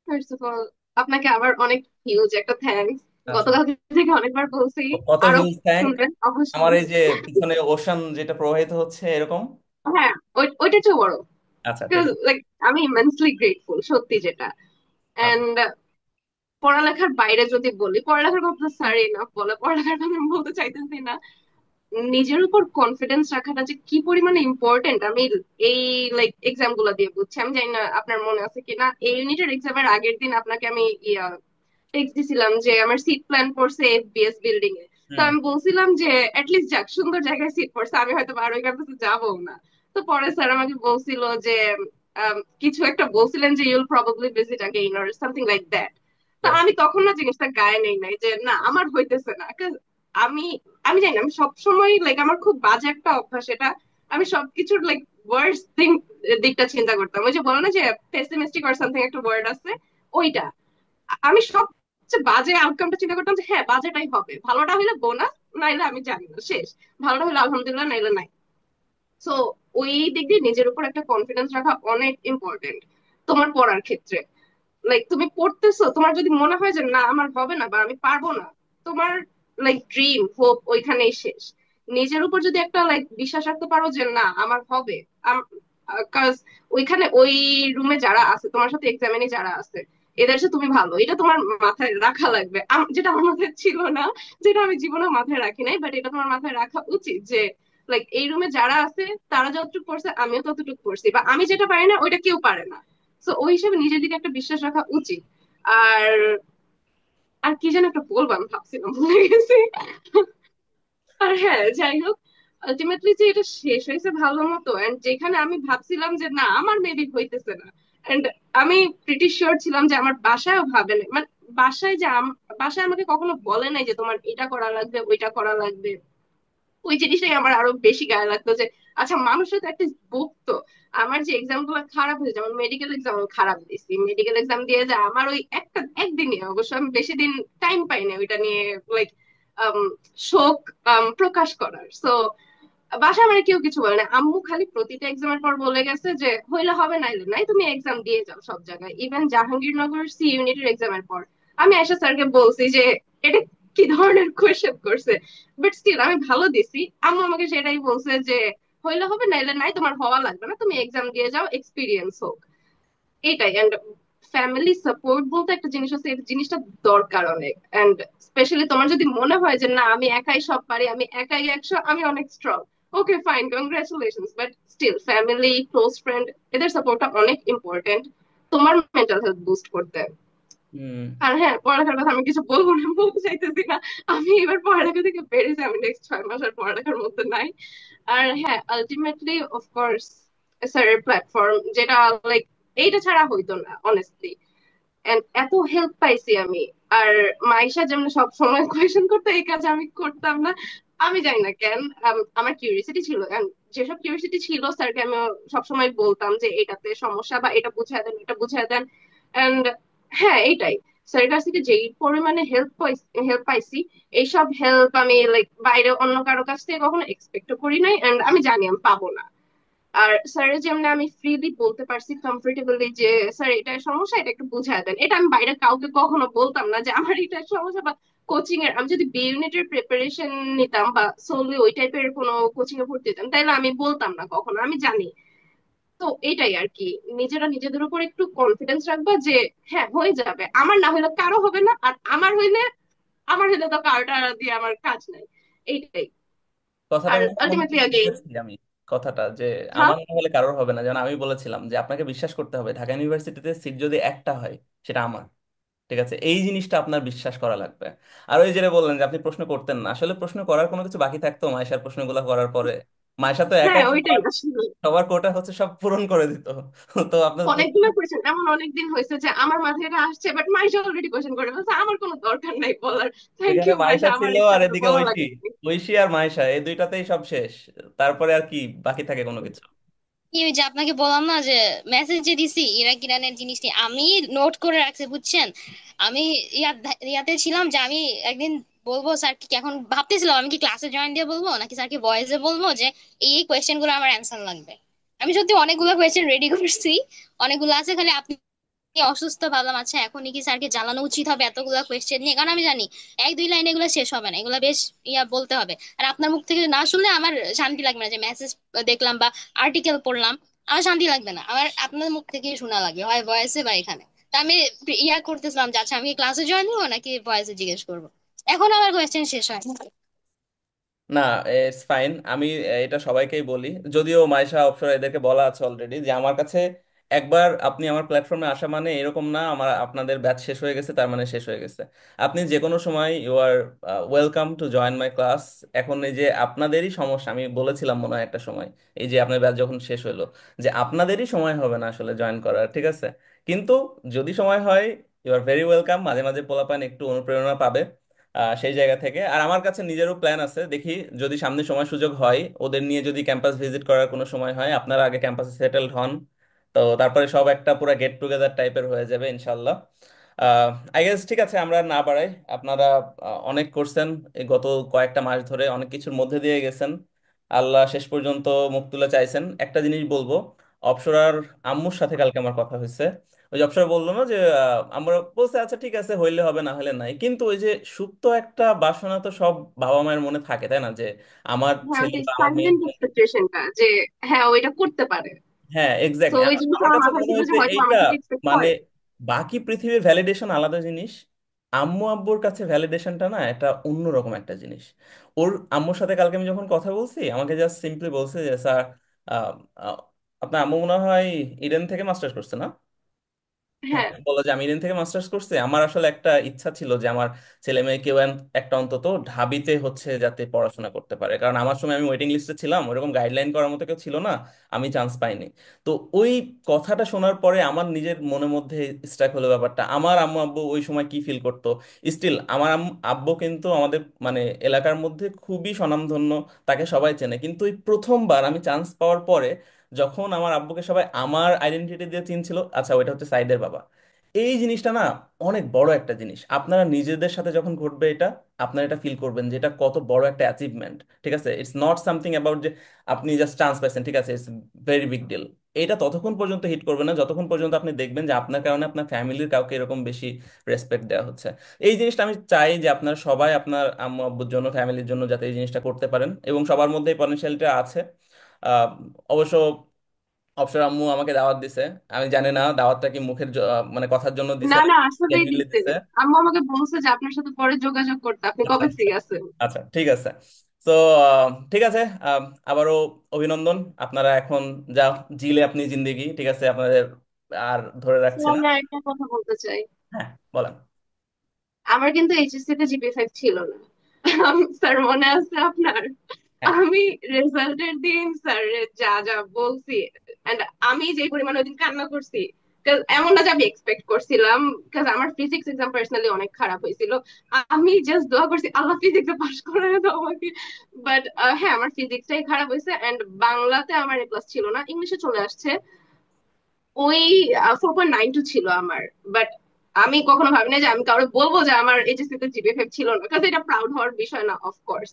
First of all আপনাকে আবার অনেক হিউজ একটা থ্যাঙ্কস। আচ্ছা, গতকাল থেকে অনেকবার বলছি, কত আরো হিউজ থ্যাঙ্ক। শুনবেন আমার অবশ্যই। এই যে পিছনে ওশান যেটা প্রবাহিত হচ্ছে এরকম। হ্যাঁ, ওইটা চেয়ে বড়। আচ্ছা, ঠিক Because, আছে। like, আমি ইমেন্সলি গ্রেটফুল সত্যি যেটা। আচ্ছা, এন্ড পড়ালেখার বাইরে যদি বলি, পড়ালেখার কথা স্যার এনাফ বলে, পড়ালেখার কথা আমি বলতে চাইতেছি না। নিজের উপর কনফিডেন্স রাখাটা যে কি পরিমাণে ইম্পর্টেন্ট আমি এই লাইক এক্সাম গুলা দিয়ে বুঝছি। আমি জানি না আপনার মনে আছে কিনা, এই ইউনিটের এক্সামের আগের দিন আপনাকে আমি টেক্সট দিছিলাম যে আমার সিট প্ল্যান পড়ছে এফবিএস বিল্ডিং এ। তো হুম, আমি বলছিলাম যে লিস্ট যাক, সুন্দর জায়গায় সিট পড়ছে, আমি হয়তো আর ওই ক্যাম্পাসে যাবো না। তো পরে স্যার আমাকে বলছিল যে কিছু একটা বলছিলেন যে you'll probably visit again or something like that. তো yes, আমি তখন না জিনিসটা গায়ে নেই নাই যে না আমার হইতেছে না। 'Cause আমি আমি জানি না, আমি সবসময় লাইক আমার খুব বাজে একটা অভ্যাস এটা, আমি সবকিছুর লাইক ওয়ার্স্ট দিকটা চিন্তা করতাম। ওই যে বলো না যে পেসিমিস্টিক অর সামথিং একটা ওয়ার্ড আছে, ওইটা। আমি সবচেয়ে বাজে আউটকামটা চিন্তা করতাম যে হ্যাঁ বাজেটাই হবে, ভালোটা হইলে বোনাস, নাইলে আমি জানি না, শেষ। ভালোটা হইলে আলহামদুলিল্লাহ, নাইলে নাই। সো ওই দিক দিয়ে নিজের উপর একটা কনফিডেন্স রাখা অনেক ইম্পর্টেন্ট তোমার পড়ার ক্ষেত্রে। লাইক তুমি পড়তেছো, তোমার যদি মনে হয় যে না আমার হবে না বা আমি পারবো না, তোমার লাইক ড্রিম হোপ ওইখানেই শেষ। নিজের উপর যদি একটা লাইক বিশ্বাস রাখতে পারো যে না আমার হবে, কাজ ওইখানে ওই রুমে যারা আছে তোমার সাথে এক্সামিনে যারা আছে এদের সাথে তুমি ভালো, এটা তোমার মাথায় রাখা লাগবে। যেটা আমার মাথায় ছিল না, যেটা আমি জীবনে মাথায় রাখি নাই, বাট এটা তোমার মাথায় রাখা উচিত যে লাইক এই রুমে যারা আছে তারা যতটুকু করছে আমিও ততটুকু করছি, বা আমি যেটা পারি না ওইটা কেউ পারে না। তো ওই হিসেবে নিজের দিকে একটা বিশ্বাস রাখা উচিত। আর আর কি যেন একটা বলবো, আমি ভাবছিলাম ভুলে গেছি। আর হ্যাঁ, যাই হোক, আলটিমেটলি যে এটা শেষ হয়েছে ভালো মতো, এন্ড যেখানে আমি ভাবছিলাম যে না আমার মেবি হইতেছে না, এন্ড আমি প্রিটি শিওর ছিলাম যে আমার বাসায়ও ভাবে না, মানে বাসায় যে বাসায় আমাকে কখনো বলে নাই যে তোমার এটা করা লাগবে ওইটা করা লাগবে। ওই জিনিসটাই আমার আরো বেশি গায়ে লাগতো যে আচ্ছা মানুষের তো একটা বুক তো। আমার যে এক্সাম গুলো খারাপ হয়েছে, যেমন মেডিকেল এক্সাম খারাপ দিয়েছি, মেডিকেল এক্সাম দিয়ে যে আমার ওই একদিনে, অবশ্য আমি বেশি দিন টাইম পাই না ওইটা নিয়ে লাইক শোক প্রকাশ করার। সো বাসায় মানে কেউ কিছু বলে না, আম্মু খালি প্রতিটা এক্সামের পর বলে গেছে যে হইলে হবে নাইলে নাই, তুমি এক্সাম দিয়ে যাও সব জায়গায়, ইভেন জাহাঙ্গীরনগর সি ইউনিটের এক্সামের পর আমি আয়শা স্যারকে বলছি যে এটা কি ধরনের কোয়েশ্চেন করছে, বাট স্টিল আমি ভালো দিছি। আম্মু আমাকে সেটাই বলছে যে হইলে হবে নাইলে নাই, তোমার হওয়া লাগবে না, তুমি এক্সাম দিয়ে যাও, এক্সপিরিয়েন্স হোক। এটাই। এন্ড ফ্যামিলি সাপোর্ট বলতে একটা জিনিস আছে, এই জিনিসটা দরকার অনেক। এন্ড স্পেশালি তোমার যদি মনে হয় যে না আমি একাই সব পারি, আমি একাই 100, আমি অনেক strong, okay fine, congratulations, but still family, close friend, এদের সাপোর্টটা অনেক ইম্পর্টেন্ট তোমার মেন্টাল হেলথ বুস্ট করতে। হুম। আর হ্যাঁ, পড়ালেখার কথা আমি কিছু বলবো না, বলতে চাইতেছি না। আমি এবার পড়ালেখা থেকে বেড়েছি, আমি নেক্সট 6 মাস আর পড়ালেখার মধ্যে নাই। আর হ্যাঁ, আলটিমেটলি অফকোর্স স্যারের প্ল্যাটফর্ম, যেটা লাইক এইটা ছাড়া হইতো না অনেস্টলি। এন্ড এত হেল্প পাইছি আমি। আর মাইশা যেমন সব সময় কোয়েশ্চেন করতো, এই কাজ আমি করতাম না। আমি জানি না কেন, আমার কিউরিয়াসিটি ছিল, and যেসব কিউরিয়াসিটি ছিল স্যারকে আমি সবসময় বলতাম যে এটাতে সমস্যা, বা এটা বুঝায় দেন, এটা বুঝায় দেন। এন্ড হ্যাঁ, এইটাই। স্যারের কাছ থেকে যেই পরিমাণে হেল্প পাইছি, এইসব হেল্প আমি লাইক বাইরে অন্য কারো কাছ থেকে কখনো এক্সপেক্ট করি নাই, এন্ড আমি জানি আমি পাবো না। আর স্যারের যেমন আমি ফ্রিলি বলতে পারছি কমফোর্টেবলি যে স্যার এটা সমস্যা, এটা একটু বুঝায় দেন, এটা আমি বাইরে কাউকে কখনো বলতাম না যে আমার এটা সমস্যা। বা কোচিং এর, আমি যদি বি ইউনিটের প্রিপারেশন নিতাম বা সোলি ওই টাইপের কোনো কোচিং এ ভর্তি হতাম, তাহলে আমি বলতাম না কখনো, আমি জানি। তো এটাই আর কি, নিজেরা নিজেদের উপর একটু কনফিডেন্স রাখবা যে হ্যাঁ হয়ে যাবে, আমার না হলে কারো হবে না, আর আমার হইলে তো কারোটা দিয়ে আমার কাজ নাই। এইটাই। কথাটা আর কিন্তু মনে আলটিমেটলি থেকে আগে বুঝেছি আমি। কথাটা যে হ্যাঁ, আমার না হলে কারোর হবে না, যেন আমি বলেছিলাম যে আপনাকে বিশ্বাস করতে হবে, ঢাকা ইউনিভার্সিটিতে সিট যদি একটা হয় সেটা আমার। ঠিক আছে, এই জিনিসটা আপনার বিশ্বাস করা লাগবে। আর ওই যেটা বললেন যে আপনি প্রশ্ন করতেন না, আসলে প্রশ্ন করার কোনো কিছু বাকি থাকতো মায়েশার প্রশ্নগুলো করার পরে? মায়েশা তো হ্যাঁ, একাই ওইটাই সবার আসলে সবার কোটা হচ্ছে সব পূরণ করে দিত। তো আপনার প্রশ্ন, অনেকগুলো কোয়েশ্চেন, এমন অনেকদিন হয়েছে যে আমার মাথায় এটা আসছে, বাট মাইশা অলরেডি কোয়েশ্চেন করে ফেলছে, আমার কোনো দরকার নাই বলার। থ্যাংক এখানে ইউ মায়েশা মাইশা, আমার ছিল একটু আর একটু এদিকে বলা ঐশী। লাগে। ঐশী আর মায়েশা এই দুইটাতেই সব শেষ। তারপরে আর কি বাকি থাকে কোনো কিছু? কি ওই যে আপনাকে বললাম না যে মেসেজ যে দিছি ইরাক ইরানের জিনিসটি আমি নোট করে রাখছি বুঝছেন। আমি ইয়াতে ছিলাম যে আমি একদিন বলবো স্যারকে, এখন ভাবতেছিলাম আমি কি ক্লাসে জয়েন দিয়ে বলবো নাকি স্যারকে ভয়েসে বলবো যে এই কোয়েশ্চেন গুলো আমার অ্যান্সার লাগবে। আমি সত্যি অনেকগুলো কোয়েশ্চেন রেডি করছি, অনেকগুলো আছে, খালি আপনি অসুস্থ ভাবলাম আচ্ছা এখনই কি স্যারকে জানানো উচিত হবে এতগুলো কোয়েশ্চেন নিয়ে, কারণ আমি জানি 1-2 লাইনে এগুলো শেষ হবে না, এগুলো বেশ বলতে হবে। আর আপনার মুখ থেকে না শুনলে আমার শান্তি লাগবে না, যে মেসেজ দেখলাম বা আর্টিকেল পড়লাম, আমার শান্তি লাগবে না, আমার আপনার মুখ থেকেই শোনা লাগবে, হয় ভয়েসে বা এখানে। তা আমি করতেছিলাম যে আচ্ছা আমি ক্লাসে জয়েন হবো নাকি ভয়েসে জিজ্ঞেস করবো। এখন আমার কোয়েশ্চেন শেষ হয়। না, ইটস ফাইন। আমি এটা সবাইকেই বলি, যদিও মাইশা অবসর এদেরকে বলা আছে অলরেডি, যে আমার কাছে একবার আপনি আমার প্ল্যাটফর্মে আসা মানে এরকম না আমার আপনাদের ব্যাচ শেষ হয়ে গেছে তার মানে শেষ হয়ে গেছে। আপনি যে কোনো সময় you are welcome to join my class. এখন এই যে আপনাদেরই সমস্যা, আমি বলেছিলাম মনে হয় একটা সময়, এই যে আপনার ব্যাচ যখন শেষ হলো, যে আপনাদেরই সময় হবে না আসলে জয়েন করার, ঠিক আছে? কিন্তু যদি সময় হয়, ইউ আর ভেরি ওয়েলকাম। মাঝে মাঝে পোলাপান একটু অনুপ্রেরণা পাবে সেই জায়গা থেকে। আর আমার কাছে নিজেরও প্ল্যান আছে, দেখি যদি সামনে সময় সুযোগ হয়, ওদের নিয়ে যদি ক্যাম্পাস ভিজিট করার কোনো সময় হয়, আপনারা আগে ক্যাম্পাসে সেটেলড হন, তো তারপরে সব একটা পুরো গেট টুগেদার টাইপের হয়ে যাবে ইনশাল্লাহ। আই গেস ঠিক আছে, আমরা আর না বাড়াই। আপনারা অনেক করছেন এই গত কয়েকটা মাস ধরে, অনেক কিছুর মধ্যে দিয়ে গেছেন, আল্লাহ শেষ পর্যন্ত মুখ তুলে চাইছেন। একটা জিনিস বলবো, অপসরার আম্মুর সাথে কালকে আমার কথা হয়েছে। ওই যে অপসরা বললো না যে আমরা বলছে আচ্ছা ঠিক আছে হইলে হবে না হলে নাই, কিন্তু ওই যে সুপ্ত একটা বাসনা তো সব বাবা মায়ের মনে থাকে, তাই না, যে আমার হ্যাঁ, ছেলে ওই বা আমার মেয়ে। সাইলেন্ট এক্সপেকটেশনটা যে হ্যাঁ ওইটা করতে পারে। হ্যাঁ, তো এক্স্যাক্টলি। ওই জিনিসটা আমার আমার কাছে মাথায় মনে ছিল যে হয়েছে হয়তো এইটা, আমার থেকে এক্সপেক্ট মানে করে। বাকি পৃথিবীর ভ্যালিডেশন আলাদা জিনিস, আম্মু আব্বুর কাছে ভ্যালিডেশনটা না এটা অন্যরকম একটা জিনিস। ওর আম্মুর সাথে কালকে আমি যখন কথা বলছি, আমাকে জাস্ট সিম্পলি বলছে যে স্যার, আপনার আম্মু মনে হয় ইডেন থেকে মাস্টার্স করছে না? হ্যাঁ, হ্যাঁ। বলো যে আমি ইডেন থেকে মাস্টার্স করছি। আমার আসলে একটা ইচ্ছা ছিল যে আমার ছেলে মেয়ে কেউ একটা অন্তত ঢাবিতে হচ্ছে যাতে পড়াশোনা করতে পারে, কারণ আমার সময় আমি ওয়েটিং লিস্টে ছিলাম, ওরকম গাইডলাইন করার মতো কেউ ছিল না, আমি চান্স পাইনি। তো ওই কথাটা শোনার পরে আমার নিজের মনের মধ্যে স্ট্রাইক হলো ব্যাপারটা, আমার আম্মু আব্বু ওই সময় কি ফিল করতো। স্টিল আমার আব্বু কিন্তু আমাদের মানে এলাকার মধ্যে খুবই স্বনামধন্য, তাকে সবাই চেনে, কিন্তু ওই প্রথমবার আমি চান্স পাওয়ার পরে যখন আমার আব্বুকে সবাই আমার আইডেন্টিটি দিয়ে চিনছিল, আচ্ছা ওইটা হচ্ছে সাইদের বাবা, এই জিনিসটা না অনেক বড় একটা জিনিস। আপনারা নিজেদের সাথে যখন ঘটবে এটা, আপনারা এটা ফিল করবেন যে এটা কত বড় একটা অ্যাচিভমেন্ট। ঠিক আছে, ইটস নট সামথিং অ্যাবাউট যে আপনি জাস্ট চান্স পাইছেন, ঠিক আছে, ইটস ভেরি বিগ ডিল। এটা ততক্ষণ পর্যন্ত হিট করবে না যতক্ষণ পর্যন্ত আপনি দেখবেন যে আপনার কারণে আপনার ফ্যামিলির কাউকে এরকম বেশি রেসপেক্ট দেওয়া হচ্ছে। এই জিনিসটা আমি চাই যে আপনারা সবাই আপনার আম্মু আব্বুর জন্য, ফ্যামিলির জন্য যাতে এই জিনিসটা করতে পারেন, এবং সবার মধ্যে এই পটেনশিয়ালটা আছে। আহ, অবশ্য অবসর আম্মু আমাকে দাওয়াত দিছে। আমি জানি না দাওয়াতটা কি মানে কথার জন্য দিছে না না না, আসলেই জেনুইনলি দিচ্ছে। দিছে। আম্মু আমাকে বলছে যে আপনার সাথে পরে যোগাযোগ করতে, আপনি আচ্ছা কবে ফ্রি আচ্ছা আছেন। আচ্ছা, ঠিক আছে। তো ঠিক আছে, আবারও অভিনন্দন। আপনারা এখন যা জিলে আপনি জিন্দেগি, ঠিক আছে, আপনাদের আর ধরে রাখছি না। আমি একটা কথা বলতে চাই। হ্যাঁ, বলেন। আমার কিন্তু এইচএসসি তে জিপিএ 5 ছিল না। স্যার মনে আছে আপনার? হ্যাঁ, আমি রেজাল্টের দিন স্যার যা যা বলছি, and আমি যে পরিমাণ ওই দিন কান্না করছি, 'cause এমন না যে আমি এক্সপেক্ট করছিলাম, কাজ আমার ফিজিক্স এক্সাম পার্সোনালি অনেক খারাপ হয়েছিল। আমি জাস্ট দোয়া করছি আল্লাহ ফিজিক্সে পাশ করে দাও আমাকে। বাট হ্যাঁ, আমার ফিজিক্সটাই খারাপ হয়েছে, এন্ড বাংলাতে আমার এ প্লাস ছিল না, ইংলিশে চলে আসছে। ওই 4.92 ছিল আমার। বাট আমি কখনো ভাবি না যে আমি কাউকে বলবো যে আমার এইচএসসি তে জিপিএ 5 ছিল না, কারণ এটা প্রাউড হওয়ার বিষয় না। অফকোর্স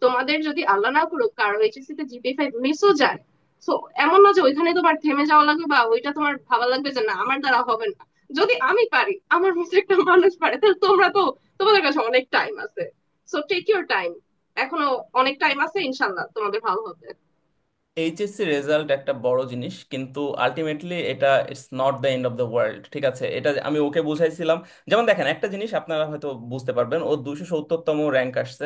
তোমাদের যদি আল্লাহ না করুক কারো এইচএসসি তে জিপিএ 5 মিসও যায়, তো এমন না যে ওইখানে তোমার থেমে যাওয়া লাগবে বা ওইটা তোমার ভাবা লাগবে যে না আমার দ্বারা হবে না। যদি আমি পারি, আমার মতো একটা মানুষ পারে, তাহলে তোমরা তো, তোমাদের কাছে অনেক টাইম আছে। সো টেক ইউর টাইম, এখনো অনেক টাইম আছে, ইনশাল্লাহ তোমাদের ভালো হবে। এইচএসসি রেজাল্ট একটা বড় জিনিস, কিন্তু আলটিমেটলি এটা it's not the end of the world. ঠিক আছে, এটা আমি ওকে বুঝাইছিলাম। যেমন দেখেন, একটা জিনিস আপনারা হয়তো বুঝতে পারবেন, ও 270তম র্যাঙ্ক আসছে।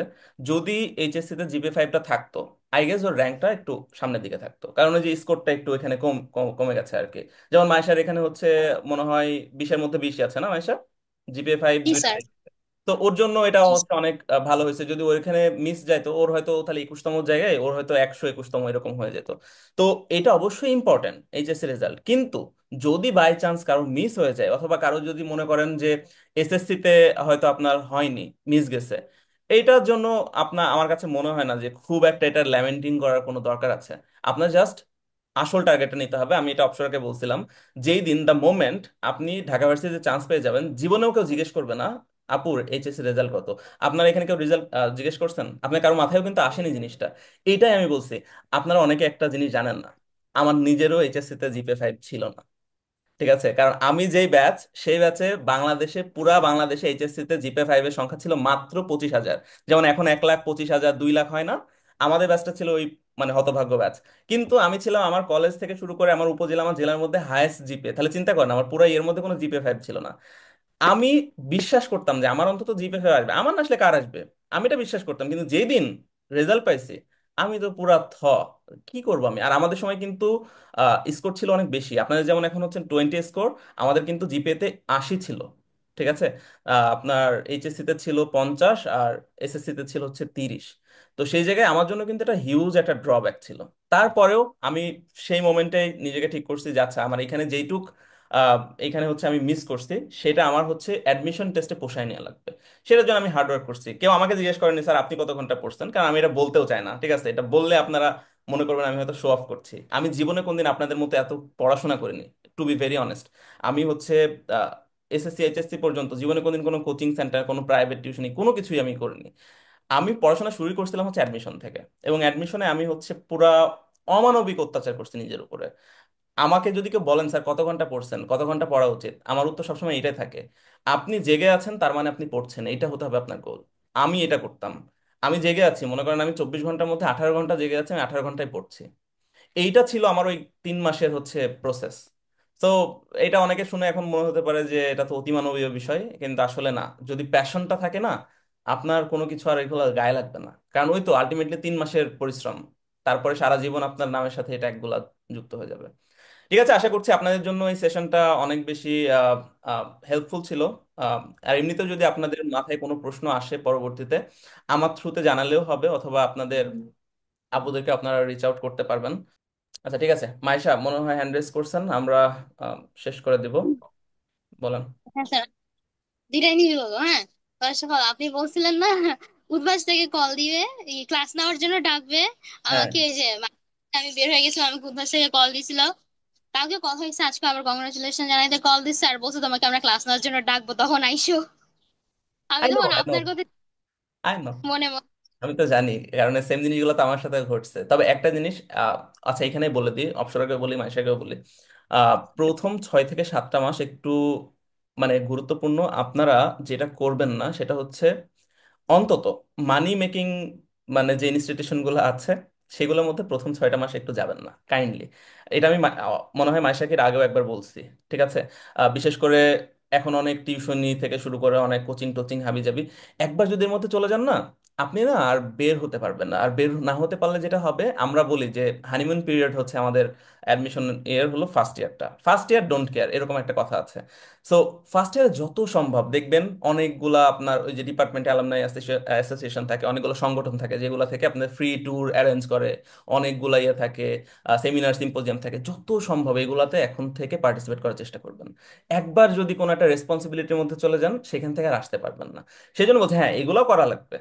যদি এইচএসসি তে জিপি 5টা থাকতো, আই গেস ওর র্যাঙ্কটা একটু সামনের দিকে থাকতো, কারণ ওই যে স্কোরটা একটু এখানে কমে গেছে আর কি। যেমন মাইশার এখানে হচ্ছে মনে হয় 20-এর মধ্যে 20 আছে না মাইশা, জিপি 5 জি দুইটা। স্যার। তো ওর জন্য এটা জি হচ্ছে অনেক ভালো হয়েছে। যদি ওইখানে মিস যায় তো ওর হয়তো তাহলে 21তম জায়গায় ওর হয়তো 121তম এরকম হয়ে যেত। তো এটা অবশ্যই ইম্পর্টেন্ট এইচএসসি রেজাল্ট, কিন্তু যদি বাই চান্স কারো মিস হয়ে যায়, অথবা কারো যদি মনে করেন যে এসএসসি তে হয়তো আপনার হয়নি, মিস গেছে, এইটার জন্য আপনার, আমার কাছে মনে হয় না যে খুব একটা এটা ল্যামেন্টিং করার কোনো দরকার আছে। আপনার জাস্ট আসল টার্গেটটা নিতে হবে। আমি এটা অপসরকে বলছিলাম, যেই দিন দ্য মোমেন্ট আপনি ঢাকা ভার্সিটিতে চান্স পেয়ে যাবেন, জীবনেও কেউ জিজ্ঞেস করবে না আপুর এইচএসসি রেজাল্ট কত। আপনার এখানে কেউ রেজাল্ট জিজ্ঞেস করছেন? আপনার কারো মাথায়ও কিন্তু আসেনি জিনিসটা। এইটাই আমি বলছি। আপনারা অনেকে একটা জিনিস জানেন না, আমার নিজেরও এইচএসসি তে জিপি 5 ছিল না। ঠিক আছে, কারণ আমি যেই ব্যাচ, সেই ব্যাচে বাংলাদেশে, পুরা বাংলাদেশে এইচএসসি তে জিপি 5 এর সংখ্যা ছিল মাত্র 25,000। যেমন এখন 1,25,000, 2 লাখ হয় না, আমাদের ব্যাচটা ছিল ওই মানে হতভাগ্য ব্যাচ। কিন্তু আমি ছিলাম আমার কলেজ থেকে শুরু করে আমার উপজেলা, আমার জেলার মধ্যে হায়েস্ট জিপে। তাহলে চিন্তা করেন, আমার পুরো এর মধ্যে কোনো জিপি 5 ছিল না। আমি বিশ্বাস করতাম যে আমার অন্তত জিপে 5 আসবে, আমার না আসলে কার আসবে, আমি এটা বিশ্বাস করতাম। কিন্তু যেই দিন রেজাল্ট পাইছি, আমি তো পুরা কি করবো আমি। আর আমাদের সময় কিন্তু স্কোর ছিল অনেক বেশি। আপনাদের যেমন এখন হচ্ছে 20 স্কোর, আমাদের কিন্তু জিপিএতে 80 ছিল। ঠিক আছে, আপনার এইচএসসি তে ছিল 50 আর এসএসসি তে ছিল হচ্ছে 30। তো সেই জায়গায় আমার জন্য কিন্তু এটা হিউজ একটা ড্রব্যাক ছিল। তারপরেও আমি সেই মোমেন্টে নিজেকে ঠিক করছি যে আচ্ছা, আমার এখানে যেইটুক আহ, এখানে হচ্ছে আমি মিস করছি, সেটা আমার হচ্ছে অ্যাডমিশন টেস্টে পোষায় নেওয়া লাগবে। সেটার জন্য আমি হার্ড ওয়ার্ক করছি। কেউ আমাকে জিজ্ঞেস করেনি স্যার আপনি কত ঘন্টা পড়ছেন, কারণ আমি এটা বলতেও চাই না। ঠিক আছে, এটা বললে আপনারা মনে করবেন আমি হয়তো শো অফ করছি। আমি জীবনে কোনদিন আপনাদের মতো এত পড়াশোনা করিনি, টু বি ভেরি অনেস্ট। আমি হচ্ছে এসএসসি এইচএসসি পর্যন্ত জীবনে কোনদিন কোনো কোচিং সেন্টার, কোনো প্রাইভেট টিউশনি, কোনো কিছুই আমি করিনি। আমি পড়াশোনা শুরু করছিলাম হচ্ছে অ্যাডমিশন থেকে, এবং অ্যাডমিশনে আমি হচ্ছে পুরা অমানবিক অত্যাচার করছি নিজের উপরে। আমাকে যদি কেউ বলেন স্যার কত ঘন্টা পড়ছেন, কত ঘন্টা পড়া উচিত, আমার উত্তর সবসময় এটাই থাকে, আপনি জেগে আছেন তার মানে আপনি পড়ছেন, এটা হতে হবে আপনার গোল। আমি এটা করতাম। আমি জেগে আছি, মনে করেন আমি 24 ঘন্টার মধ্যে 18 ঘন্টা জেগে আছি, আমি 18 ঘন্টায় পড়ছি। এইটা ছিল আমার ওই 3 মাসের হচ্ছে প্রসেস। তো এটা অনেকে শুনে এখন মনে হতে পারে যে এটা তো অতিমানবীয় বিষয়, কিন্তু আসলে না। যদি প্যাশনটা থাকে না, আপনার কোনো কিছু আর এগুলো গায়ে লাগবে না। কারণ ওই তো আলটিমেটলি 3 মাসের পরিশ্রম, তারপরে সারা জীবন আপনার নামের সাথে এটা একগুলা যুক্ত হয়ে যাবে। ঠিক আছে, আশা করছি আপনাদের জন্য এই সেশনটা অনেক বেশি হেল্পফুল ছিল। আর এমনিতেও যদি আপনাদের মাথায় কোনো প্রশ্ন আসে পরবর্তীতে আমার থ্রুতে জানালেও হবে, অথবা আপনাদের আপুদেরকে আপনারা রিচ আউট করতে পারবেন। আচ্ছা ঠিক আছে, মাইশা মনে হয় হ্যান্ড রেজ করছেন, আমরা শেষ করে দিব, বলেন। হ্যাঁ স্যার, দুইটাই নিয়ে বলবো। হ্যাঁ, ফার্স্ট অফ অল আপনি বলছিলেন না উদ্ভাস থেকে কল দিবে, ক্লাস নেওয়ার জন্য ডাকবে হ্যাঁ, আমাকে। এই যে আমি বের হয়ে গেছিলাম, আমাকে উদ্ভাস থেকে কল দিছিল, কালকে কল হয়েছে, আজকে আবার কংগ্রাচুলেশন জানাইতে কল দিচ্ছে আর বলছে তোমাকে আমরা ক্লাস নেওয়ার জন্য ডাকবো, তখন আইসো। আমি আই নো, তখন আই নো, আপনার কথা আই নো। মনে মনে আমি তো জানি, কারণ সেম জিনিসগুলো তো আমার সাথে ঘটছে। তবে একটা জিনিস, আচ্ছা এখানে বলে দিই, অপসরাকে বলি, মাইশাকেও বলি, প্রথম 6 থেকে 7টা মাস একটু মানে গুরুত্বপূর্ণ। আপনারা যেটা করবেন না সেটা হচ্ছে অন্তত মানি মেকিং মানে যে ইনস্টিটিউশন গুলো আছে সেগুলোর মধ্যে প্রথম 6টা মাস একটু যাবেন না, কাইন্ডলি। এটা আমি মনে হয় মাইশাকের আগেও একবার বলছি। ঠিক আছে, বিশেষ করে এখন অনেক টিউশনি থেকে শুরু করে অনেক কোচিং টোচিং হাবি যাবি, একবার যদি এর মধ্যে চলে যান না, আপনি না আর বের হতে পারবেন না। আর বের না হতে পারলে যেটা হবে, আমরা বলি যে হানিমুন পিরিয়ড হচ্ছে আমাদের অ্যাডমিশন ইয়ার হলো ফার্স্ট ইয়ারটা, ফার্স্ট ইয়ার ডোন্ট কেয়ার, এরকম একটা কথা আছে। সো ফার্স্ট ইয়ারে যত সম্ভব দেখবেন অনেকগুলা আপনার ওই যে ডিপার্টমেন্ট অ্যালামনাই অ্যাসোসিয়েশন থাকে, অনেকগুলো সংগঠন থাকে যেগুলো থেকে আপনার ফ্রি ট্যুর অ্যারেঞ্জ করে, অনেকগুলা ইয়ে থাকে, সেমিনার সিম্পোজিয়াম থাকে, যত সম্ভব এগুলাতে এখন থেকে পার্টিসিপেট করার চেষ্টা করবেন। একবার যদি কোনো একটা রেসপন্সিবিলিটির মধ্যে চলে যান সেখান থেকে আর আসতে পারবেন না। সেই জন্য বলছি হ্যাঁ এগুলো করা লাগবে,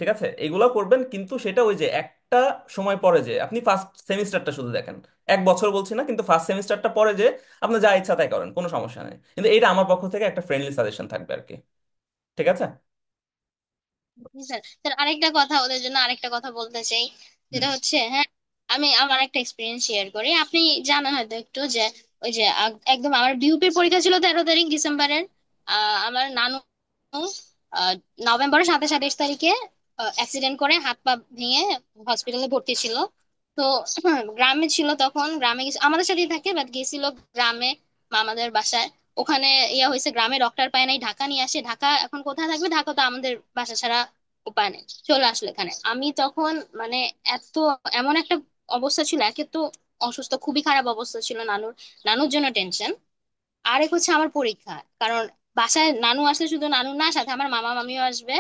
ঠিক আছে এগুলো করবেন, কিন্তু সেটা ওই যে একটা সময় পরে যে আপনি ফার্স্ট সেমিস্টারটা শুধু দেখেন, 1 বছর বলছি না, কিন্তু ফার্স্ট সেমিস্টারটা পরে যে আপনি যা ইচ্ছা তাই করেন, কোনো সমস্যা নেই। কিন্তু এটা আমার পক্ষ থেকে একটা ফ্রেন্ডলি সাজেশন থাকবে আর কি। ঠিক আছে। জি স্যার। স্যার আরেকটা কথা, ওদের জন্য আরেকটা কথা বলতে চাই, হুম। যেটা হচ্ছে, হ্যাঁ, আমি আমার একটা এক্সপিরিয়েন্স শেয়ার করি। আপনি জানেন হয়তো একটু যে ওই যে একদম আমার বিউপির পরীক্ষা ছিল 13 তারিখ ডিসেম্বরের। আমার নানু আহ, নভেম্বরের 27 তারিখে অ্যাক্সিডেন্ট করে হাত পা ভেঙে হসপিটালে ভর্তি ছিল। তো গ্রামে ছিল, তখন গ্রামে আমাদের সাথেই থাকে, বাট গেছিল গ্রামে মামাদের বাসায়। ওখানে ইয়া হয়েছে, গ্রামে ডক্টর পায় নাই, ঢাকা নিয়ে আসে। ঢাকা এখন কোথায় থাকবে, ঢাকা তো আমাদের বাসা ছাড়া উপায় নেই, চলে আসলো এখানে। আমি তখন মানে এত এমন একটা অবস্থা ছিল, একে তো অসুস্থ, খুবই খারাপ অবস্থা ছিল নানুর। নানুর জন্য টেনশন, আরেক হচ্ছে আমার পরীক্ষা। কারণ বাসায় নানু আসলে শুধু নানু না, সাথে আমার মামা মামিও আসবে।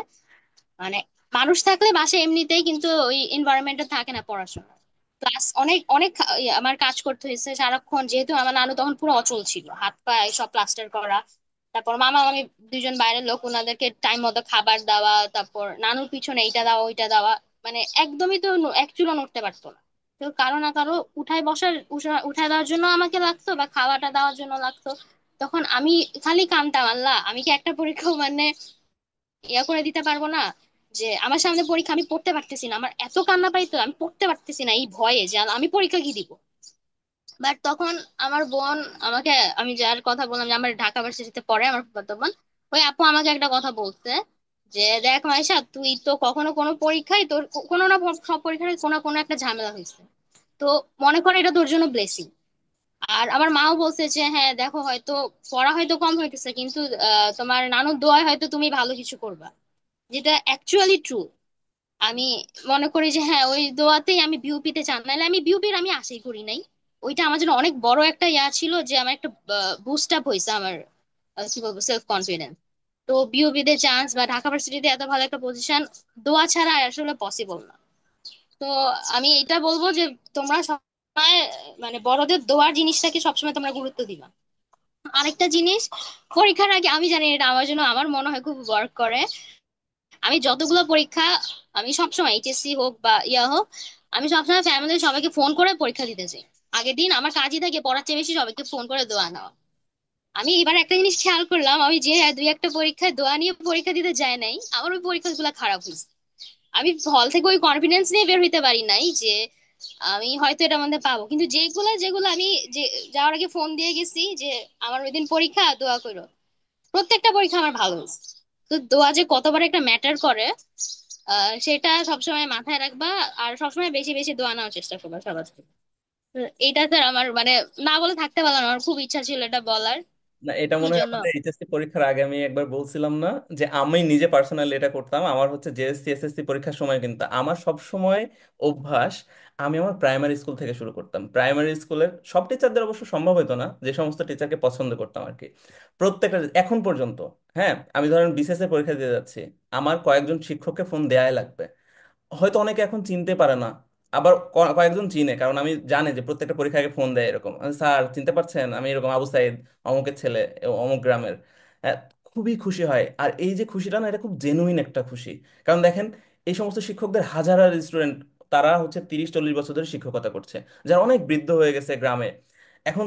মানে মানুষ থাকলে বাসায় এমনিতেই কিন্তু ওই এনভায়রনমেন্টে থাকে না পড়াশোনা। ক্লাস অনেক অনেক আমার কাজ করতে হয়েছে সারাক্ষণ, যেহেতু আমার নানু তখন পুরো অচল ছিল, হাত পা সব প্লাস্টার করা। তারপর মামা মামি দুজন বাইরের লোক, ওনাদেরকে টাইম মতো খাবার দেওয়া, তারপর নানুর পিছনে এইটা দেওয়া ওইটা দেওয়া, মানে একদমই তো এক চুলো নড়তে পারতো না। তো কারো না কারো উঠায় বসার উঠায় দেওয়ার জন্য আমাকে লাগতো, বা খাওয়াটা দেওয়ার জন্য লাগতো। তখন আমি খালি কামতাম, আল্লাহ আমি কি একটা পরীক্ষাও মানে ইয়া করে দিতে পারবো না, যে আমার সামনে পরীক্ষা আমি পড়তে পারতেছি না। আমার এত কান্না পাইতো, আমি পড়তে পারতেছি না এই ভয়ে যে আমি পরীক্ষা কি দিব। বাট তখন আমার বোন আমাকে, আমি যার কথা বললাম যে আমার ঢাকা ভার্সিটিতে পড়ে, আমার ফুফাতো বোন, ওই আপু আমাকে একটা কথা বলছে, যে দেখ মাইশা, তুই তো কখনো কোনো পরীক্ষায় তোর কোনো না সব পরীক্ষায় কোনো না কোনো একটা ঝামেলা হয়েছে, তো মনে করে এটা তোর জন্য ব্লেসিং। আর আমার মাও বলছে যে হ্যাঁ দেখো, হয়তো পড়া হয়তো কম হইতেছে, কিন্তু তোমার নানুর দোয়ায় হয়তো তুমি ভালো কিছু করবা, যেটা অ্যাকচুয়ালি ট্রু। আমি মনে করি যে হ্যাঁ, ওই দোয়াতেই আমি বিউপিতে চান, নাহলে আমি বিউপির আমি আশাই করি নাই। ওইটা আমার জন্য অনেক বড় একটা ইয়া ছিল, যে আমার একটা বুস্ট আপ হয়েছে আমার, কি বলবো, সেলফ কনফিডেন্স। তো বিউপিতে চান্স বা ঢাকা ভার্সিটিতে এত ভালো একটা পজিশন দোয়া ছাড়া আসলে পসিবল না। তো আমি এটা বলবো যে তোমরা সবসময় মানে বড়দের দোয়ার জিনিসটাকে সবসময় তোমরা গুরুত্ব দিবা। আরেকটা জিনিস, পরীক্ষার আগে আমি জানি এটা আমার জন্য আমার মনে হয় খুব ওয়ার্ক করে, আমি যতগুলো পরীক্ষা, আমি সবসময় এইচএসসি হোক বা ইয়া হোক, আমি সবসময় ফ্যামিলির সবাইকে ফোন করে পরীক্ষা দিতে চাই। আগের দিন আমার কাজই থাকে পড়ার চেয়ে বেশি সবাইকে ফোন করে দোয়া নেওয়া। আমি এবার একটা জিনিস খেয়াল করলাম, আমি যে দুই একটা পরীক্ষায় দোয়া নিয়ে পরীক্ষা দিতে যায় নাই, আমার ওই পরীক্ষাগুলো খারাপ হয়েছে। আমি হল থেকে ওই কনফিডেন্স নিয়ে বের হইতে পারি নাই যে আমি হয়তো এটার মধ্যে পাবো, কিন্তু যেগুলো যেগুলো আমি যে যাওয়ার আগে ফোন দিয়ে গেছি যে আমার ওই দিন পরীক্ষা, দোয়া করো, প্রত্যেকটা পরীক্ষা আমার ভালো হয়েছে। তো দোয়া যে কতবার একটা ম্যাটার করে, সেটা সবসময় মাথায় রাখবা। আর সবসময় বেশি বেশি দোয়া নেওয়ার চেষ্টা করবা সবার থেকে। তো এইটা স্যার আমার মানে না বলে থাকতে পারলাম না, আমার খুব ইচ্ছা ছিল এটা বলার, না, এটা এই মনে হয় জন্য। আমাদের এইচএসসি পরীক্ষার আগে আমি একবার বলছিলাম না, যে আমি নিজে পার্সোনালি এটা করতাম। আমার হচ্ছে জেএসসি এসএসসি পরীক্ষার সময় কিন্তু আমার সব সময় অভ্যাস, আমি আমার প্রাইমারি স্কুল থেকে শুরু করতাম। প্রাইমারি স্কুলের সব টিচারদের অবশ্য সম্ভব হতো না, যে সমস্ত টিচারকে পছন্দ করতাম আর কি। প্রত্যেকটা এখন পর্যন্ত, হ্যাঁ, আমি ধরেন বিসিএস এর পরীক্ষা দিয়ে যাচ্ছি, আমার কয়েকজন শিক্ষককে ফোন দেয়াই লাগবে। হয়তো অনেকে এখন চিনতে পারে না, আবার কয়েকজন চিনে, কারণ আমি জানি যে প্রত্যেকটা পরীক্ষায় আগে ফোন দেয় এরকম, স্যার চিনতে পারছেন আমি এরকম আবু সাইদ, অমুকের ছেলে, অমুক গ্রামের। আহ, খুবই খুশি হয়। আর এই যে খুশিটা না, এটা খুব জেনুইন একটা খুশি। কারণ দেখেন, এই সমস্ত শিক্ষকদের হাজার হাজার স্টুডেন্ট, তারা হচ্ছে 30-40 বছর ধরে শিক্ষকতা করছে, যারা অনেক বৃদ্ধ হয়ে গেছে গ্রামে। এখন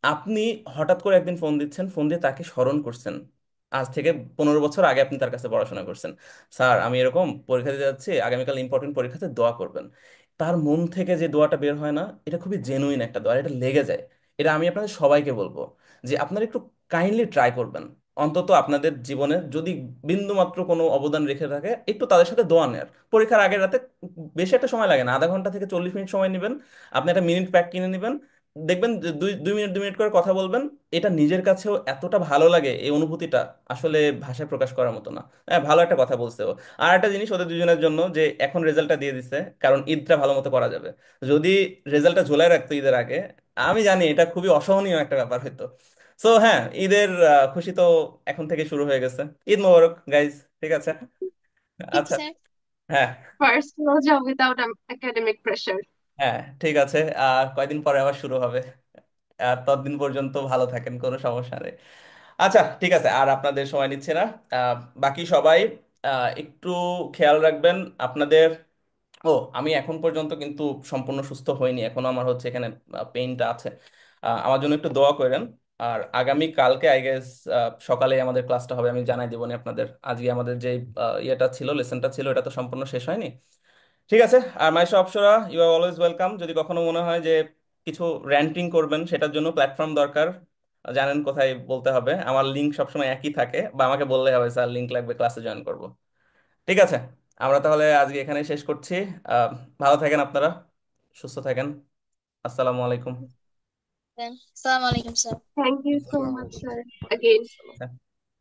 আপনি হঠাৎ করে একদিন ফোন দিচ্ছেন, ফোন দিয়ে তাকে স্মরণ করছেন, আজ থেকে 15 বছর আগে আপনি তার কাছে পড়াশোনা করছেন, স্যার আমি এরকম পরীক্ষা দিতে যাচ্ছি, আগামীকাল ইম্পর্টেন্ট পরীক্ষাতে দোয়া করবেন। তার মন থেকে যে দোয়াটা বের হয় না, এটা খুবই জেনুইন একটা দোয়া, এটা লেগে যায়। এটা আমি আপনাদের সবাইকে বলবো যে আপনারা একটু কাইন্ডলি ট্রাই করবেন, অন্তত আপনাদের জীবনে যদি বিন্দু মাত্র কোনো অবদান রেখে থাকে, একটু তাদের সাথে দোয়া নেয়ার। পরীক্ষার আগের রাতে বেশি একটা সময় লাগে না, আধা ঘন্টা থেকে 40 মিনিট সময় নেবেন। আপনি একটা মিনিট প্যাক কিনে নেবেন, দেখবেন যে 2 মিনিট 2 মিনিট করে কথা বলবেন। এটা নিজের কাছেও এতটা ভালো লাগে, এই অনুভূতিটা আসলে ভাষায় প্রকাশ করার মতো না। হ্যাঁ, ভালো একটা কথা বলছে ও। আর একটা জিনিস ওদের দুজনের জন্য, যে এখন রেজাল্টটা দিয়ে দিছে, কারণ ঈদটা ভালো মতো করা যাবে। যদি রেজাল্টটা ঝোলায় রাখতো ঈদের আগে, আমি জানি এটা খুবই অসহনীয় একটা ব্যাপার হতো। সো হ্যাঁ, ঈদের খুশি তো এখন থেকে শুরু হয়ে গেছে। ঈদ মোবারক গাইজ। ঠিক আছে। ঠিক আচ্ছা। আছে। হ্যাঁ। ফার্স্ট রোজা উইদাউট একাডেমিক প্রেশার। হ্যাঁ, ঠিক আছে। কয়দিন পরে আবার শুরু হবে। ততদিন পর্যন্ত ভালো থাকেন, কোনো সমস্যা নেই। আচ্ছা, ঠিক আছে, আর আপনাদের সময় নিচ্ছে না। আহ, বাকি সবাই একটু খেয়াল রাখবেন আপনাদের। ও, আমি এখন পর্যন্ত কিন্তু সম্পূর্ণ সুস্থ হইনি, এখনো আমার হচ্ছে এখানে পেইনটা আছে। আমার জন্য একটু দোয়া করেন। আর আগামী কালকে আই গেস সকালে আমাদের ক্লাসটা হবে, আমি জানাই দিব নি আপনাদের। আজকে আমাদের যে ইয়েটা ছিল, লেসনটা ছিল, এটা তো সম্পূর্ণ শেষ হয়নি। ঠিক আছে। আর Maisha Apsara, you are always welcome. যদি কখনো মনে হয় যে কিছু র্যান্টিং করবেন, সেটার জন্য প্ল্যাটফর্ম দরকার, জানেন কোথায় বলতে হবে। আমার লিঙ্ক সবসময় একই থাকে, বা আমাকে বললে হবে স্যার লিঙ্ক লাগবে, ক্লাসে জয়েন করব। ঠিক আছে, আমরা তাহলে আজকে এখানে শেষ করছি। আহ, ভালো থাকেন আপনারা, সুস্থ থাকেন। আসসালামু আলাইকুম। আসসালামু আলাইকুম স্যার। থ্যাংক ইউ সো আসসালামু মাচ আলাইকুম। Sir, again. হ্যাঁ,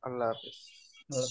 আল্লাহ হাফিজ। ভালো